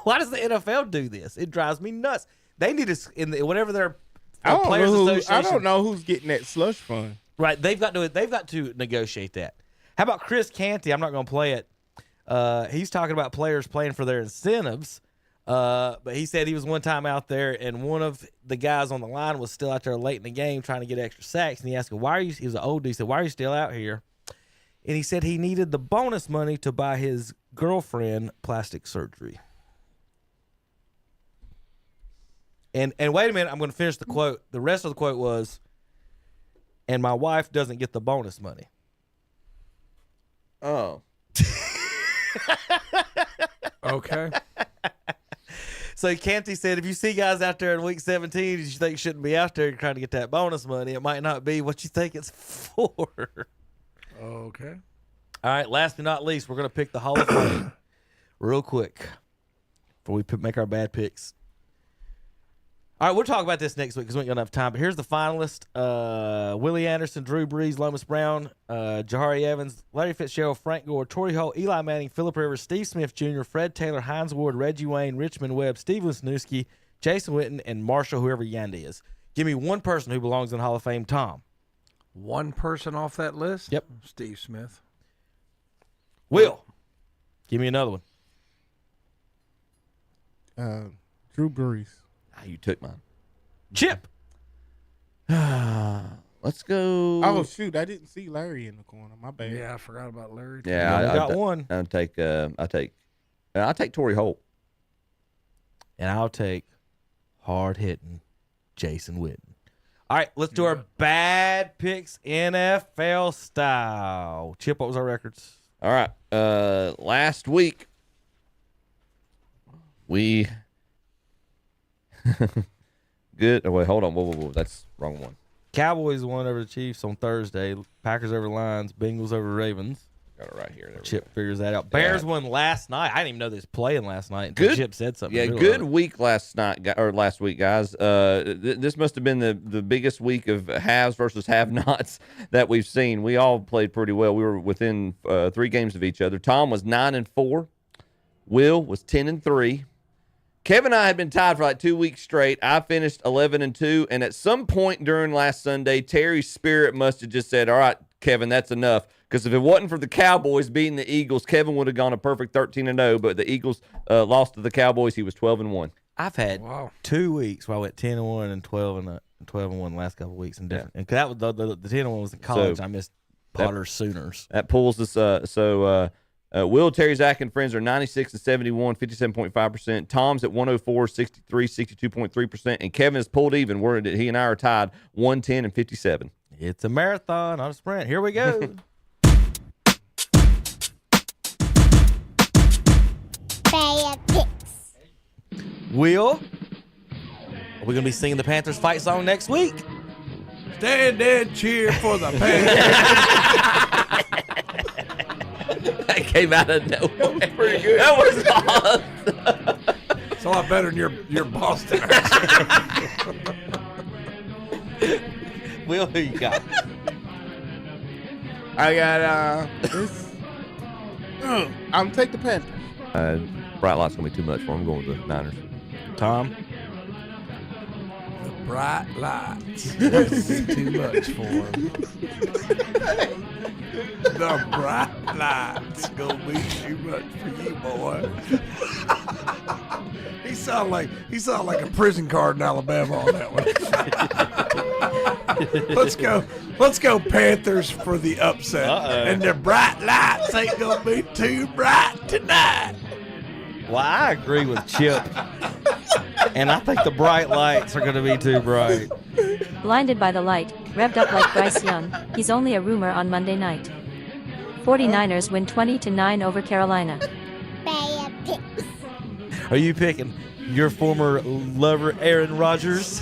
Why does the NFL do this? It drives me nuts. They need to, whatever their players association. I don't know who's getting that slush fund. Right, they've got to negotiate that. How about Chris Canty? I'm not going to play it. He's talking about players playing for their incentives. But he said he was one time out there, and one of the guys on the line was still out there late in the game trying to get extra sacks. And he asked him, "Why are you?" He was an old dude. He said, "Why are you still out here?" And he said he needed the bonus money to buy his girlfriend plastic surgery. And wait a minute, I'm going to finish the quote. The rest of the quote was, "And my wife doesn't get the bonus money." Oh. Okay. So Canty said, if you see guys out there in week 17 you think shouldn't be out there trying to get that bonus money, it might not be what you think it's for. Okay. All right, last but not least, we're going to pick the Hall of Fame real quick before we make our bad picks. All right, we'll talk about this next week because we ain't going to have time. But here's the finalist. Willie Anderson, Drew Brees, Lomas Brown, Jahari Evans, Larry Fitzgerald, Frank Gore, Torrey Holt, Eli Manning, Phillip Rivers, Steve Smith Jr., Fred Taylor, Hines Ward, Reggie Wayne, Richmond Webb, Steve Wisniewski, Jason Witten, and Marshall, whoever Yandy is. Give me one person who belongs in the Hall of Fame, Tom. One person off that list? Yep. Steve Smith. Will, give me another one. Drew Brees. You took mine. Chip. Let's go. Oh shoot! I didn't see Larry in the corner. My bad. Yeah, I forgot about Larry. Yeah, I got one. I'll take Torrey Holt, and I'll take hard hitting Jason Witten. All right, let's do our bad picks NFL style. Chip, what was our records? All right, last week we. Good. Oh, wait, hold on. Whoa. That's the wrong one. Cowboys won over the Chiefs on Thursday. Packers over Lions. Bengals over Ravens. Got it right here. There Chip figures that out. Bears won last night. I didn't even know they was playing last night until Good. Chip said something. Yeah, good week last week, guys. This must have been the biggest week of haves versus have-nots that we've seen. We all played pretty well. We were within 3 games of each other. Tom was 9-4. Will was 10-3. Kevin and I had been tied for like 2 weeks straight. I finished 11-2, and at some point during last Sunday, Terry's spirit must have just said, all right, Kevin, that's enough. Because if it wasn't for the Cowboys beating the Eagles, Kevin would have gone a perfect 13-0, but the Eagles lost to the Cowboys. He was 12-1. I've had 2 weeks where I went 10-1 and 12-1 the last couple of weeks. And different. And that was the 10-1 was in college. I missed Potter Sooners. That pulls us. Will, Terry, Zach, and friends are 96-71, 57.5%. Tom's at 104, 63, 62.3%. And Kevin is pulled even. He and I are tied 110 and 57. It's a marathon, not a sprint. Here we go. Bad picks. Will, are we going to be singing the Panthers fight song next week? Stand and cheer for the Panthers. That came out of nowhere. That was pretty good. That was awesome. It's a lot better than your Boston accent. Will, who you got? I got I'm take the Panthers. Bright light's gonna be too much for him. I'm going with the Niners. Tom? The bright lights. That's too much for him. The bright lights gonna be too much for you, boy. He sound like a prison card in Alabama on that one. Let's go Panthers for the upset. And the bright lights ain't gonna be too bright tonight. Well, I agree with Chip. And I think the bright lights are going to be too bright. Blinded by the light, revved up like Bryce Young, he's only a rumor on Monday night. 49ers win 20-9 over Carolina. Bad picks. Are you picking your former lover, Aaron Rodgers?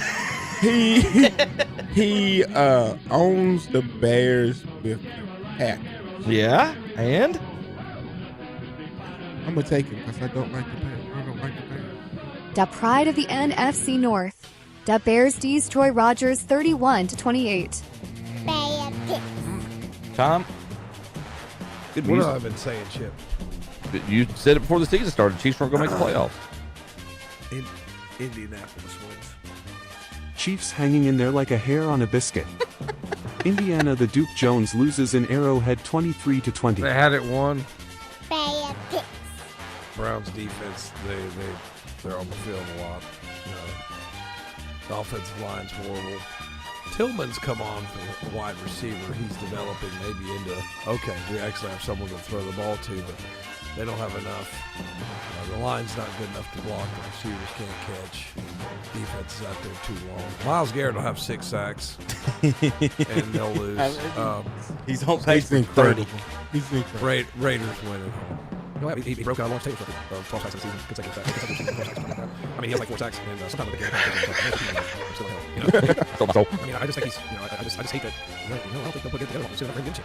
He owns the Bears with the Packers. Yeah, and? I'm going to take him because I don't like the Bears. The pride of the NFC North. The Bears destroy Rodgers 31-28. Bad picks. Tom? Good What music. have I been saying, Chip? You said it before the season started. Chiefs weren't going to make the playoffs. Indianapolis wins. Chiefs hanging in there like a hair on a biscuit. Indiana, the Duke Jones loses in Arrowhead 23-20. They had it won. Bad picks. Browns defense, they're on the field a lot. The offensive line's horrible. Tillman's come on for a wide receiver. He's developing maybe into, okay, we actually have someone to throw the ball to, but they don't have enough. The line's not good enough to block. The receivers can't catch. Defense is out there too long. Myles Garrett will have 6 sacks, and they'll lose. He's on pace for 30. He's incredible. Raiders win at home. You know, he broke Lawrence Taylor's record of 12 sacks in the season. Consecutive sacks. I mean, he has like 4 sacks, and sometimes the game I'm still hell. You know? I mean, I just think he's, you know, I just hate that. You know, I don't think they'll put it together. We'll see a chance.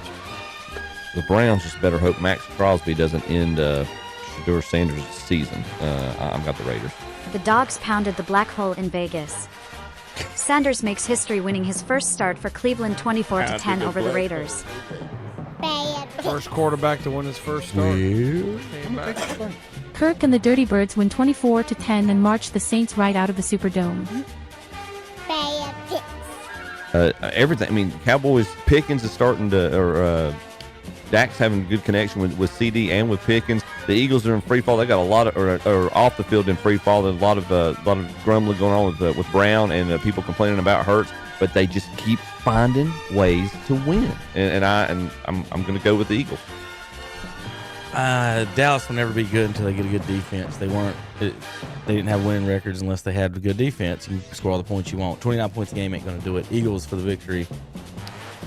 The Browns just better hope Max Crosby doesn't end Shedeur Sanders' season. I've got the Raiders. The Dogs pounded the Black Hole in Vegas. Sanders makes history winning his first start for Cleveland 24-10 over the Raiders. First quarterback to win his first start. Kirk and the Dirty Birds win 24-10 and march the Saints right out of the Superdome. Everything. I mean, Cowboys, Pickens is starting to, Dak's having a good connection with CD and with Pickens. The Eagles are in free fall. They got a lot of, or off the field in free fall. There's a lot of grumbling going on with Brown and people complaining about Hurts, but they just keep finding ways to win. And I'm going to go with the Eagles. Dallas will never be good until they get a good defense. They didn't have winning records unless they had a good defense. You can score all the points you want. 29 points a game ain't going to do it. Eagles for the victory.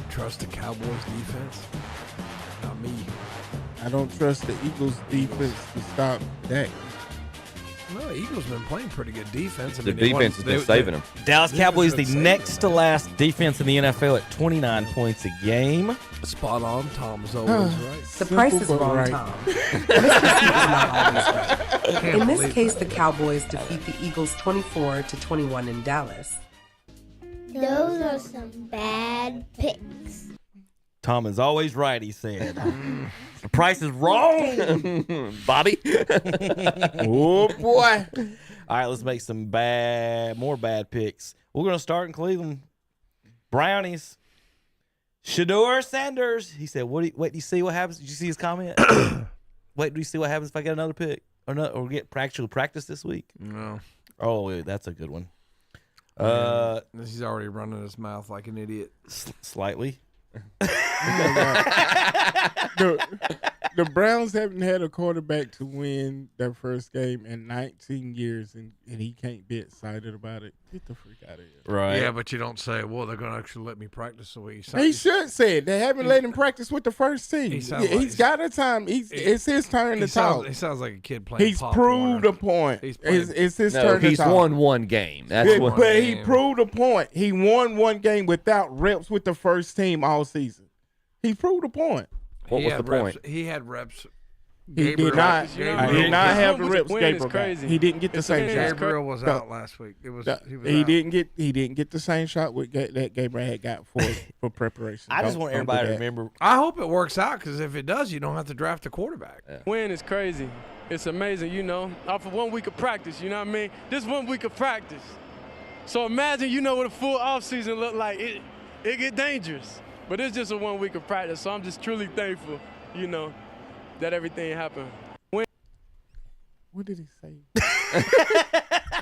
Trust the Cowboys defense? Not me. I don't trust the Eagles defense to stop Dak. No, the Eagles have been playing pretty good defense. I The mean, defense has been saving them. Dallas Cowboys, the next to last defense in the NFL at 29 points a game. Spot on. Tom's always right. The price is wrong, right. Tom. In this case, the Cowboys defeat the Eagles 24-21 in Dallas. Those are some bad picks. Tom is always right, he said. The price is wrong, Bobby. Oh, boy. All right, let's make some more bad picks. We're going to start in Cleveland. Brownies. Shedeur Sanders. He said, wait, do you see what happens? Did you see his comment? Wait, do you see what happens if I get another pick? Or get actual practice this week? No. Oh, wait, that's a good one. He's already running his mouth like an idiot. Slightly. The Browns haven't had a quarterback to win their first game in 19 years, and he can't be excited about it. Get the freak out of here. Right. Yeah, but you don't say, well, they're going to actually let me practice the way He should say it. They haven't let him practice with the first team. He's got a time. It's his turn to talk. He sounds like a kid playing He's Pop proved Warner. a point. It's his No, turn to he's talk. won one game. That's what. But he proved a point. He won one game without reps with the first team all season. He proved a point. What was the point? He had reps. He did not have the reps. Gabriel, he didn't get the same shot. Gabriel was out last week. He didn't get the same shot that Gabriel had got for preparation. I just want everybody to remember. I hope it works out, because if it does, you don't have to draft a quarterback. Win is crazy. It's amazing, you know. Off of 1 week of practice, you know what I mean? This 1 week of practice. So imagine, you know, what a full offseason look like. It get dangerous. But it's just a 1 week of practice, so I'm just truly thankful, you know, that everything happened. What did he say?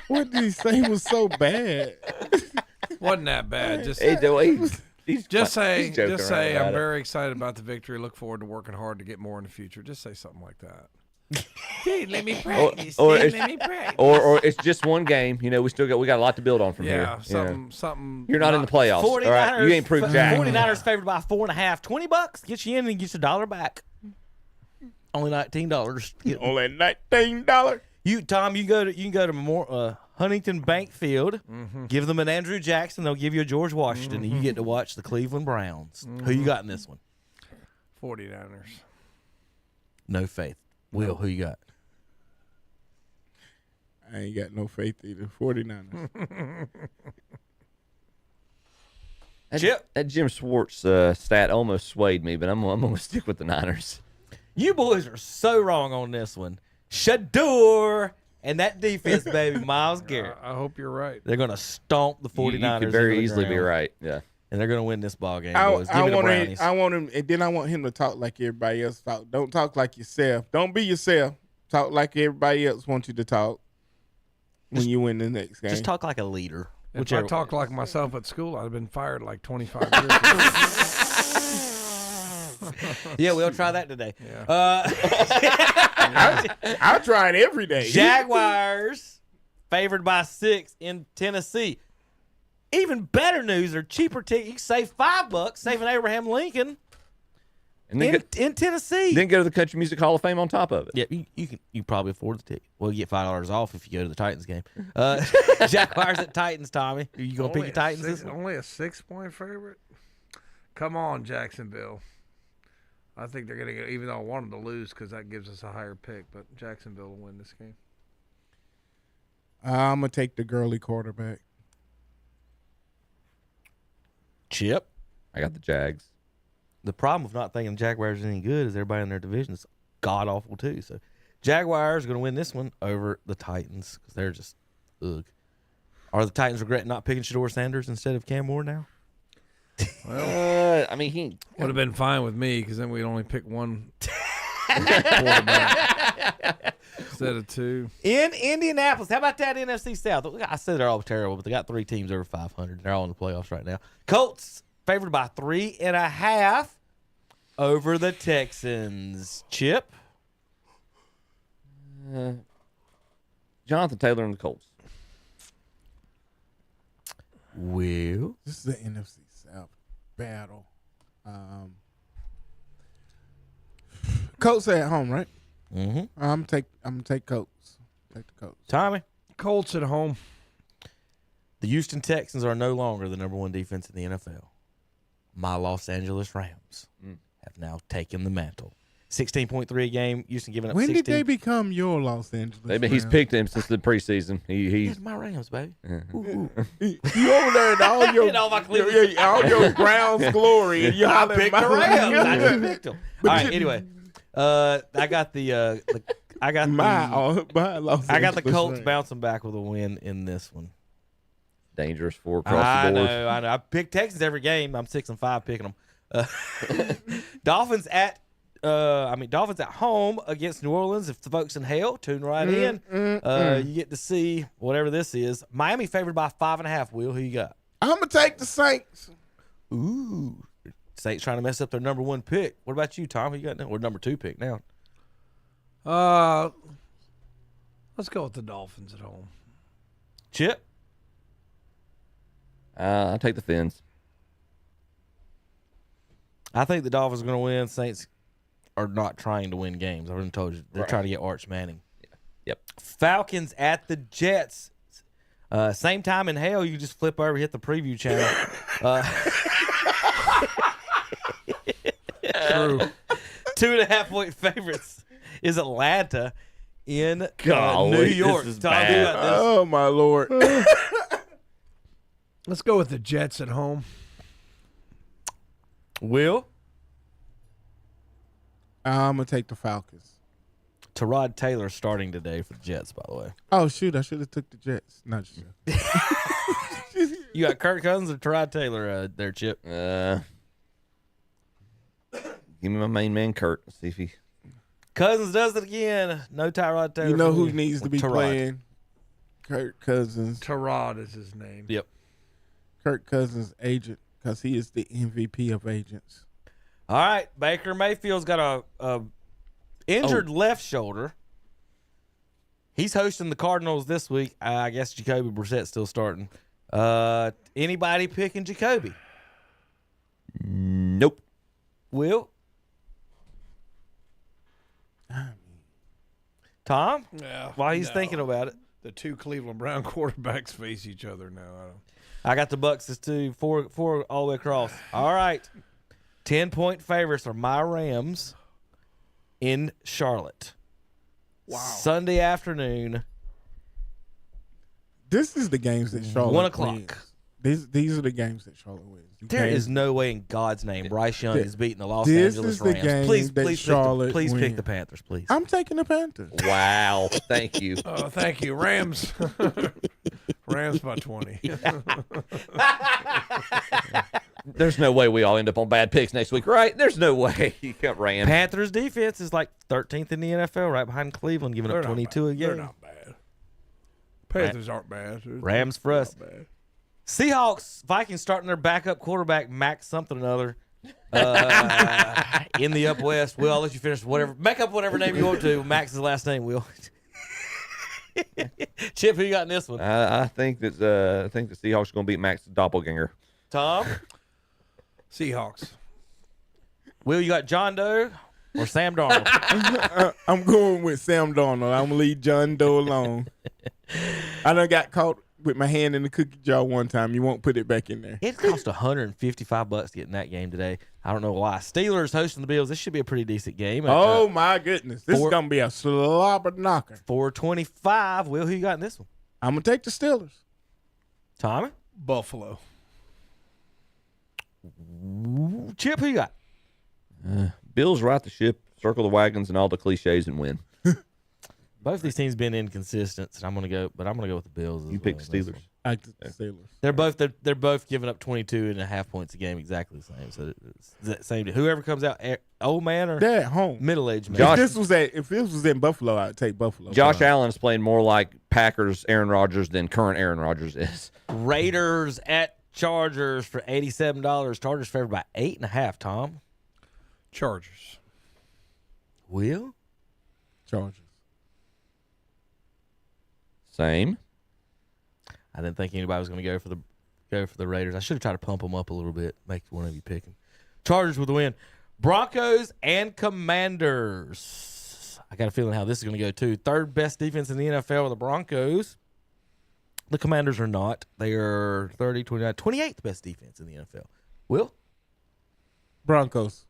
What did he say was so bad? Wasn't that bad. Just say I'm very excited about the victory. Look forward to working hard to get more in the future. Just say something like that. Dude, let me practice. Or it's just one game. You know, we got a lot to build on from here. Yeah, something. You're not in the playoffs. All right? You ain't proved jack. 49ers favored by 4.5. $20 gets you in and gets $1 back. Only $19. Only $19. Tom, you can go to Huntington Bank Field. Mm-hmm. Give them an Andrew Jackson. They'll give you a George Washington, and you get to watch the Cleveland Browns. Who you got in this one? 49ers. No faith. Will, who you got? I ain't got no faith either. 49ers. That Jim Schwartz stat almost swayed me, but I'm going to stick with the Niners. You boys are so wrong on this one. Shedeur and that defense, baby, Myles Garrett. I hope you're right. They're going to stomp the 49ers. You could very easily be right. Yeah. And they're going to win this ball game, boys. Give me the Brownies. I want him, and then I want him to talk like everybody else talk. Don't talk like yourself. Don't be yourself. Talk like everybody else wants you to talk when you win the next game. Just talk like a leader. If I talked like myself at school, I'd have been fired like 25 years ago. Yeah, we'll try that today. Yeah. I'll try it every day. Jaguars favored by 6 in Tennessee. Even better news, or cheaper ticket. You can save $5 saving Abraham Lincoln. And then in Tennessee. Then go to the Country Music Hall of Fame on top of it. Yeah, you probably afford the ticket. Well, you get $5 off if you go to the Titans game. Jaguars at Titans, Tommy. Are you gonna pick your Titans this one? Only a 6-point favorite. Come on, Jacksonville. I think they're gonna get. Even though I want them to lose because that gives us a higher pick, but Jacksonville will win this game. I'm gonna take the girly quarterback. Chip. I got the Jags. The problem with not thinking the Jaguars is any good is everybody in their division is god awful too. So Jaguars are going to win this one over the Titans because they're just ugh. Are the Titans regretting not picking Shedeur Sanders instead of Cam Moore now? Well, I mean, he would have been fine with me because then we'd only pick one quarterback instead of two. In Indianapolis, how about that NFC South? I said they're all terrible, but they got 3 teams over 500. They're all in the playoffs right now. Colts favored by 3.5 over the Texans. Chip? Jonathan Taylor and the Colts. Will? This is the NFC South battle. Colts at home, right? Mm-hmm. I'm gonna take Colts. Take the Colts. Tommy? Colts at home. The Houston Texans are no longer the number 1 defense in the NFL. My Los Angeles Rams have now taken the mantle. 16.3 a game. Houston giving up 16. When did they become your Los Angeles? He's picked him since the preseason. He's my Rams, baby. You over there in all your all my all your Browns glory. And I picked the Rams. I just picked them. All right. Anyway, I got the Colts bouncing back with a win in this one. Dangerous 4 across the board. I know. I pick Texans every game. I'm 6-5 picking them. Dolphins at home against New Orleans. If the folks in hell tune right in, you get to see whatever this is. Miami favored by 5.5. Will, who you got? I'm gonna take the Saints. Ooh, Saints trying to mess up their number 1 pick. What about you, Tom? Who you got now? Or number 2 pick now? Let's go with the Dolphins at home. Chip? I'll take the Fins. I think the Dolphins are going to win. Saints are not trying to win games. I've already told you. They're trying to get Arch Manning. Yeah. Yep. Falcons at the Jets. Same time in hell, you just flip over, hit the preview channel. True. 2.5-point favorites is Atlanta in Golly, New York. this is Tom, bad. you got this. Oh my Lord. Let's go with the Jets at home. Will? I'm gonna take the Falcons. Tyrod Taylor starting today for the Jets, by the way. Oh shoot, I should have took the Jets. Not just You got Kirk Cousins or Tyrod Taylor there, Chip? Give me my main man, Kurt. Let's see if he. Cousins does it again. No Tyrod Taylor. You know for who me. needs to be Tyrod. playing? Kirk Cousins. Tyrod is his name. Yep. Kirk Cousins' agent, because he is the MVP of agents. All right, Baker Mayfield's got a injured left shoulder. He's hosting the Cardinals this week. I guess Jacoby Brissett's still starting. Anybody picking Jacoby? Nope. Will? Tom? Yeah. While he's thinking about it. The 2 Cleveland Brown quarterbacks face each other now. I got the Bucks as 2, 4 all the way across. All right. 10-point favorites are my Rams in Charlotte. Wow. Sunday afternoon. This is the games that Charlotte 1 o'clock. wins. These are the games that Charlotte wins. There is no way in God's name Bryce Young is beating the Los This Angeles is the Rams. game Please, that please, Charlotte please pick wins. the Panthers, please. I'm taking the Panthers. Wow. Thank you. Oh, thank you. Rams. Rams by 20. There's no way we all end up on bad picks next week, right? There's no way. You got Rams. Panthers defense is like 13th in the NFL, right behind Cleveland, giving up 22 a game. They're not bad. Panthers aren't bad. Rams for us. Seahawks, Vikings starting their backup quarterback, Max something or another, in the Up West. Will, I'll let you finish whatever. Make up whatever name you want to. Max's last name, Will. Chip, who you got in this one? I think that the Seahawks are going to beat Max Doppelganger. Tom? Seahawks. Will, you got John Doe or Sam Darnold? I'm going with Sam Darnold. I'm going to leave John Doe alone. I done got caught with my hand in the cookie jar one time. You won't put it back in there. It cost $155 to get in that game today. I don't know why. Steelers hosting the Bills. This should be a pretty decent game. Oh, my goodness. This is going to be a slobber knocker. $425. Will, who you got in this one? I'm going to take the Steelers. Tommy? Buffalo. Chip, who you got? Bills right the ship, circle the wagons, and all the cliches and win. Both of these teams been inconsistent, and I'm gonna go with the Bills. You pick the Steelers. I pick the Steelers. They're both giving up 22.5 points a game, exactly the same. So it's the same. Whoever comes out, old man or they're at home, middle-aged man. If this was in Buffalo, I'd take Buffalo. Josh Allen's playing more like Packers Aaron Rodgers than current Aaron Rodgers is. Raiders at Chargers for $87. Chargers favored by 8.5. Tom. Chargers. Will? Chargers. Same. I didn't think anybody was going to go for the Raiders. I should have tried to pump them up a little bit. Make one of you pick them. Chargers with the win. Broncos and Commanders. I got a feeling how this is going to go too. Third best defense in the NFL are the Broncos. The Commanders are not. They are 30, 29, 28th best defense in the NFL. Will? Broncos.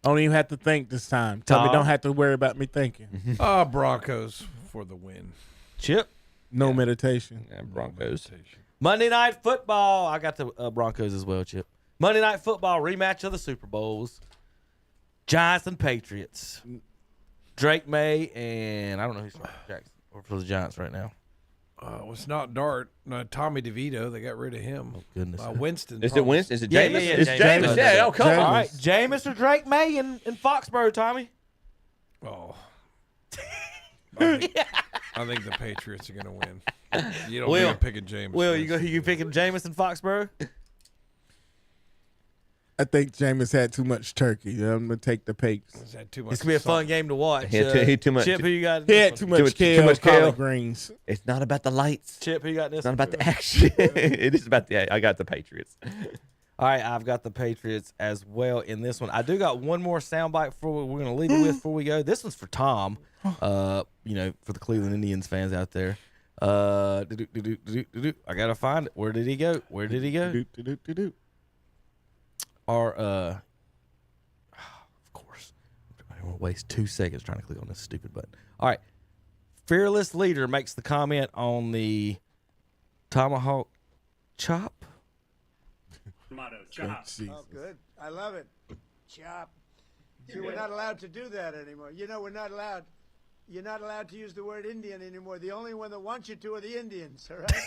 I don't even have to think this time. Tell me, don't have to worry about me thinking. Broncos for the win. Chip? No meditation. Yeah, Broncos. Monday Night Football. I got the Broncos as well, Chip. Monday Night Football rematch of the Super Bowls. Giants and Patriots. Drake May and I don't know who's Jackson for the Giants right now. It's not Dart. No, Tommy DeVito. They got rid of him. Oh, goodness. Winston. Is it Winston? Is it Jameis? Yeah, it's Jameis. Yeah, oh, come on. All right, Jameis or Drake May in Foxborough, Tommy? Oh. I think the Patriots are going to win. You don't think I'm picking Jameis. Will, you picking Jameis in Foxborough? I think Jameis had too much turkey. I'm going to take the Patriots. It's going to be a fun game to watch. He had too much. Chip, who you got? He had too much collard greens. It's not about the lights. Chip, who you got in this? It's not about the action. It is about I got the Patriots. All right, I've got the Patriots as well in this one. I do got one more soundbite we're going to leave it with before we go. This one's for Tom, for the Cleveland Indians fans out there. I got to find it. Where did he go? Of course. I don't want to waste 2 seconds trying to click on this stupid button. All right. Fearless Leader makes the comment on the tomahawk chop. Tomato chop. Oh, good. I love it. Chop. See, we're not allowed to do that anymore. We're not allowed. You're not allowed to use the word Indian anymore. The only one that wants you to are the Indians, all right?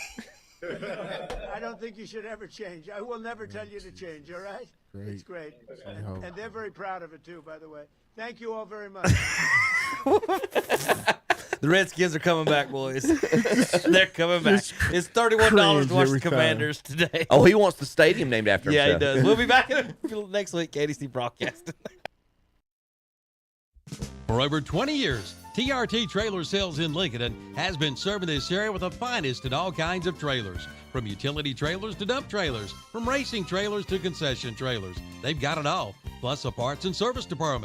I don't think you should ever change. I will never tell you to change, all right? Great. It's great. And they're very proud of it, too, by the way. Thank you all very much. The Redskins are coming back, boys. They're coming back. It's $31 to watch the Commanders today. Oh, he wants the stadium named after him. Yeah, he does. We'll be back next week, KDC Broadcasting. For over 20 years, TRT Trailer Sales in Lincoln has been serving this area with the finest in all kinds of trailers. From utility trailers to dump trailers, from racing trailers to concession trailers. They've got it all, plus a parts and service department.